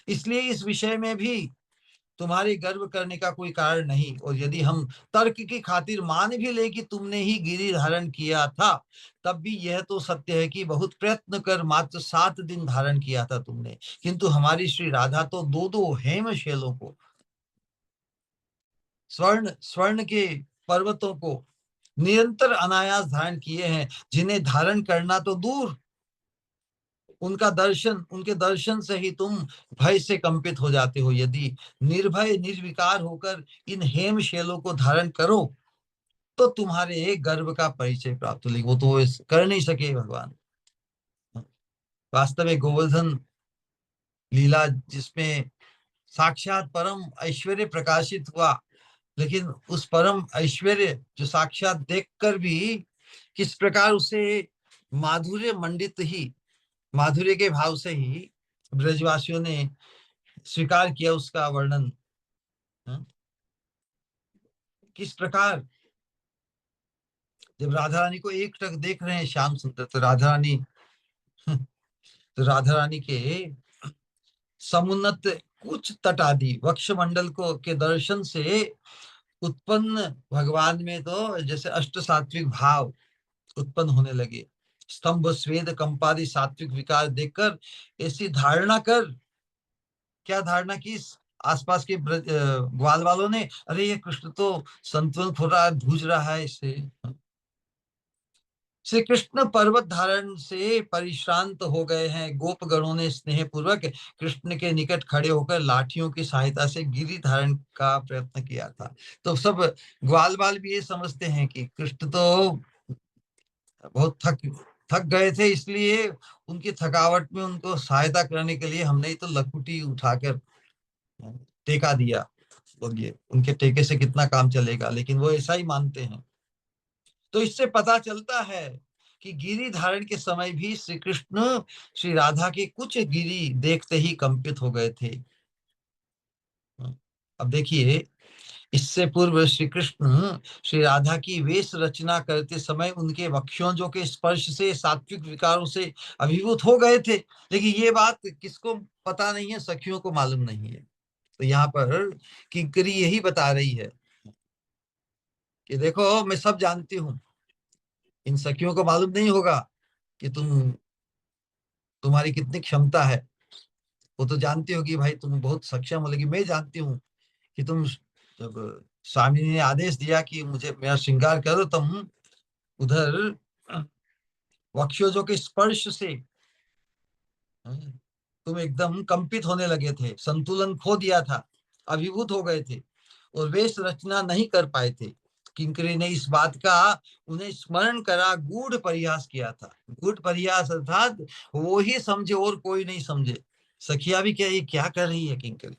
Speaker 1: इसलिए इस विषय में भी तुम्हारे गर्व करने का कोई कारण नहीं, और यदि हम तर्क की खातिर मान भी ले कि तुमने ही गिरि धारण किया था, तब भी यह तो सत्य है कि बहुत प्रयत्न कर मात्र 7 दिन धारण किया था तुमने, किंतु हमारी श्री राधा तो 2-2 हेम शैलों को, स्वर्ण स्वर्ण के पर्वतों को निरंतर अनायास धारण किए हैं, जिन्हें धारण करना तो दूर, उनके दर्शन से ही तुम भय से कंपित हो जाते हो। यदि निर्भय निर्विकार होकर इन हेम शैलों को धारण करो तो तुम्हारे गर्व का परिचय प्राप्त हो, लेकिन वो तो कर नहीं सके भगवान। वास्तव में गोवर्धन लीला जिसमें साक्षात परम ऐश्वर्य प्रकाशित हुआ, लेकिन उस परम ऐश्वर्य जो साक्षात देखकर भी किस प्रकार उसे माधुर्य मंडित ही, माधुर्य के भाव से ही ब्रजवासियों ने स्वीकार किया, उसका वर्णन। हाँ? किस प्रकार जब राधा रानी को एक टक देख रहे हैं श्याम सुंदर, तो राधा रानी के समुन्नत कुछ तट आदि वक्ष मंडल को के दर्शन से उत्पन्न भगवान में तो जैसे अष्ट सात्विक भाव उत्पन्न होने लगे। स्तंभ स्वेद कंपादि सात्विक विकार देखकर ऐसी धारणा कर, क्या धारणा की, आसपास के ग्वाल वालों ने, अरे ये कृष्ण तो संतुलन खो रहा है, धूज रहा है इससे। श्री कृष्ण पर्वत धारण से परिश्रांत हो गए हैं। गोप गणों ने स्नेह पूर्वक कृष्ण के निकट खड़े होकर लाठियों की सहायता से गिरि धारण का प्रयत्न किया था। तो सब ग्वाल बाल भी ये समझते हैं कि कृष्ण तो बहुत थक थक गए थे, इसलिए उनकी थकावट में उनको सहायता करने के लिए हमने ही तो लकुटी उठाकर टेका दिया। बोलिए उनके टेके से कितना काम चलेगा, लेकिन वो ऐसा ही मानते हैं। तो इससे पता चलता है कि गिरि धारण के समय भी श्री कृष्ण श्री राधा के कुछ गिरि देखते ही कंपित हो गए थे। अब देखिए, इससे पूर्व श्री कृष्ण श्री राधा की वेश रचना करते समय उनके वक्षोजों के स्पर्श से सात्विक विकारों से अभिभूत हो गए थे, लेकिन ये बात किसको पता नहीं है, सखियों को मालूम नहीं है। तो यहाँ पर किंकरी यही बता रही है कि देखो मैं सब जानती हूँ, इन सखियों को मालूम नहीं होगा कि तुम्हारी कितनी क्षमता है। वो तो जानती हो कि भाई तुम बहुत सक्षम हो, लेकिन मैं जानती हूँ कि तुम जब स्वामी ने आदेश दिया कि मुझे मेरा श्रृंगार करो, तुम उधर वक्षोजों के स्पर्श से तुम एकदम कंपित होने लगे थे, संतुलन खो दिया था, अभिभूत हो गए थे और वेश रचना नहीं कर पाए थे। किंकरी ने इस बात का उन्हें स्मरण करा, गूढ़ परिहास किया था। गूढ़ परिहास अर्थात वो ही समझे और कोई नहीं समझे। सखिया भी क्या, ये क्या कर रही है किंकरी,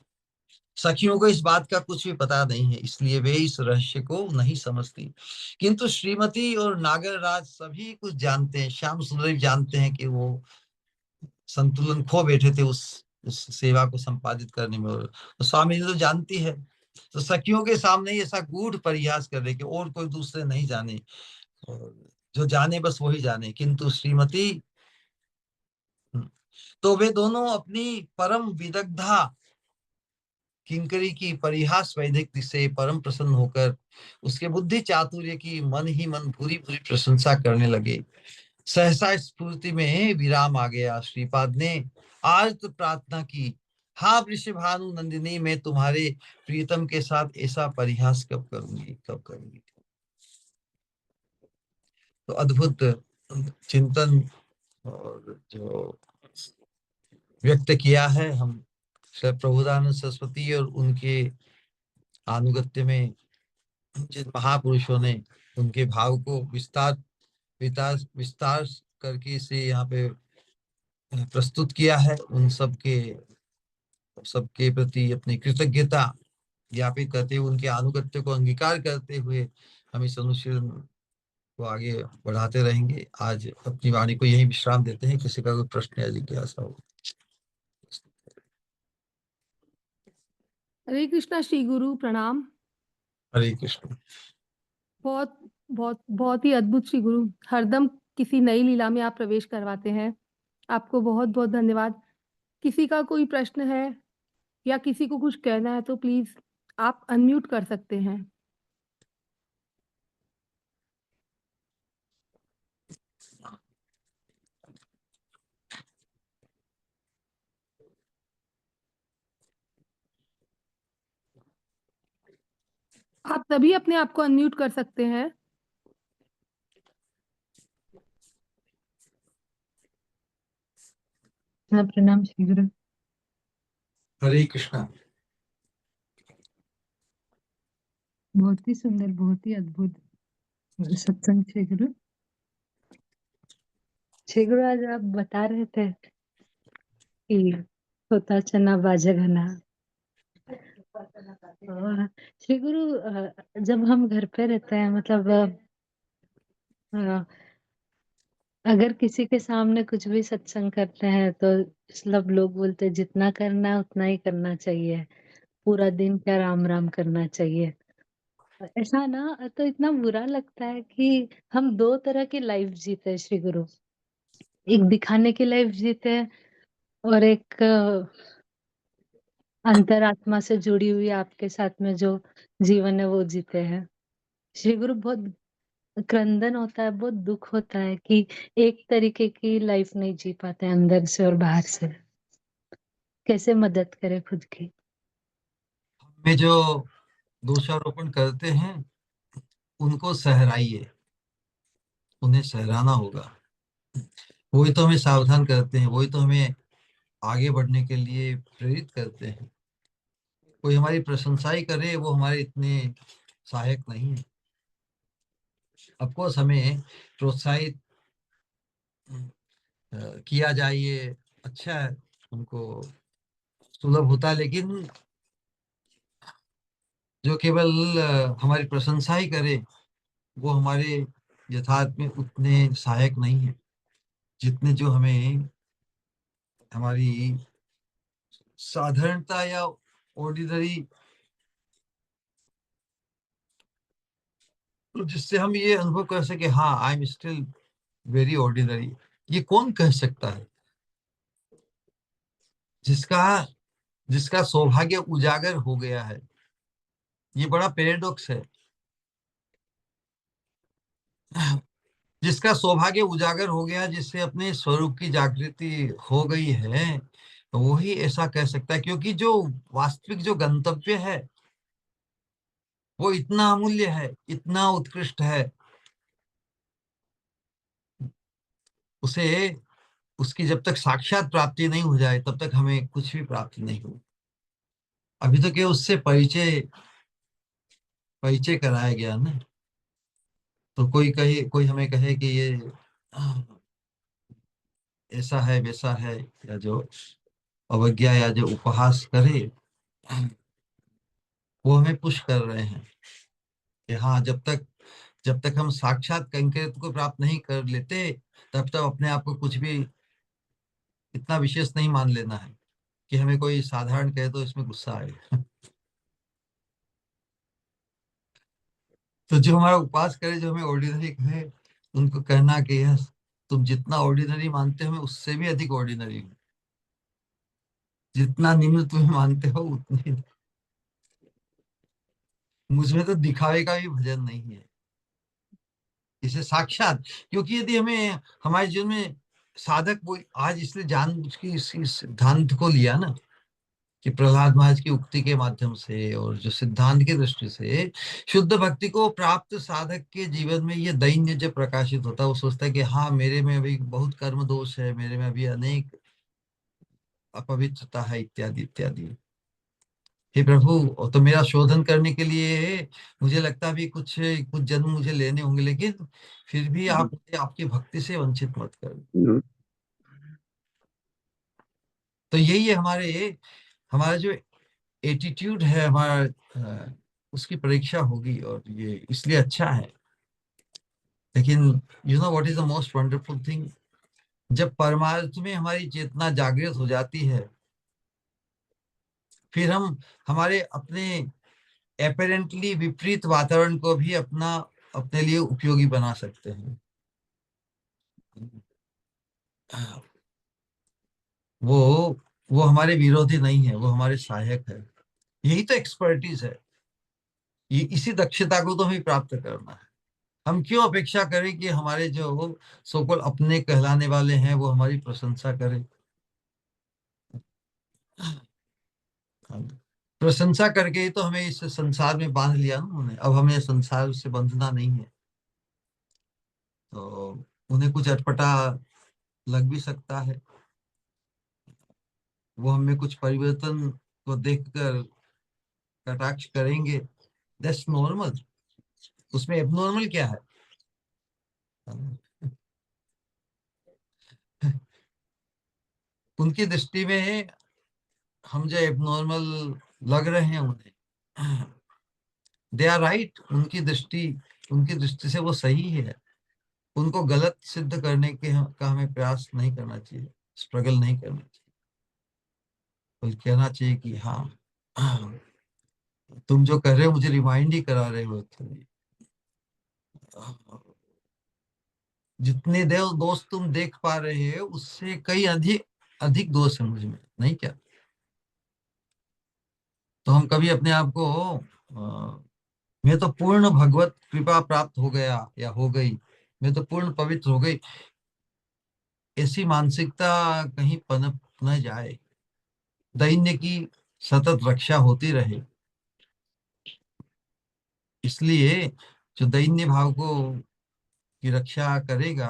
Speaker 1: सखियों को इस बात का कुछ भी पता नहीं है, इसलिए वे इस रहस्य को नहीं समझती। किंतु श्रीमती और नागरराज सभी कुछ जानते हैं। श्याम सुंदर जानते हैं कि वो संतुलन खो बैठे थे उस सेवा को संपादित करने में, और तो स्वामी जी तो जानती है। तो सखियों के सामने ही ऐसा गूढ़ परिहास कर रहे कि और कोई दूसरे नहीं जाने, और जो जाने बस वही जाने, किंतु श्रीमती। तो वे दोनों अपनी परम विदग्धा किंकरी की परिहास वैदिक से परम प्रसन्न होकर उसके बुद्धि चातुर्य की मन ही मन पूरी पूरी प्रशंसा करने लगे। सहसा स्फूर्ति में विराम आ गया। श्रीपाद ने आज तो प्रार्थना की, हाँ वृषभानु नंदिनी, मैं तुम्हारे प्रीतम के साथ ऐसा परिहास कब करूंगी, कब करूंगी। तो अद्भुत चिंतन और जो व्यक्त किया है हम श्री प्रभुदानंद सरस्वती और उनके आनुगत्य में जिन महापुरुषों ने उनके भाव को विस्तार विस्तार विस्तार करके इसे यहाँ पे प्रस्तुत किया है, उन सबके प्रति अपनी कृतज्ञता ज्ञापित करते हुए, उनके आनुगत्य को अंगीकार करते हुए हम इस अनुशीलन को आगे बढ़ाते रहेंगे। आज अपनी वाणी को यही विश्राम देते हैं। किसी का कोई प्रश्न या जिज्ञासा हो।
Speaker 2: हरे कृष्णा। श्री गुरु प्रणाम।
Speaker 1: हरे कृष्ण।
Speaker 2: बहुत बहुत बहुत ही अद्भुत श्री गुरु, हरदम किसी नई लीला में आप प्रवेश करवाते हैं। आपको बहुत बहुत धन्यवाद। किसी का कोई प्रश्न है या किसी को कुछ कहना है तो प्लीज आप अनम्यूट कर सकते हैं। आप तभी अपने आप को अनम्यूट कर सकते हैं।
Speaker 3: हाँ, प्रणाम श्री गुरु।
Speaker 1: हरे कृष्णा।
Speaker 3: बहुत ही सुंदर, बहुत ही अद्भुत सत्संग श्री गुरु। श्री गुरु, आज आप बता रहे थे कि होता चना बाजा घना। श्री गुरु, जब हम घर पे रहते हैं, मतलब अ, अगर किसी के सामने कुछ भी सत्संग करते हैं तो सब लोग बोलते हैं जितना करना है उतना ही करना चाहिए, पूरा दिन क्या राम राम करना चाहिए। ऐसा ना तो इतना बुरा लगता है कि हम दो तरह की लाइफ जीते हैं श्री गुरु। एक दिखाने की लाइफ जीते हैं और एक अंतरात्मा से जुड़ी हुई आपके साथ में जो जीवन है वो जीते हैं। श्री गुरु, बहुत क्रंदन होता है, बहुत दुख होता है कि एक तरीके की लाइफ नहीं जी पाते अंदर से और बाहर से। कैसे मदद करें खुद की।
Speaker 1: में जो दोषारोपण करते हैं उनको सहराइए, उन्हें सहराना होगा। वही तो हमें सावधान करते हैं, वही तो हमें आगे बढ़ने के लिए प्रेरित करते हैं। कोई हमारी प्रशंसा ही करे वो हमारे इतने सहायक नहीं है। अफकोर्स हमें प्रोत्साहित किया जाए, ये अच्छा है, उनको सुलभ होता है, लेकिन जो केवल हमारी प्रशंसा ही करे वो हमारे यथार्थ में उतने सहायक नहीं है जितने जो हमें हमारी साधारणता या ऑर्डिनरी, तो जिससे हम ये अनुभव कर सके, हाँ I am still very ordinary. ये कौन कह सकता है? जिसका जिसका सौभाग्य उजागर हो गया है। ये बड़ा पैराडॉक्स है। जिसका सौभाग्य उजागर हो गया, जिससे अपने स्वरूप की जागृति हो गई है, तो वही ऐसा कह सकता है, क्योंकि जो वास्तविक जो गंतव्य है वो इतना अमूल्य है, इतना उत्कृष्ट है, उसे उसकी जब तक साक्षात प्राप्ति नहीं हो जाए तब तक हमें कुछ भी प्राप्ति नहीं हो। अभी तो क्या उससे परिचय परिचय कराया गया ना। तो कोई हमें कहे कि ये ऐसा है वैसा है, या जो अवज्ञा या जो उपहास करे, वो हमें पुश कर रहे हैं कि हाँ, जब तक हम साक्षात कैंकरित्व को प्राप्त नहीं कर लेते, तब तक अपने आप को कुछ भी इतना विशेष नहीं मान लेना है कि हमें कोई साधारण कहे तो इसमें गुस्सा आए। तो जो हमारा उपवास करे, जो हमें ऑर्डिनरी कहे, उनको कहना कि यस, तुम जितना ऑर्डिनरी मानते हो मैं उससे भी अधिक ऑर्डिनरी हूँ, जितना निम्न तुम्हें मानते हो उतनी मुझमें तो दिखावे का भी भजन नहीं है। इसे साक्षात, क्योंकि यदि हमें हमारे जीवन में साधक, वो आज इसलिए जानबूझ के इस सिद्धांत को लिया ना, कि प्रहलाद महाराज की उक्ति के माध्यम से और जो सिद्धांत की दृष्टि से शुद्ध भक्ति को प्राप्त साधक के जीवन में ये दैन्य जब प्रकाशित होता है, वो सोचता है कि हाँ, मेरे में अभी बहुत कर्म दोष है, मेरे में अभी अनेक अपवित्रता है, इत्यादि इत्यादि। हे प्रभु, और तो मेरा शोधन करने के लिए मुझे लगता भी कुछ कुछ जन्म मुझे लेने होंगे, लेकिन फिर भी आप मुझे आपकी भक्ति से वंचित मत करो। तो यही है हमारा जो एटीट्यूड है हमारा, उसकी परीक्षा होगी, और ये इसलिए अच्छा है। लेकिन you know what is the most wonderful thing, जब परमार्थ में हमारी चेतना जागृत हो जाती है, फिर हम हमारे अपने एपेरेंटली विपरीत वातावरण को भी अपने लिए उपयोगी बना सकते हैं। वो वो हमारे विरोधी नहीं है, वो हमारे सहायक है। यही तो एक्सपर्टीज है, ये इसी दक्षता को तो हमें प्राप्त करना है। हम क्यों अपेक्षा करें कि हमारे जो सोकल अपने कहलाने वाले हैं वो हमारी प्रशंसा करें। प्रशंसा करके ही तो हमें इस संसार में बांध लिया ना उन्होंने, अब हमें संसार से बंधना नहीं है। तो उन्हें कुछ अटपटा लग भी सकता है, वो हमें कुछ परिवर्तन को देखकर कटाक्ष करेंगे, दैट्स नॉर्मल। उसमें एबनॉर्मल क्या है? उनकी दृष्टि में हम जो एबनॉर्मल लग रहे हैं उन्हें, दे आर राइट। उनकी दृष्टि से वो सही है। उनको गलत सिद्ध करने का हमें प्रयास नहीं करना चाहिए, स्ट्रगल नहीं करना चाहिए, बल्कि कहना चाहिए कि हाँ, तुम जो कर रहे हो मुझे रिमाइंड ही करा रहे हो। जितने दोष तुम देख पा रहे हो उससे कई अधिक अधिक दोष है मुझ में, नहीं क्या? तो हम कभी अपने आप को मैं तो पूर्ण भगवत कृपा प्राप्त हो गया या हो गई, मैं तो पूर्ण पवित्र हो गई, ऐसी मानसिकता कहीं पनप न जाए। दैन्य की सतत रक्षा होती रहे। इसलिए जो दैन्य भाव को की रक्षा करेगा,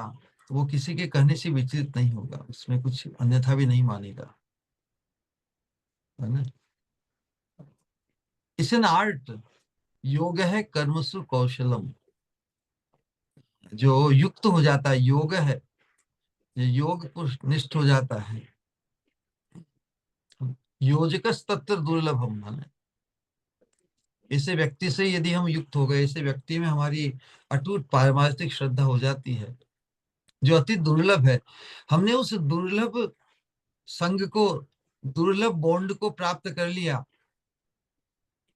Speaker 1: तो वो किसी के कहने से विचलित नहीं होगा, उसमें कुछ अन्यथा भी नहीं मानेगा, है ना? It's an art. योग है कर्मसु कौशलम। जो युक्त हो जाता है योग है, जो योग पुरुष निष्ठ हो जाता है, योजकस तत्र दुर्लभम, है ना? ऐसे व्यक्ति से यदि हम युक्त हो गए, ऐसे व्यक्ति में हमारी अटूट पारमार्थिक श्रद्धा हो जाती है, जो अति दुर्लभ है। हमने उस दुर्लभ संग को, दुर्लभ बॉन्ड को प्राप्त कर लिया।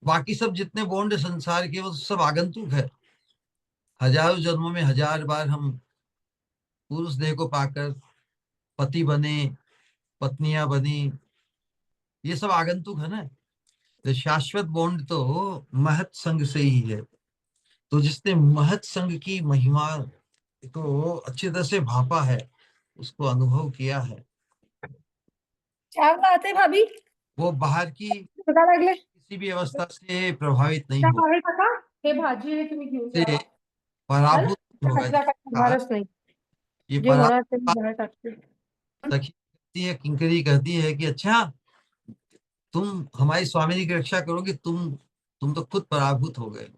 Speaker 1: बाकी सब जितने बॉन्ड संसार के, वो सब आगंतुक है। हजारों जन्मों में हजार बार हम पुरुष देह को पाकर पति बने, पत्नियां बनी, ये सब आगंतुक है ना। तो शाश्वत बॉन्ड तो महत संग से ही है। तो जिसने महत संग की महिमा को अच्छी तरह से भापा है, उसको अनुभव किया है,
Speaker 2: क्या बात है भाभी,
Speaker 1: वो बाहर की
Speaker 2: पता लागले
Speaker 1: किसी भी अवस्था से प्रभावित नहीं
Speaker 2: त्या
Speaker 1: होगा,
Speaker 2: बाहेर टाका, हे भाजी आहे तुम्ही घेऊन
Speaker 1: से
Speaker 2: जावा, है ना?
Speaker 1: पराभूत नहीं
Speaker 2: त्या
Speaker 1: होगा।
Speaker 2: कचरा काय
Speaker 1: हाँ,
Speaker 2: करणारच नाही,
Speaker 1: ये
Speaker 2: जे होणार ते मी
Speaker 1: पराभूत
Speaker 2: बाहेर टाकते।
Speaker 1: सखी कहती है, किंकरी कहती है कि अच्छा, तुम हमारी स्वामिनी की रक्षा करोगे, तुम तो खुद पराभूत हो गए।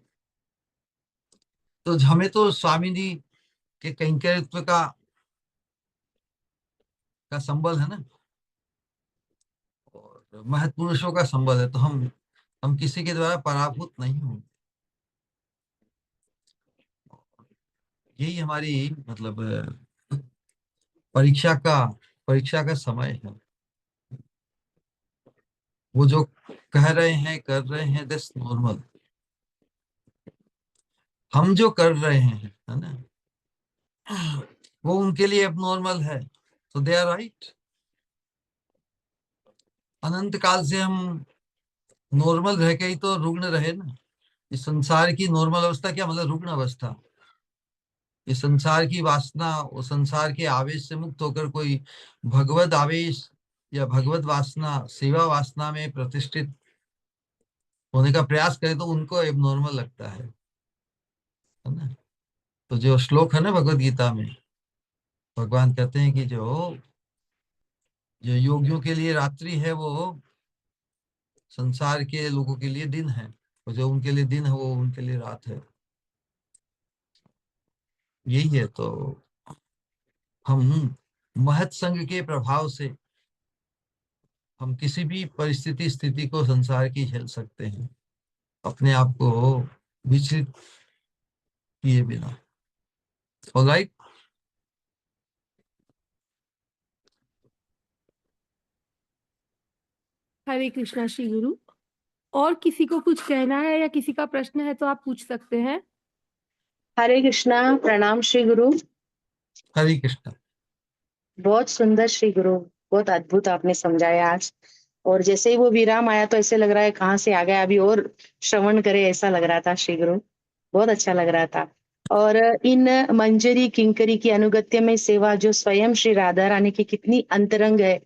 Speaker 1: तो हमें तो स्वामिनी के कैंकरित्व का संबल है ना, और महत्पुरुषों का संबल है। तो हम हम किसी के द्वारा पराभूत नहीं होंगे। यही हमारी मतलब परीक्षा का परीक्षा का समय है। वो जो कह रहे हैं कर रहे हैं, दैट्स नॉर्मल। हम जो कर रहे हैं, है ना, वो उनके लिए अब नॉर्मल है। तो दे आर राइट। अनंत काल से हम नॉर्मल रह के ही तो रुग्ण रहे ना। इस संसार की नॉर्मल अवस्था क्या मतलब? रुग्ण अवस्था। इस संसार की वासना और संसार के आवेश से मुक्त होकर कोई भगवत आवेश या भगवत वासना, सेवा वासना में प्रतिष्ठित होने का प्रयास करे तो उनको एबनॉर्मल लगता है ना। तो जो श्लोक है ना भगवत गीता में, भगवान कहते हैं कि जो जो योगियों के लिए रात्रि है वो संसार के लोगों के लिए दिन है, और जो उनके लिए दिन है वो उनके लिए रात है। यही है। तो हम महत संग के प्रभाव से हम किसी भी परिस्थिति स्थिति को संसार की झेल सकते हैं, अपने आप को विचलित किए बिना। ऑलराइट।
Speaker 2: हरे कृष्णा श्री गुरु। और किसी को कुछ कहना है या किसी का प्रश्न है तो आप पूछ सकते हैं।
Speaker 4: हरे कृष्णा। प्रणाम श्री गुरु।
Speaker 1: हरे कृष्ण।
Speaker 4: बहुत सुंदर श्री गुरु, बहुत अद्भुत आपने समझाया आज। और जैसे ही वो विराम आया तो ऐसे लग रहा है कहाँ से आ गया, अभी और श्रवण करे ऐसा लग रहा था श्री गुरु। बहुत अच्छा लग रहा था। और इन मंजरी किंकरी की अनुगत्य में सेवा जो स्वयं श्री राधा रानी की कितनी अंतरंग है,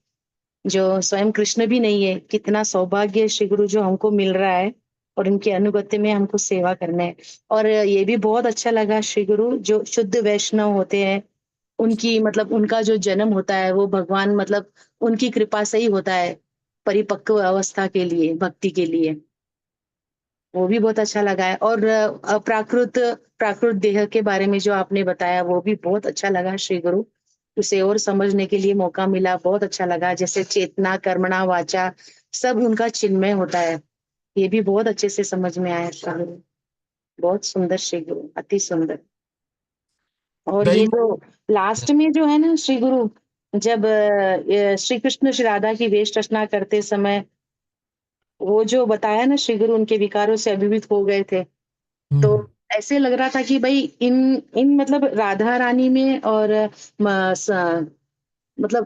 Speaker 4: जो स्वयं कृष्ण भी नहीं है, कितना सौभाग्य श्री गुरु जो हमको मिल रहा है और उनके अनुगत्य में हमको सेवा करना है। और ये भी बहुत अच्छा लगा श्री गुरु, जो शुद्ध वैष्णव होते हैं उनकी मतलब उनका जो जन्म होता है वो भगवान मतलब उनकी कृपा से ही होता है, परिपक्व अवस्था के लिए, भक्ति के लिए। वो भी बहुत अच्छा लगा है। और प्राकृत प्राकृत देह के बारे में जो आपने बताया वो भी बहुत अच्छा लगा श्री गुरु। उसे और समझने के लिए मौका मिला, बहुत अच्छा लगा। जैसे चेतना कर्मणा वाचा सब उनका चिन्मय होता है, ये भी बहुत अच्छे से समझ में आया श्री गुरु। बहुत सुंदर श्री गुरु, अति सुंदर। और ये
Speaker 1: दैव-
Speaker 4: जो लास्ट में जो है ना श्री गुरु, जब श्री कृष्ण श्री राधा की वेश रचना करते समय वो जो बताया ना श्री गुरु, उनके विकारों से अभिभूत हो गए थे, तो
Speaker 1: हम्म,
Speaker 4: ऐसे लग रहा था कि भाई इन इन मतलब राधा रानी में और मतलब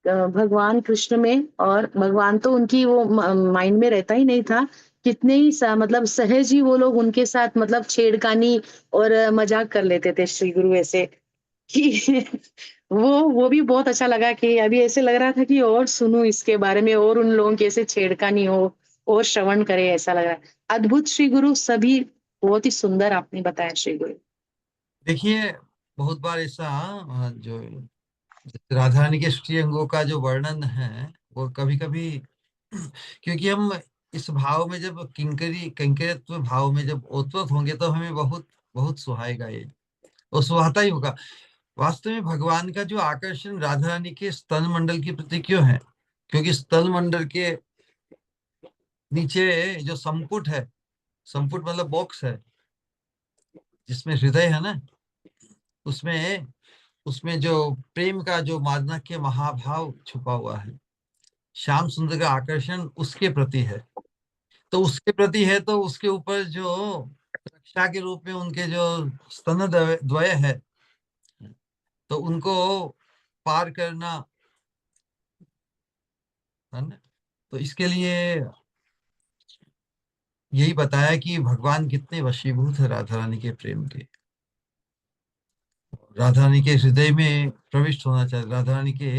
Speaker 4: भगवान कृष्ण में, और भगवान तो उनकी वो माइंड में रहता ही नहीं था। कितने ही मतलब सहज ही वो लोग उनके साथ मतलब छेड़खानी और मजाक कर लेते थे श्री गुरु ऐसे कि वो भी बहुत अच्छा लगा कि अभी ऐसे लग रहा था कि और सुनूं इसके बारे में, और उन लोगों की ऐसे छेड़खानी हो और श्रवण करे, ऐसा लग रहा है। अद्भुत श्री गुरु, सभी बहुत ही सुंदर आपने बताया श्री गुरु।
Speaker 1: देखिए, बहुत बार ऐसा जो राधा रानी के श्री अंगों का जो वर्णन है वो कभी कभी क्योंकि हम इस भाव में जब किंकरित्व भाव में जब ओतप्रोत होंगे तो हमें बहुत बहुत सुहाएगा ये, और सुहाता ही होगा। वास्तव में भगवान का जो आकर्षण राधा रानी के स्तन मंडल के प्रति क्यों है? क्योंकि स्तन मंडल के नीचे जो संपुट है, संपुट मतलब बॉक्स है जिसमें हृदय है ना, उसमें उसमें जो प्रेम का जो मादनाक्य महाभाव छुपा हुआ है, श्याम सुंदर का आकर्षण उसके प्रति है। तो उसके प्रति है तो उसके ऊपर जो रक्षा के रूप में उनके जो स्तन द्वय है, तो उनको पार करना है ना। तो इसके लिए यही बताया कि भगवान कितने वशीभूत है राधा रानी के प्रेम के। राधा रानी के हृदय में प्रविष्ट होना चाहिए। राधा रानी के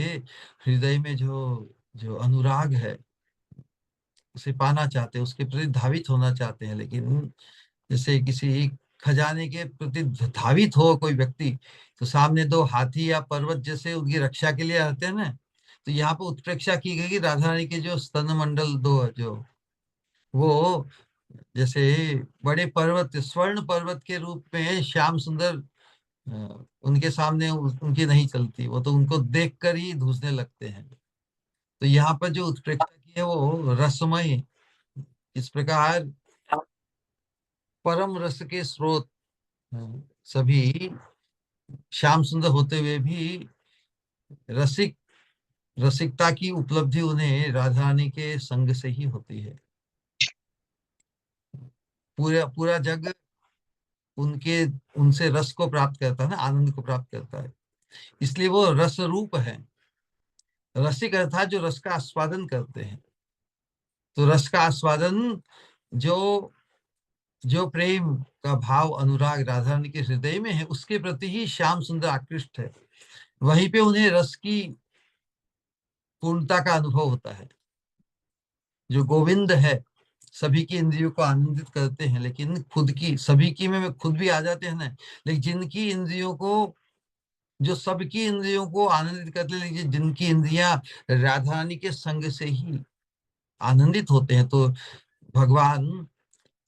Speaker 1: हृदय में जो जो अनुराग है उसे पाना चाहते हैं, उसके प्रति धावित होना चाहते हैं। लेकिन जैसे किसी खजाने के प्रति धावित हो कोई व्यक्ति, तो सामने दो हाथी या पर्वत जैसे उनकी रक्षा के लिए आते हैं ना। तो यहाँ पर उत्प्रेक्षा की गई कि राधा रानी के जो स्तन मंडल दो जो वो जैसे बड़े पर्वत, स्वर्ण पर्वत के रूप में श्याम सुंदर, उनके सामने उनकी नहीं चलती, वो तो उनको देखकर ही धूसने लगते हैं। तो यहाँ पर जो उत्प्रेक्षा की है वो रसमय इस प्रकार परम रस के स्रोत सभी श्याम सुंदर होते हुए भी रसिकता की उपलब्धि उन्हें राधा रानी के संग से ही होती है। पूरा पूरा जग उनके उनसे रस को प्राप्त करता है ना, आनंद को प्राप्त करता है, इसलिए वो रस रूप है। रसिक अर्थात जो रस का आस्वादन करते हैं। तो रस का आस्वादन जो जो प्रेम का भाव अनुराग राधा रानी के हृदय में है, उसके प्रति ही श्याम सुंदर आकृष्ट है। वहीं पे उन्हें रस की पूर्णता का अनुभव होता है। जो गोविंद है सभी की इंद्रियों को आनंदित करते हैं, लेकिन खुद की, सभी की में खुद भी आ जाते हैं ना, लेकिन जिनकी इंद्रियों को, जो सबकी इंद्रियों को आनंदित करते हैं, लेकिन जिनकी इंद्रियां राधा रानी के संग से ही आनंदित होते हैं, तो भगवान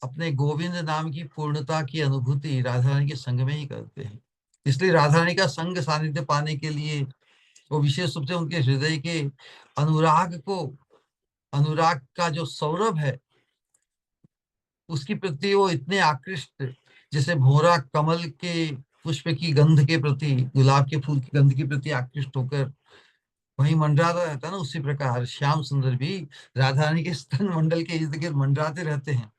Speaker 1: अपने गोविंद नाम की पूर्णता की अनुभूति राधा रानी के संग में ही करते हैं। इसलिए राधा रानी का संग सानिध्य पाने के लिए वो विशेष रूप से उनके हृदय के अनुराग का जो सौरभ है उसकी प्रति वो इतने आकृष्ट, जैसे भौरा कमल के पुष्प की गंध के प्रति, गुलाब के फूल की गंध के प्रति आकृष्ट होकर वही मंडराता रहता है ना, उसी प्रकार श्याम सुंदर भी राधा रानी के स्तन मंडल के इर्द गिर्द मंडराते रहते हैं।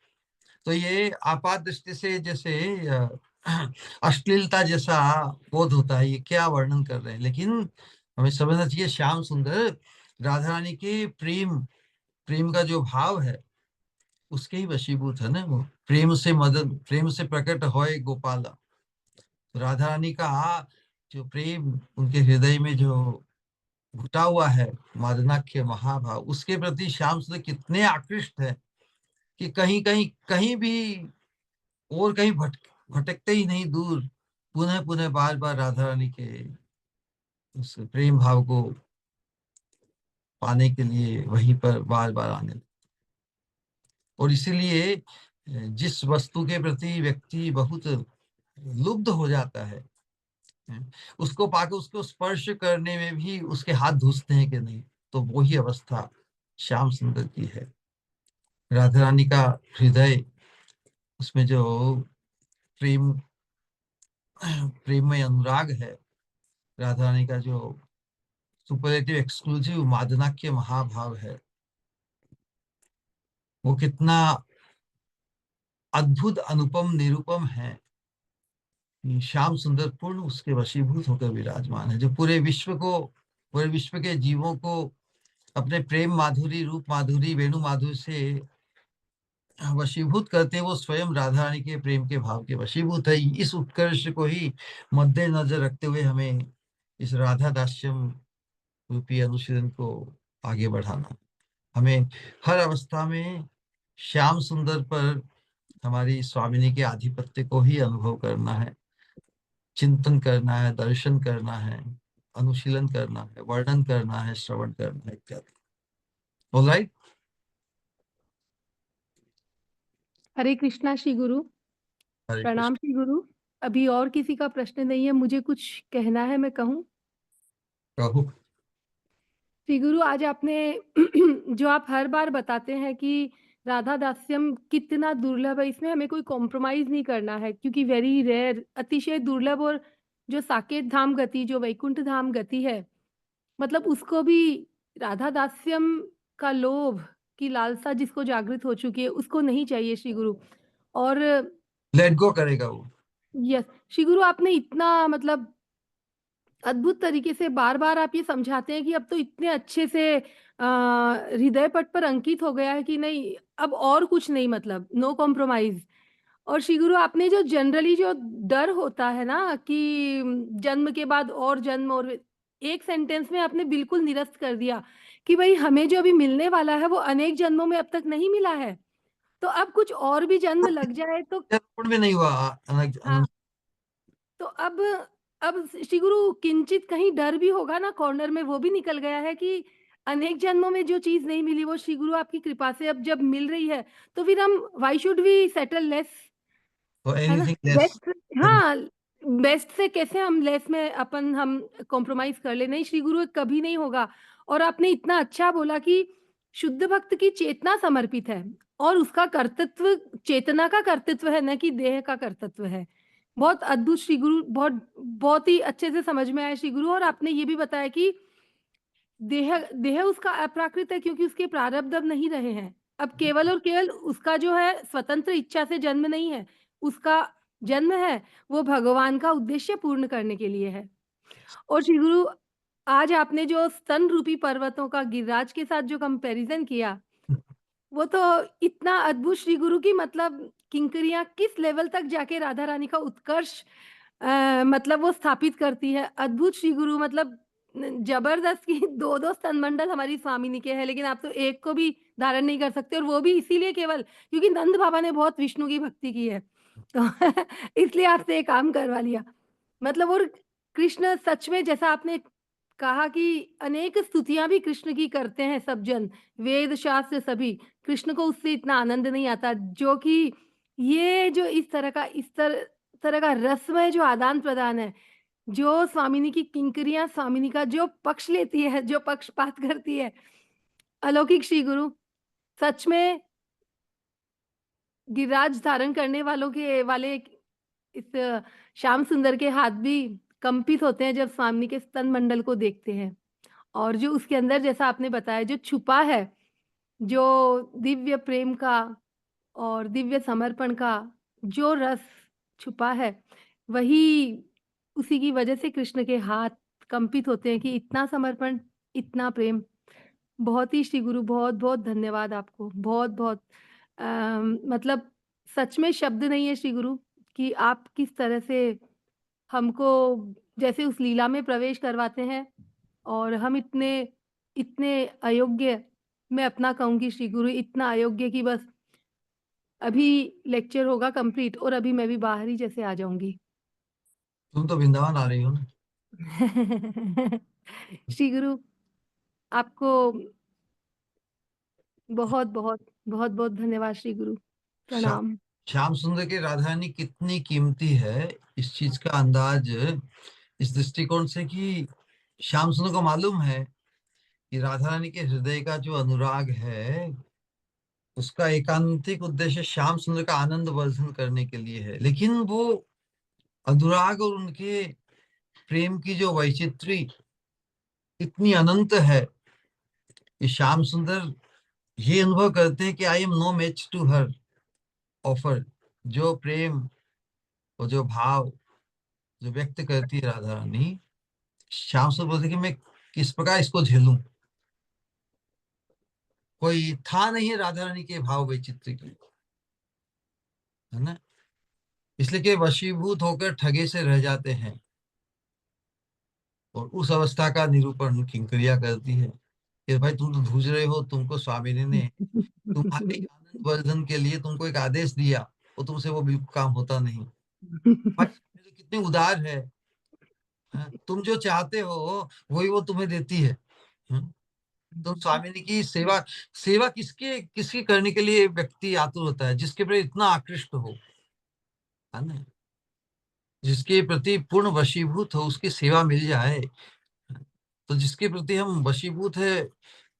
Speaker 1: तो ये आपात दृष्टि से जैसे अश्लीलता जैसा बोध होता है, ये क्या वर्णन कर रहे हैं, लेकिन हमें समझना चाहिए श्याम सुंदर राधा रानी के प्रेम का जो भाव है उसके ही वशीभूत है ना। वो प्रेम से प्रकट होए गोपाला। तो राधा रानी का जो प्रेम उनके हृदय में जो घुटा हुआ है, मादनाख्य महाभाव, उसके प्रति श्याम सुंदर कितने आकृष्ट है कि कहीं कहीं कहीं भी और कहीं भटकते ही नहीं, दूर पुनः पुनः बार बार राधा रानी के उस प्रेम भाव को पाने के लिए वहीं पर बार बार आने लगते। और इसीलिए जिस वस्तु के प्रति व्यक्ति बहुत लुब्ध हो जाता है, उसको पाकर उसको स्पर्श करने में भी उसके हाथ धुसते हैं कि नहीं, तो वही अवस्था श्याम सुंदर की है। राधा रानी का हृदय, उसमें जो प्रेम में अनुराग है, राधा रानी का जो सुपरलेटिव एक्सक्लूसिव मादनाक्य महाभाव है, वो कितना अद्भुत अनुपम निरुपम है। श्याम सुंदर पूर्ण उसके वशीभूत होकर विराजमान है, जो पूरे विश्व के जीवों को अपने प्रेम माधुरी, रूप माधुरी, वेणु माधुरी से वशीभूत करते हैं। वो स्वयं राधा रानी के प्रेम के भाव के वशीभूत है। इस उत्कर्ष को ही मद्देनजर रखते हुए हमें इस राधा दास्यम रूपी अनुशीलन को आगे बढ़ाना। हमें हर अवस्था में श्याम सुंदर पर हमारी स्वामिनी के आधिपत्य को ही अनुभव करना है, चिंतन करना है, दर्शन करना है, अनुशीलन करना है, वर्णन करना है, श्रवण करना है इत्यादि। ऑलराइट।
Speaker 2: हरे कृष्णा श्री गुरु।
Speaker 1: हरे
Speaker 2: प्रणाम श्री गुरु। अभी और किसी का प्रश्न नहीं है, मुझे कुछ कहना है, मैं कहूँ?
Speaker 1: कहो।
Speaker 2: श्री गुरु, आज आपने जो आप हर बार बताते हैं कि राधा दास्यम कितना दुर्लभ है, इसमें हमें कोई कॉम्प्रोमाइज नहीं करना है, क्योंकि वेरी रेयर, अतिशय दुर्लभ। और जो साकेत धाम गति, जो वैकुंठ धाम गति है, मतलब उसको भी राधा दास्यम का लोभ की लालसा जिसको जागृत हो चुकी है, उसको नहीं चाहिए श्री गुरु। और
Speaker 1: लेट गो करेगा वो।
Speaker 2: यस श्री गुरु, आपने इतना मतलब अद्भुत तरीके से बार बार आप ये समझाते हैं कि अब तो इतने अच्छे से हृदय पट पर अंकित हो गया है कि नहीं, अब और कुछ नहीं, मतलब नो कॉम्प्रोमाइज। और श्री गुरु, आपने जो जनरली जो डर होता है ना कि जन्म के बाद और जन्म, और एक सेंटेंस में आपने बिल्कुल निरस्त कर दिया कि भाई हमें जो अभी मिलने वाला है वो अनेक जन्मों में अब तक नहीं मिला है, तो अब कुछ और भी जन्म लग जाए तो
Speaker 1: में नहीं हुआ।
Speaker 2: हाँ, तो अब श्री गुरु किंचित कहीं डर भी होगा ना, कॉर्नर में वो भी निकल गया है कि अनेक जन्मों में जो चीज नहीं मिली वो श्री गुरु आपकी कृपा से अब जब मिल रही है, तो फिर हम why should we settle less, है ना?
Speaker 1: Anything less.
Speaker 2: बेस्ट, हाँ, बेस्ट से कैसे हम लेस में हम कॉम्प्रोमाइज कर ले? नहीं श्री गुरु, कभी नहीं होगा। और आपने इतना अच्छा बोला कि शुद्ध भक्त की चेतना समर्पित है और उसका कर्तृत्व चेतना का कर्तृत्व है, न कि देह का कर्तृत्व है। बहुत अद्भुत श्री गुरु, बहुत बहुत ही अच्छे से समझ में आया श्री गुरु। और आपने ये भी बताया कि देह देह उसका अप्राकृत है क्योंकि उसके प्रारब्ध अब नहीं रहे हैं। अब केवल और केवल उसका जो है स्वतंत्र इच्छा से जन्म नहीं है, उसका जन्म है वो भगवान का उद्देश्य पूर्ण करने के लिए है। और श्री गुरु, आज आपने जो स्तन रूपी पर्वतों का गिरिराज के साथ जो कंपैरिजन किया, वो तो इतना अद्भुत श्री गुरु की, मतलब किंकरियाँ किस लेवल तक जाके राधा रानी का उत्कर्ष मतलब वो स्थापित करती है। अद्भुत श्री गुरु, मतलब जबरदस्त कि 2-2 स्तनमंडल हमारी स्वामिनी के हैं, लेकिन आप तो एक को भी धारण नहीं कर सकते, और वो भी इसीलिए केवल क्योंकि नंद बाबा ने बहुत विष्णु की भक्ति की है। तो इसलिए आपसे ये काम करवा लिया। मतलब, और कृष्ण सच में जैसा आपने कहा कि अनेक स्तुतियाँ भी कृष्ण की करते हैं सब जन, वेद शास्त्र सभी। कृष्ण को उससे इतना आनंद नहीं आता जो कि ये जो इस तरह का रसमय जो आदान-प्रदान है, जो स्वामिनी की किंकरियाँ स्वामिनी का जो पक्ष लेती है, जो पक्षपात करती है, अलौकिक श्री गुरु। सच में गिरिराज धारण करने वालों के वाले इस श्याम सुंदर के हाथ भी कंपित होते हैं जब स्वामी के स्तन मंडल को देखते हैं। और जो उसके अंदर, जैसा आपने बताया, जो छुपा है, जो दिव्य प्रेम का और दिव्य समर्पण का जो रस छुपा है, वही उसी की वजह से कृष्ण के हाथ कंपित होते हैं कि इतना समर्पण, इतना प्रेम। बहुत ही श्री गुरु, बहुत-बहुत धन्यवाद आपको। बहुत-बहुत मतलब सच में शब्द नहीं है श्री गुरु कि आप किस तरह से हमको जैसे उस लीला में प्रवेश करवाते हैं, और हम इतने इतने अयोग्य, मैं अपना कहूँगी श्री गुरु, इतना अयोग्य कि बस अभी लेक्चर होगा कंप्लीट और अभी मैं भी बाहर ही जैसे आ जाऊँगी।
Speaker 1: तुम तो वृंदावन आ रही हो ना।
Speaker 2: श्री गुरु, आपको बहुत-बहुत, बहुत-बहुत धन्यवाद श्री गुरु।
Speaker 1: श्या-
Speaker 2: प्रणाम।
Speaker 1: श्याम सुंदर की राधा रानी कितनी कीमती है, इस चीज का अंदाज इस दृष्टिकोण से कि श्याम सुंदर को मालूम है कि राधा रानी के हृदय का जो अनुराग है, उसका एकांतिक उद्देश्य श्याम सुंदर का आनंद वर्धन करने के लिए है। लेकिन वो अनुराग और उनके प्रेम की जो वैचित्री इतनी अनंत है कि श्याम सुंदर ये अनुभव करते हैं कि I am no match to her offer. जो प्रेम और जो भाव जो व्यक्त करती है राधा रानी, श्याम सुंदर बोलते हैं कि मैं किस प्रकार इसको झेलूं। कोई था नहीं राधा रानी के भाव वैचित्र की, है ना। इसलिए कि वशीभूत होकर ठगे से रह जाते हैं, और उस अवस्था का निरूपण किंकरिया करती है कि भाई तुम तो धूज रहे हो, तुमको स्वामिनी ने तुम्हारे आनंद वर्धन के लिए तुमको एक आदेश दिया, वो तुमसे वो भी काम होता नहीं। भाई स्वामी तो कितनी उदार है, हाँ? तुम जो चाहते हो वही वो तुम्हें देती है। हाँ? तो स्वामिनी की सेवा, सेवा किसके किसकी करने के लिए व्यक्ति आतुर होता है? जिसके प्रति इतना आकृष्ट हो, है ना, जिसके प्रति पूर्ण वशीभूत हो, उसकी सेवा मिल जाए। तो जिसके प्रति हम वशीभूत है,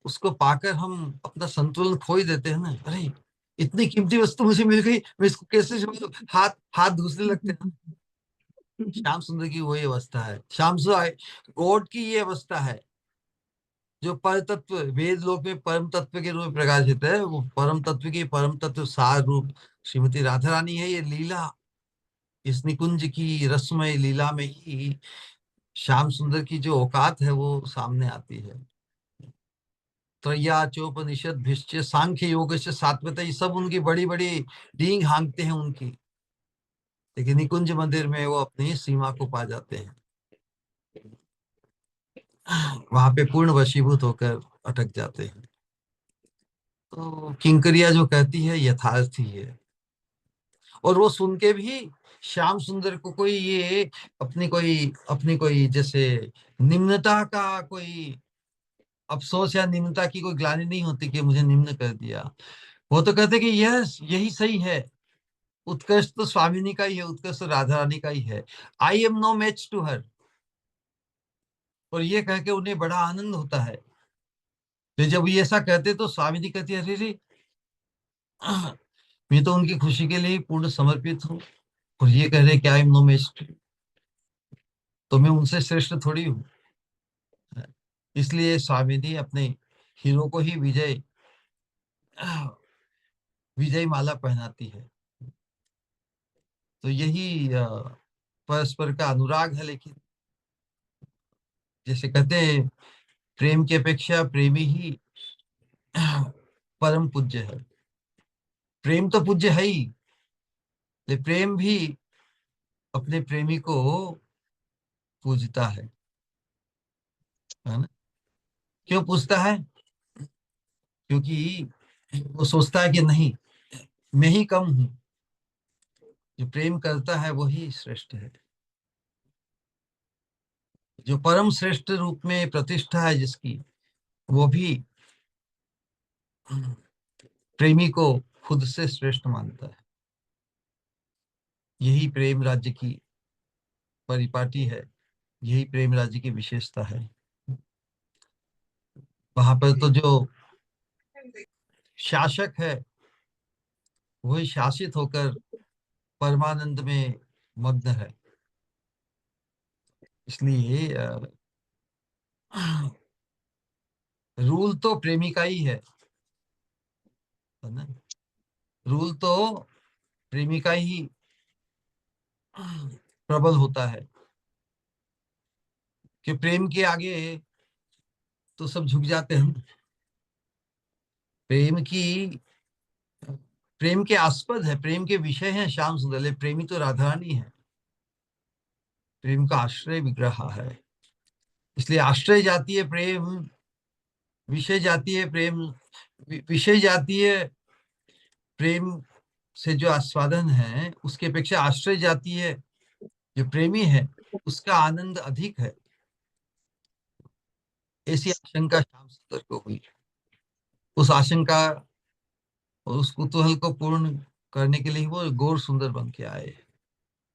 Speaker 1: उसको पाकर हम अपना संतुलन खो ही देते हैं ना। अरे इतनी कीमती वस्तु मुझे मिल गई, मैं इसको कैसे संभालूं? हाथ हाथ दूसरे लगते हैं। श्याम सुंदर की वही अवस्था है, श्याम सुंदर गॉड की ये अवस्था है। जो पर तत्व वेद लोक में परम तत्व के रूप में प्रकाशित है, वो परम तत्व की परम तत्व सार रूप श्रीमती राधा रानी है। ये लीला, इस निकुंज की रसमय लीला में ही श्याम सुंदर की जो औकात है वो सामने आती है। त्रय्या चोपनिषद भिष्य सांख्य योग से सात्वत, ये सब उनकी बड़ी बड़ी डींग हाँकते हैं उनकी, लेकिन निकुंज मंदिर में वो अपनी सीमा को पा जाते हैं, वहां पे पूर्ण वशीभूत होकर अटक जाते हैं। तो किंकरिया जो कहती है यथार्थ ही है। और वो सुन के भी श्याम सुंदर को कोई ये अपनी कोई जैसे निम्नता का कोई अफसोस या निम्नता की कोई ग्लानि नहीं होती कि मुझे निम्न कर दिया। वो तो कहते कि यस यही सही है, उत्कर्ष तो स्वामिनी का ही है, उत्कर्ष तो राधा रानी का ही है। I am no match to her. और ये कह के उन्हें बड़ा आनंद होता है तो जब ये ऐसा कहते तो स्वामी जी कहती अरे रे, मैं तो उनकी खुशी के लिए ही पूर्ण समर्पित हूँ, और ये कह रहे कि आई एम नो मेस्ट, तो मैं उनसे श्रेष्ठ थोड़ी हूँ। इसलिए स्वामी जी अपने हीरो को ही विजय विजय माला पहनाती है। तो यही परस्पर का अनुराग है। लेकिन जैसे कहते हैं, प्रेम की अपेक्षा प्रेमी ही परम पूज्य है। प्रेम तो पूज्य है ही, लेकिन प्रेम भी अपने प्रेमी को पूजता है ना? क्यों पूजता है? क्योंकि वो सोचता है कि नहीं, मैं ही कम हूं, जो प्रेम करता है वही श्रेष्ठ है। जो परम श्रेष्ठ रूप में प्रतिष्ठा है जिसकी, वो भी प्रेमी को खुद से श्रेष्ठ मानता है। यही प्रेम राज्य की परिपाटी है, यही प्रेम राज्य की विशेषता है। वहां पर तो जो शासक है वही शासित होकर परमानंद में मग्न है। इसलिए रूल तो प्रेमी का ही है ना? रूल तो प्रेमी का ही प्रबल होता है, कि प्रेम के आगे तो सब झुक जाते हैं। प्रेम की प्रेम के आस्पद है, प्रेम के विषय है श्याम सुंदर, लेकिन प्रेमी तो राधा रानी है। प्रेम का आश्रय विग्रह है। इसलिए आश्रय जाती है प्रेम, विषय जाती है प्रेम, विषय जाती है प्रेम से जो आस्वादन है उसकी अपेक्षा आश्रय जाती है जो प्रेमी है, उसका आनंद अधिक है। ऐसी आशंका श्याम सुंदर को हुई। उस आशंका और उस कुतूहल को पूर्ण करने के लिए वो गौर सुंदर बन के आए।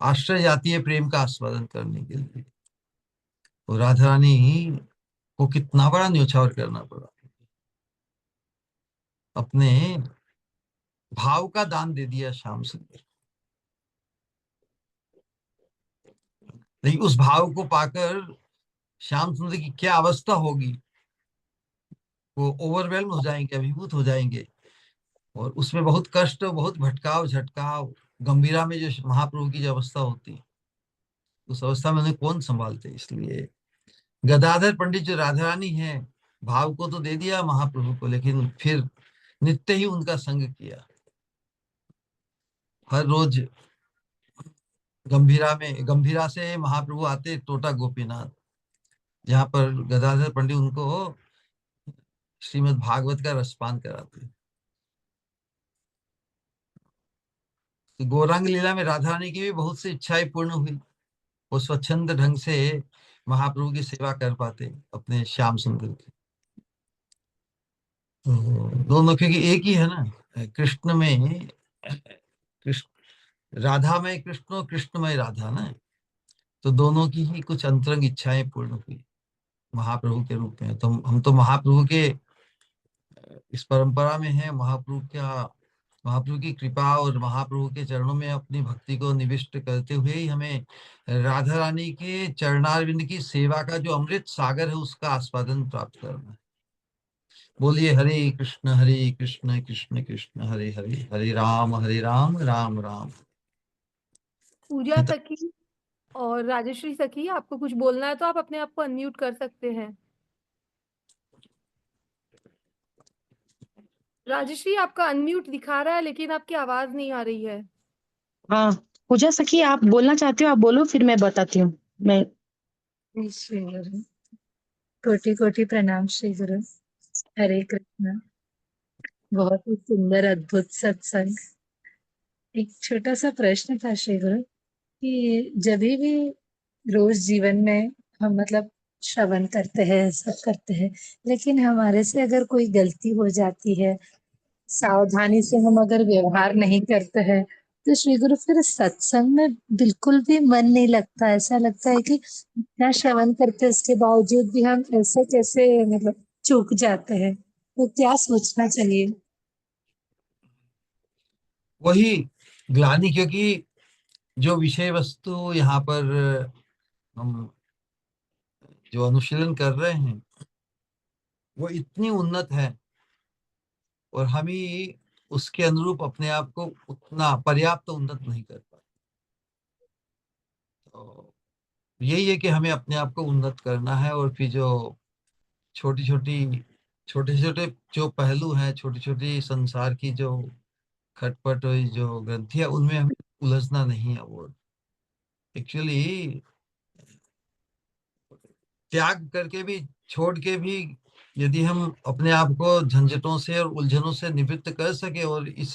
Speaker 1: आश्रय जाती है प्रेम का आस्वादन करने के लिए। तो राधा रानी को कितना बड़ा न्योछावर करना पड़ा, अपने भाव का दान दे दिया श्याम सुंदर। लेकिन उस भाव को पाकर श्याम सुंदर की क्या अवस्था होगी, वो ओवरवेल्म हो जाएंगे, अभिभूत हो जाएंगे, और उसमें बहुत कष्ट, बहुत भटकाव झटकाव, गंभीरा में जो महाप्रभु की जो अवस्था होती है, उस अवस्था में उन्हें कौन संभालते। इसलिए गदाधर पंडित जो राधा रानी है, भाव को तो दे दिया महाप्रभु को, लेकिन फिर नित्य ही उनका संग किया। हर रोज गंभीरा से महाप्रभु आते टोटा गोपीनाथ, जहाँ पर गदाधर पंडित उनको श्रीमद् भागवत का रसपान कराते। तो गौरांग लीला में राधा रानी की भी बहुत सी इच्छाएं पूर्ण हुई। वो स्वच्छंद ढंग से महाप्रभु की सेवा कर पाते अपने श्याम सुंदर की। तो दोनों, क्योंकि एक ही है ना, कृष्ण में कृष्ण, राधा में कृष्ण, कृष्ण में राधा ना, तो दोनों की ही कुछ अंतरंग इच्छाएं पूर्ण हुई महाप्रभु के रूप में। तो हम तो महाप्रभु के इस परंपरा में है, महाप्रभु की कृपा और महाप्रभु के चरणों में अपनी भक्ति को निविष्ट करते हुए ही हमें राधा रानी के चरणारविंद की सेवा का जो अमृत सागर है उसका आस्वादन प्राप्त करना है। बोलिए हरे कृष्ण कृष्ण कृष्ण हरे हरे, हरे राम राम राम।
Speaker 2: पूजा सखी और राजश्री सखी, आपको कुछ बोलना है तो आप अपने आप को अनम्यूट कर सकते हैं। राजश्री, आपका अनम्यूट दिखा रहा है लेकिन आपकी आवाज नहीं आ रही है।
Speaker 4: हाँ, पूजा सखी आप बोलना चाहते हो, आप बोलो, फिर मैं बताती हूँ। मैं
Speaker 3: श्री गुरु, कोटि कोटि प्रणाम श्री गुरु। हरे कृष्णा। बहुत ही सुंदर अद्भुत सत्संग। एक छोटा सा प्रश्न था श्री गुरु, कि जब भी रोज जीवन में हम मतलब श्रवण करते हैं, सब करते हैं, लेकिन हमारे से अगर कोई गलती हो जाती है, सावधानी से हम अगर व्यवहार नहीं करते हैं, तो श्री गुरु फिर सत्संग में बिल्कुल भी मन नहीं लगता। ऐसा लगता है कि इतना श्रवण करते उसके बावजूद भी हम ऐसे कैसे मतलब चूक जाते हैं। तो क्या सोचना चाहिए?
Speaker 1: वही ग्लानि, क्योंकि जो विषय वस्तु यहाँ पर हम जो अनुशीलन कर रहे हैं वो इतनी उन्नत है, और हम ही उसके अनुरूप अपने आप को उतना पर्याप्त उन्नत नहीं कर पाए। तो यही है कि हमें अपने आप को उन्नत करना है, और फिर जो छोटी छोटी छोटे छोटे जो पहलू हैं, छोटी छोटी संसार की जो खटपट हुई जो ग्रंथियां, उनमें हमें उलझना नहीं है। वो एक्चुअली त्याग करके भी, छोड़ के भी, यदि हम अपने आप को झंझटों से और उलझनों से निवृत्त कर सके, और इस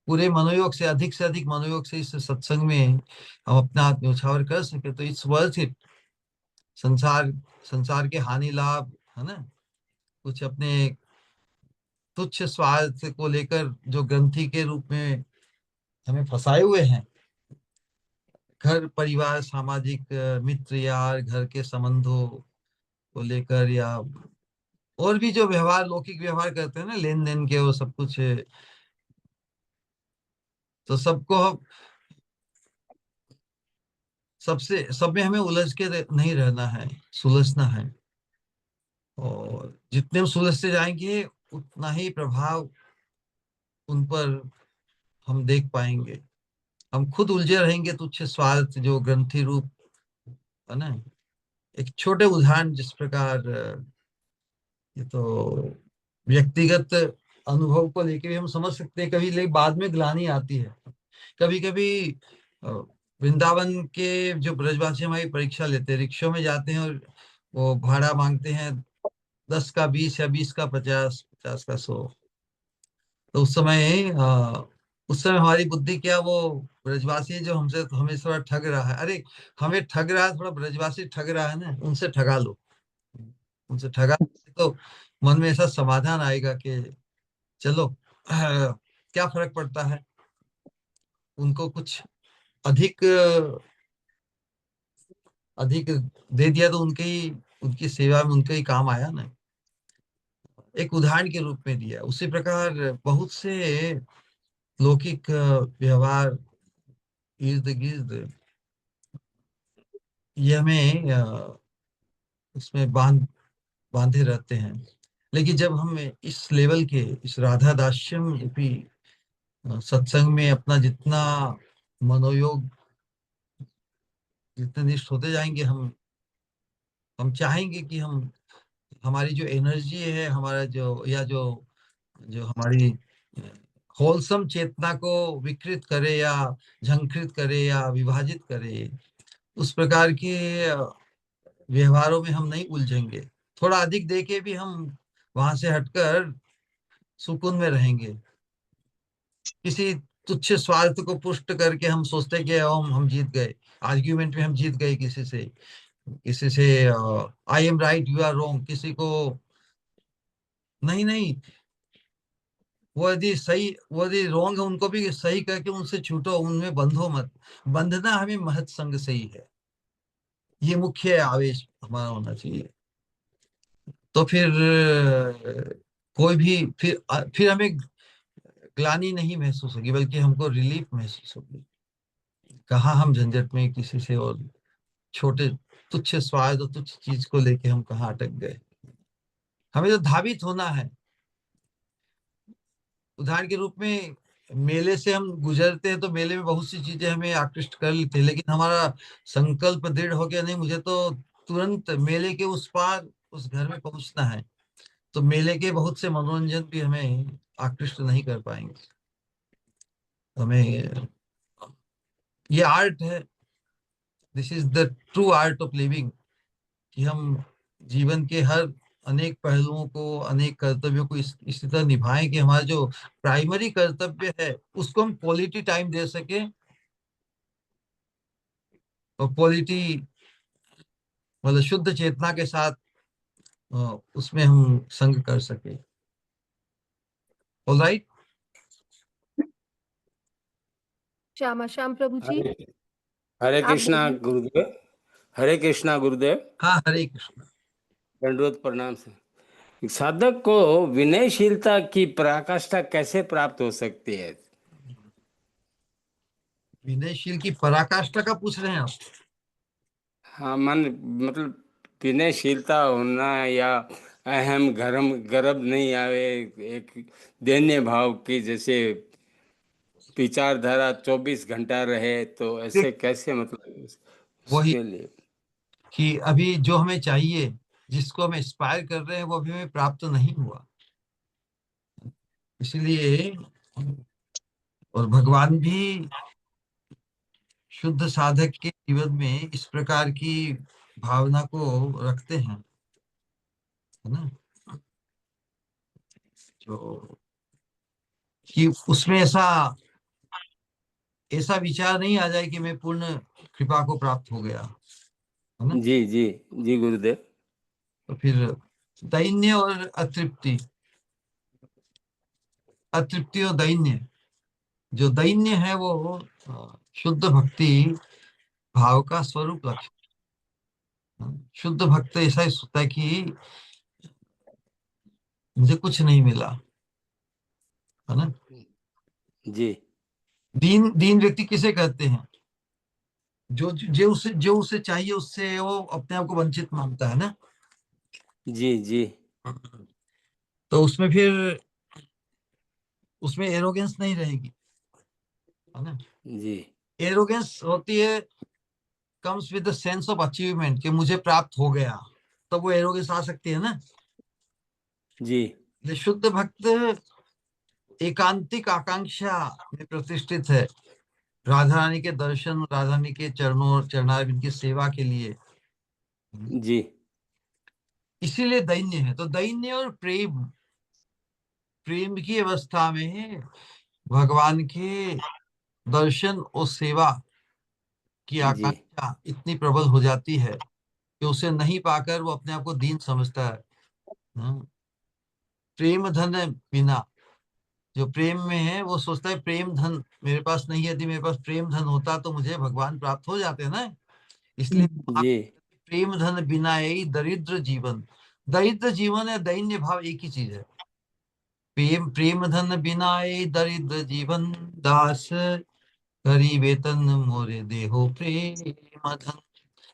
Speaker 1: पूरे मनोयोग से अधिक मनोयोग से इस सत्संग में हम अपना हाथ न्यौछावर कर सके, तो इट्स वर्थ इट। संसार संसार के हानि लाभ है ना, कुछ अपने तुच्छ स्वार्थ को लेकर जो ग्रंथि के रूप में हमें फंसाए हुए हैं, घर परिवार सामाजिक मित्र यार, घर के संबंधों को लेकर, या और भी जो व्यवहार, लौकिक व्यवहार करते हैं ना, लेन देन के, वो सब कुछ, तो सबको हम सबसे सब में हमें उलझ के नहीं रहना है, सुलझना है। और जितने हम सुलझते जाएंगे उतना ही प्रभाव उन पर हम देख पाएंगे। हम खुद उलझे रहेंगे तुच्छ स्वार्थ जो ग्रंथि रूप है ना। एक छोटे उदाहरण जिस प्रकार ये तो व्यक्तिगत अनुभव को लेके भी हम समझ सकते हैं, कभी लेकिन बाद में ग्लानि आती है। कभी कभी वृंदावन के जो ब्रजवासी हमारी परीक्षा लेते हैं, रिक्शों में जाते हैं, और वो भाड़ा मांगते हैं 10 का 20 या 20 का 50, 50 का 100। तो उस समय हमारी बुद्धि क्या, वो ब्रजवासी जो हमसे हमें थोड़ा ठग रहा है, अरे हमें ठग रहा है, थोड़ा ब्रजवासी ठग रहा है ना, उनसे ठगा लो। उनसे ठगा तो मन में ऐसा समाधान आएगा कि चलो क्या फर्क पड़ता है, उनको कुछ अधिक अधिक दे दिया तो उनके ही, उनकी सेवा में उनके ही काम आया ना। एक उदाहरण के रूप में दिया। उसी प्रकार बहुत से लौकिक व्यवहार, इर्द गिर्द, ये हमें उसमें बांधे रहते हैं। लेकिन जब हम इस लेवल के, इस राधा दास्यम रूपी सत्संग में अपना जितना मनोयोग, जितने निष्ठ होते जाएंगे, हम चाहेंगे कि हम, हमारी जो एनर्जी है, हमारा जो, या जो जो हमारी होलसम चेतना को विकृत करे, या झंकृत करे, या विभाजित करे, उस प्रकार के व्यवहारों में हम नहीं उलझेंगे। थोड़ा अधिक देके भी हम वहां से हटकर सुकून में रहेंगे। किसी तुच्छ स्वार्थ को पुष्ट करके हम सोचते हैं कि हम जीत गए, आर्ग्यूमेंट में हम जीत गए किसी से I am right you are wrong, किसी को नहीं नहीं, वो यदि रॉन्ग है उनको भी सही करके उनसे छूटो, उनमें बंधो मत। बंधना हमें महत संग से ही है, ये मुख्य आवेश हमारा होना चाहिए। तो फिर कोई भी, फिर हमें ग्लानि नहीं महसूस होगी, बल्कि हमको रिलीफ महसूस होगी। कहाँ हम झंझट में किसी से, और छोटे तुच्छ स्वार्थ और तुच्छ चीज को लेके हम कहाँ अटक गए। हमें तो धावित होना है। उदाहरण के रूप में, मेले से हम गुजरते हैं तो मेले में बहुत सी चीजें हमें आकृष्ट कर लेते हैं, लेकिन हमारा संकल्प दृढ़ हो गया, नहीं मुझे तो तुरंत मेले के उस पार उस घर में पहुंचना है, तो मेले के बहुत से मनोरंजन भी हमें आकृष्ट नहीं कर पाएंगे। हमें, ये आर्ट है, this is the true art of living, कि हम जीवन के हर अनेक पहलुओं को, अनेक कर्तव्यों को इसी तरह निभाएं कि हमारा जो प्राइमरी कर्तव्य है उसको हम क्वालिटी टाइम दे सके, और क्वालिटी मतलब शुद्ध चेतना के साथ उसमें हम संग कर सके। ऑलराइट।
Speaker 2: श्यामा श्याम प्रभु जी,
Speaker 5: हरे हरे
Speaker 2: आप
Speaker 5: कृष्णा
Speaker 2: बोलिए।
Speaker 5: गुरुदेव। हरे कृष्णा गुरुदेव।
Speaker 1: हाँ, हरे कृष्ण।
Speaker 5: दंडवत प्रणाम से। साधक को विनयशीलता की पराकाष्ठा कैसे प्राप्त हो सकती है?
Speaker 1: विनयशील की पराकाष्ठा का पूछ रहे हैं आप?
Speaker 5: हाँ, मतलब विनयशीलता होना, या अहम गरम गर्व नहीं आवे, एक दैन्य भाव की जैसे विचारधारा 24 घंटा रहे, तो ऐसे कैसे, मतलब
Speaker 1: वही
Speaker 5: उसके लिए।
Speaker 1: कि अभी जो हमें चाहिए, जिसको हम एस्पायर कर रहे हैं, वो अभी हमें प्राप्त नहीं हुआ, इसलिए। और भगवान भी शुद्ध साधक के जीवन में इस प्रकार की भावना को रखते हैं, है ना, जो कि उसमें ऐसा ऐसा विचार नहीं आ जाए कि मैं पूर्ण कृपा को प्राप्त हो गया, है ना।
Speaker 5: जी जी जी गुरुदेव।
Speaker 1: तो फिर दैन्य और अतृप्ति, अतृप्ति और दैन्य, जो दैन्य है वो शुद्ध भक्ति भाव का स्वरूप लक्षण। शुद्ध भक्त ऐसा ही सोचता है कि मुझे कुछ नहीं मिला, है ना।
Speaker 5: जी
Speaker 1: दीन दीन व्यक्ति किसे कहते हैं? जो उसे चाहिए उससे वो अपने आप को वंचित मानता है ना।
Speaker 5: जी जी
Speaker 1: तो उसमें फिर उसमें एरोगेंस नहीं रहेगी, है ना।
Speaker 5: जी
Speaker 1: एरोगेंस होती है, comes with the sense of achievement, कि मुझे प्राप्त हो गया, तब वो एरोगेंस आ सकती है ना।
Speaker 5: जी
Speaker 1: ये शुद्ध भक्त एकांतिक आकांक्षा में प्रतिष्ठित है, राधा रानी के दर्शन, राधा रानी के चरणों चरणारविंद की सेवा के लिए,
Speaker 5: जी
Speaker 1: इसीलिए दैन्य है। तो दैन्य और प्रेम, प्रेम की अवस्था में भगवान के दर्शन और सेवा की
Speaker 5: जी
Speaker 1: आकांक्षा इतनी प्रबल हो जाती है कि उसे नहीं पाकर वो अपने आप को दीन समझता है। हम्म। प्रेम धन बिना, जो प्रेम में है वो सोचता है प्रेम धन मेरे पास नहीं है, यदि मेरे पास प्रेम धन होता तो मुझे भगवान प्राप्त हो जाते ना। इसलिए
Speaker 5: जी
Speaker 1: प्रेम धन बिना यही दरिद्र जीवन, दरिद्र जीवन है दैन्य भाव एक ही चीज है। प्रेम प्रेम धन बिना यही दरिद्र जीवन, दास करी वेतन मोरे देहो प्रेम धन,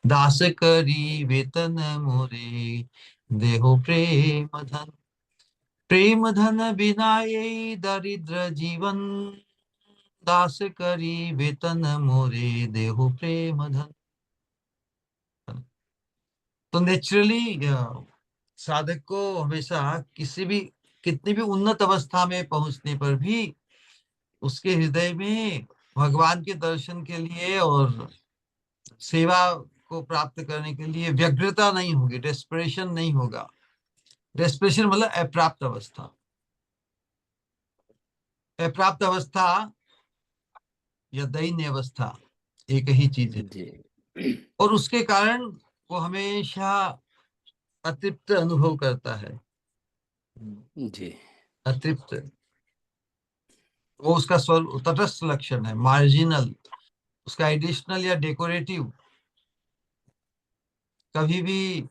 Speaker 1: दास करी वेतन मोरे देहो प्रेम धन, प्रेम धन बिना यही दरिद्र जीवन, दास करी वेतन मोरे देहो प्रेम धन। तो नेचुरली साधक को हमेशा किसी भी कितनी भी उन्नत अवस्था में पहुंचने पर भी उसके हृदय में भगवान के दर्शन के लिए और सेवा को प्राप्त करने के लिए व्यग्रता नहीं होगी, डेस्परेशन नहीं होगा। डेस्परेशन मतलब अप्राप्त अवस्था, अप्राप्त अवस्था या दैन्य अवस्था एक ही चीज है।
Speaker 5: जी
Speaker 1: और उसके कारण वो हमेशा अतृप्त अनुभव करता है।
Speaker 5: जी
Speaker 1: अतृप्त, वो उसका स्वर तटस्थ लक्षण है, मार्जिनल। उसका एडिशनल या डेकोरेटिव कभी भी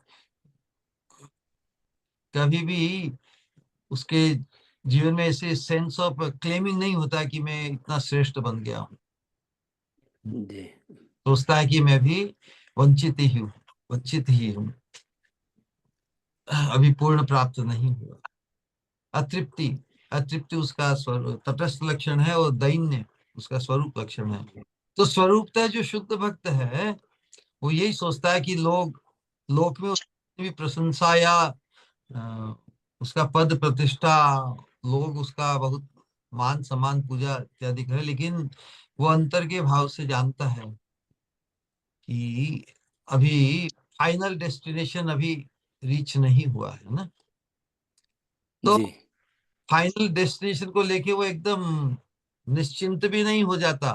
Speaker 1: कभी भी उसके जीवन में ऐसे सेंस ऑफ क्लेमिंग नहीं होता कि मैं इतना श्रेष्ठ बन गया हूँ।
Speaker 5: जी
Speaker 1: सोचता है कि मैं भी वंचित ही हूँ, अभी पूर्ण प्राप्त नहीं हुआ। अतृप्ति, अतृप्ति उसका स्वरूप तटस्थ लक्षण है और दैन्य उसका स्वरूप लक्षण है। तो स्वरूपतः जो शुद्ध भक्त है वो यही सोचता है कि लोक में उसकी भी प्रशंसा या अ, उसका पद प्रतिष्ठा, लोग उसका बहुत मान सम्मान पूजा इत्यादि करें, लेकिन वो अंतर के भाव से जानता है कि अभी फाइनल डेस्टिनेशन अभी रीच नहीं हुआ है ना। तो
Speaker 5: जी
Speaker 1: फाइनल डेस्टिनेशन को लेके वो एकदम निश्चिंत भी नहीं हो जाता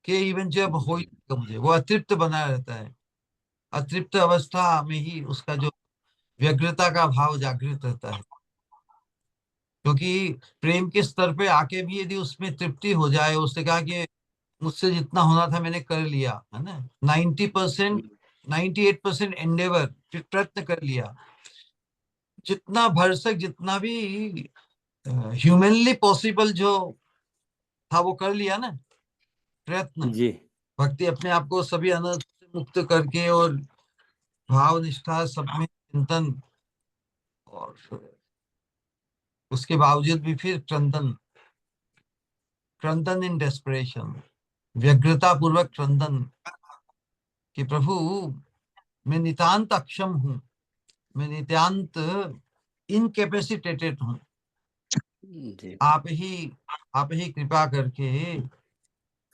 Speaker 1: कि इवन जब हो ही जाएगा मुझे, वो अतृप्त बना रहता है। अतृप्त अवस्था में ही उसका जो व्यग्रता का भाव जागृत रहता है, क्योंकि प्रेम के स्तर पे आके भी यदि उसमें तृप्ति हो जाए, उसने कहा कि मुझसे जितना होना था मैंने कर लिया, है ना, 90%, 98% एंडेवर, प्रयत्न कर लिया, जितना भरसक, जितना भी ह्यूमनली पॉसिबल जो था वो कर लिया ना, प्रयत्न।
Speaker 5: जी
Speaker 1: भक्ति अपने आप को सभी अनर्थ से मुक्त करके और भाव निष्ठा सब में चिंतन, और उसके बावजूद भी फिर क्रंदन, क्रंदन इन डेस्परेशन, व्यग्रता पूर्वक क्रंदन कि प्रभु मैं नितांत अक्षम हूँ, मैं नितांत इनकेपेसिटेटेड हूँ,
Speaker 5: जी
Speaker 1: आप ही कृपा करके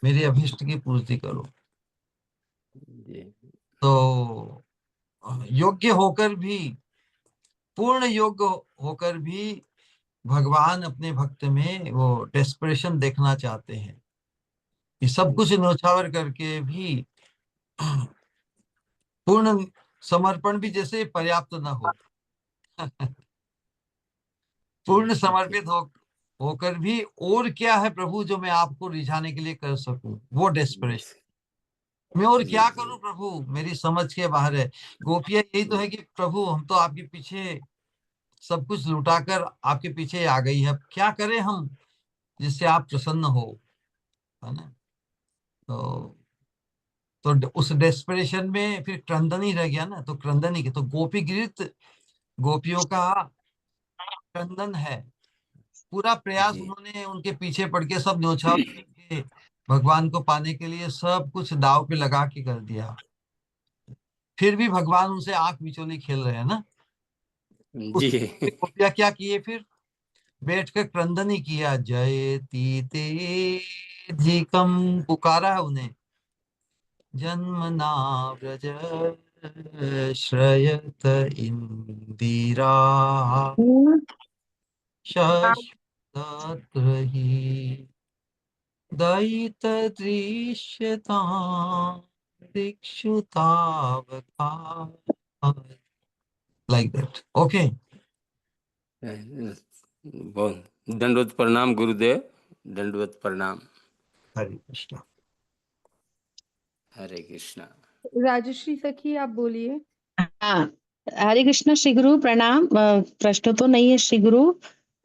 Speaker 1: मेरे अभिष्ट की पूर्ति करो।
Speaker 5: जी
Speaker 1: तो योग्य होकर भी, पूर्ण योग्य होकर भी भगवान अपने भक्त में वो डेस्परेशन देखना चाहते हैं कि सब कुछ न्योछावर करके भी पूर्ण समर्पण भी जैसे पर्याप्त न हो। पूर्ण समर्पित होकर भी और क्या है प्रभु जो मैं आपको रिझाने के लिए कर सकूं, वो डेस्परेशन। मैं और क्या करूं प्रभु, मेरी समझ के बाहर है। गोपियां यही तो है कि प्रभु हम तो आपके पीछे सब कुछ लुटाकर आपके पीछे आ गई है, अब क्या करें हम जिससे आप प्रसन्न हो, है ना। तो उस डेस्परेशन में फिर क्रंदन ही रह गया ना, तो क्रंदन ही के तो गोपी गीत गोपियों का क्रंदन है। पूरा प्रयास
Speaker 5: जी
Speaker 1: उन्होंने उनके पीछे पड़ के सब न्योछावर करके भगवान को पाने के लिए सब कुछ दाव पे लगा के कर दिया, फिर भी भगवान उनसे आंख मिचोली खेल रहे हैं ना। उस
Speaker 5: जी
Speaker 1: गोपियां क्या किए फिर, बैठ कर क्रंदन ही किया, जय तीतेधिकम पुकारा है उन्हें, जन्मना व्रज श्रयत इंदिरा शाश्वत ही दयित दृश्यता दिक्षुतावका, लाइक दैट। ओके,
Speaker 5: बहुत दंडवत प्रणाम गुरुदेव, दंडवत प्रणाम।
Speaker 1: हरे कृष्णा।
Speaker 5: हरे कृष्णा।
Speaker 2: राजश्री सखी आप बोलिए।
Speaker 4: हाँ, हरे कृष्ण श्री गुरु प्रणाम। प्रश्न तो नहीं है श्री गुरु।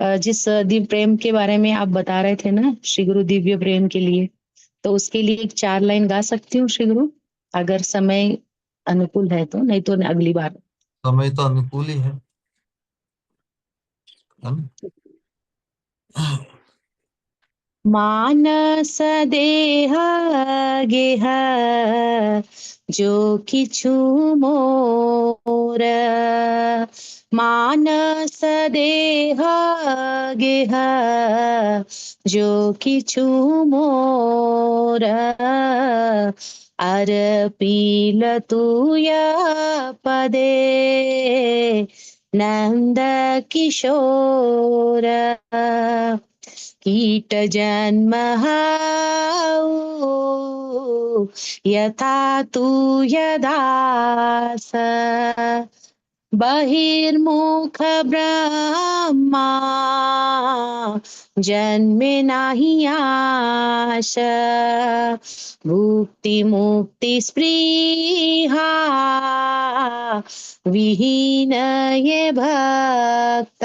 Speaker 4: जिस दिव्य प्रेम के बारे में आप बता रहे थे ना श्री गुरु, दिव्य प्रेम के लिए, तो उसके लिए एक 4 लाइन गा सकती हूँ श्री गुरु, अगर समय अनुकूल है तो, नहीं तो अगली बार।
Speaker 1: समय तो अनुकूल ही है ना?
Speaker 4: मानस देह गेह जो किछु मोर, मानस देह गेह जो किछु मोर, अर पील तुय पदे नंद किशोर, कीट जन्म यथा तू यदास, बहिर्मुख ब्रह्मा जन्मे नाही आश, भुक्ति मुक्ति स्पृहा विहीन ये भक्त,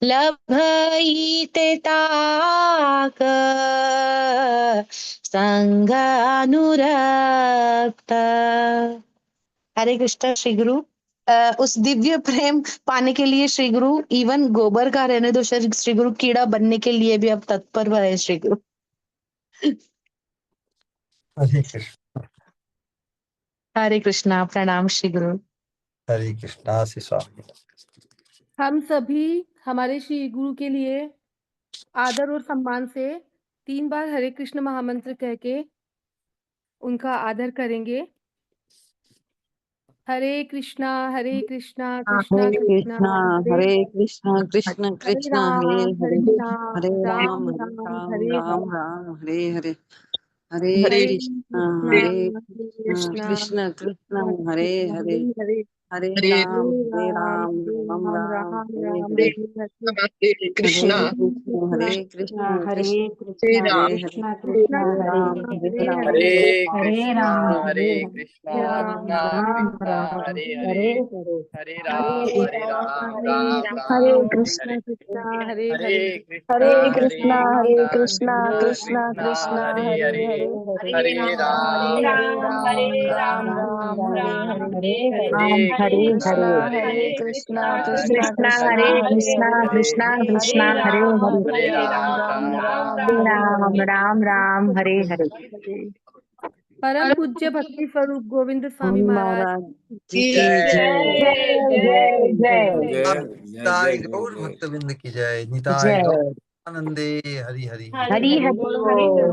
Speaker 4: लभईते ताक संग अनुरक्त। हरे कृष्ण श्री गुरु। उस दिव्य प्रेम पाने के लिए श्री गुरु, इवन गोबर का रहने दो श्री गुरु, कीड़ा बनने के लिए भी अब तत्पर है श्री गुरु।
Speaker 1: हरे कृष्ण।
Speaker 4: हरे कृष्णा, प्रणाम श्री गुरु।
Speaker 1: हरे कृष्णा से स्वामी।
Speaker 2: हम सभी हमारे श्री गुरु के लिए आदर और सम्मान से 3 बार हरे कृष्ण महामंत्र कह के उनका आदर करेंगे। हरे कृष्णा कृष्णा
Speaker 3: हरे
Speaker 2: कृष्णा
Speaker 3: कृष्णा
Speaker 2: हरे
Speaker 3: हरे कृष्णा कृष्ण
Speaker 2: हरे
Speaker 3: कृष्ण हरे हरे, हरे
Speaker 2: राम
Speaker 3: राम
Speaker 2: हरे
Speaker 3: राम
Speaker 2: हरे,
Speaker 3: राम हरे हरे, हरे
Speaker 2: हरे
Speaker 3: कृष्णा
Speaker 2: कृष्णा
Speaker 3: हरे
Speaker 2: हरे
Speaker 3: कृष्णा
Speaker 2: कृष्णा
Speaker 3: कृष्ण कृष्ण
Speaker 2: कृष्णा
Speaker 3: हरे
Speaker 2: कृष्णा
Speaker 3: हरे,
Speaker 2: हरे हरे,
Speaker 6: हरे
Speaker 1: हरे
Speaker 6: राम हरे राम राम राम हरे हरे
Speaker 1: हरे कृष्णा
Speaker 6: हरे कृष्ण
Speaker 4: हरे
Speaker 1: हरे
Speaker 4: कृष्णा
Speaker 1: राम
Speaker 4: कृष्णा
Speaker 6: हरे
Speaker 4: कृष्णा हरे
Speaker 6: राम
Speaker 4: हरे
Speaker 6: राम
Speaker 1: हरे
Speaker 4: हरे
Speaker 1: कृष्णा
Speaker 4: राम
Speaker 1: हरे कृष्णा
Speaker 4: राम
Speaker 1: कृष्णा
Speaker 4: राम
Speaker 1: कृष्णा
Speaker 4: राम
Speaker 1: हरे हरे
Speaker 4: हरे हरे
Speaker 1: हरे
Speaker 4: हरे
Speaker 1: राम
Speaker 4: हरे
Speaker 1: राम
Speaker 2: हरे
Speaker 1: राम हरे
Speaker 2: कृष्णा
Speaker 1: हरे
Speaker 2: कृष्णा हरे
Speaker 1: हरे
Speaker 2: हरे
Speaker 1: कृष्णा
Speaker 2: हरे कृष्णा
Speaker 1: कृष्णा हरे हरे हरे राम
Speaker 4: राम राम हरे
Speaker 1: हरे
Speaker 4: राम हरे
Speaker 1: कृष्णा
Speaker 4: हरे
Speaker 1: कृष्णा
Speaker 4: कृष्णा
Speaker 1: कृष्णा
Speaker 4: हरे कृष्णा
Speaker 1: हरे
Speaker 4: कृष्णा कृष्णा हरे हरे
Speaker 1: हरे राम
Speaker 4: हरे राम राम राम हरे हरे
Speaker 2: परम पूज्य भक्ति स्वरूप गोविंद स्वामी
Speaker 6: स्वामी
Speaker 2: महाराज
Speaker 6: महाराज जी
Speaker 1: की
Speaker 6: की
Speaker 1: जय।
Speaker 6: जय
Speaker 4: जय जय
Speaker 5: जय
Speaker 1: अब
Speaker 5: जय जय
Speaker 1: निताय
Speaker 5: जय
Speaker 1: गौर
Speaker 5: जय।
Speaker 1: भक्तविंद की जय। निताय गौर
Speaker 4: जय
Speaker 1: आनंदे हरि हरि।
Speaker 4: हरि हरि बोल
Speaker 2: हरि हरि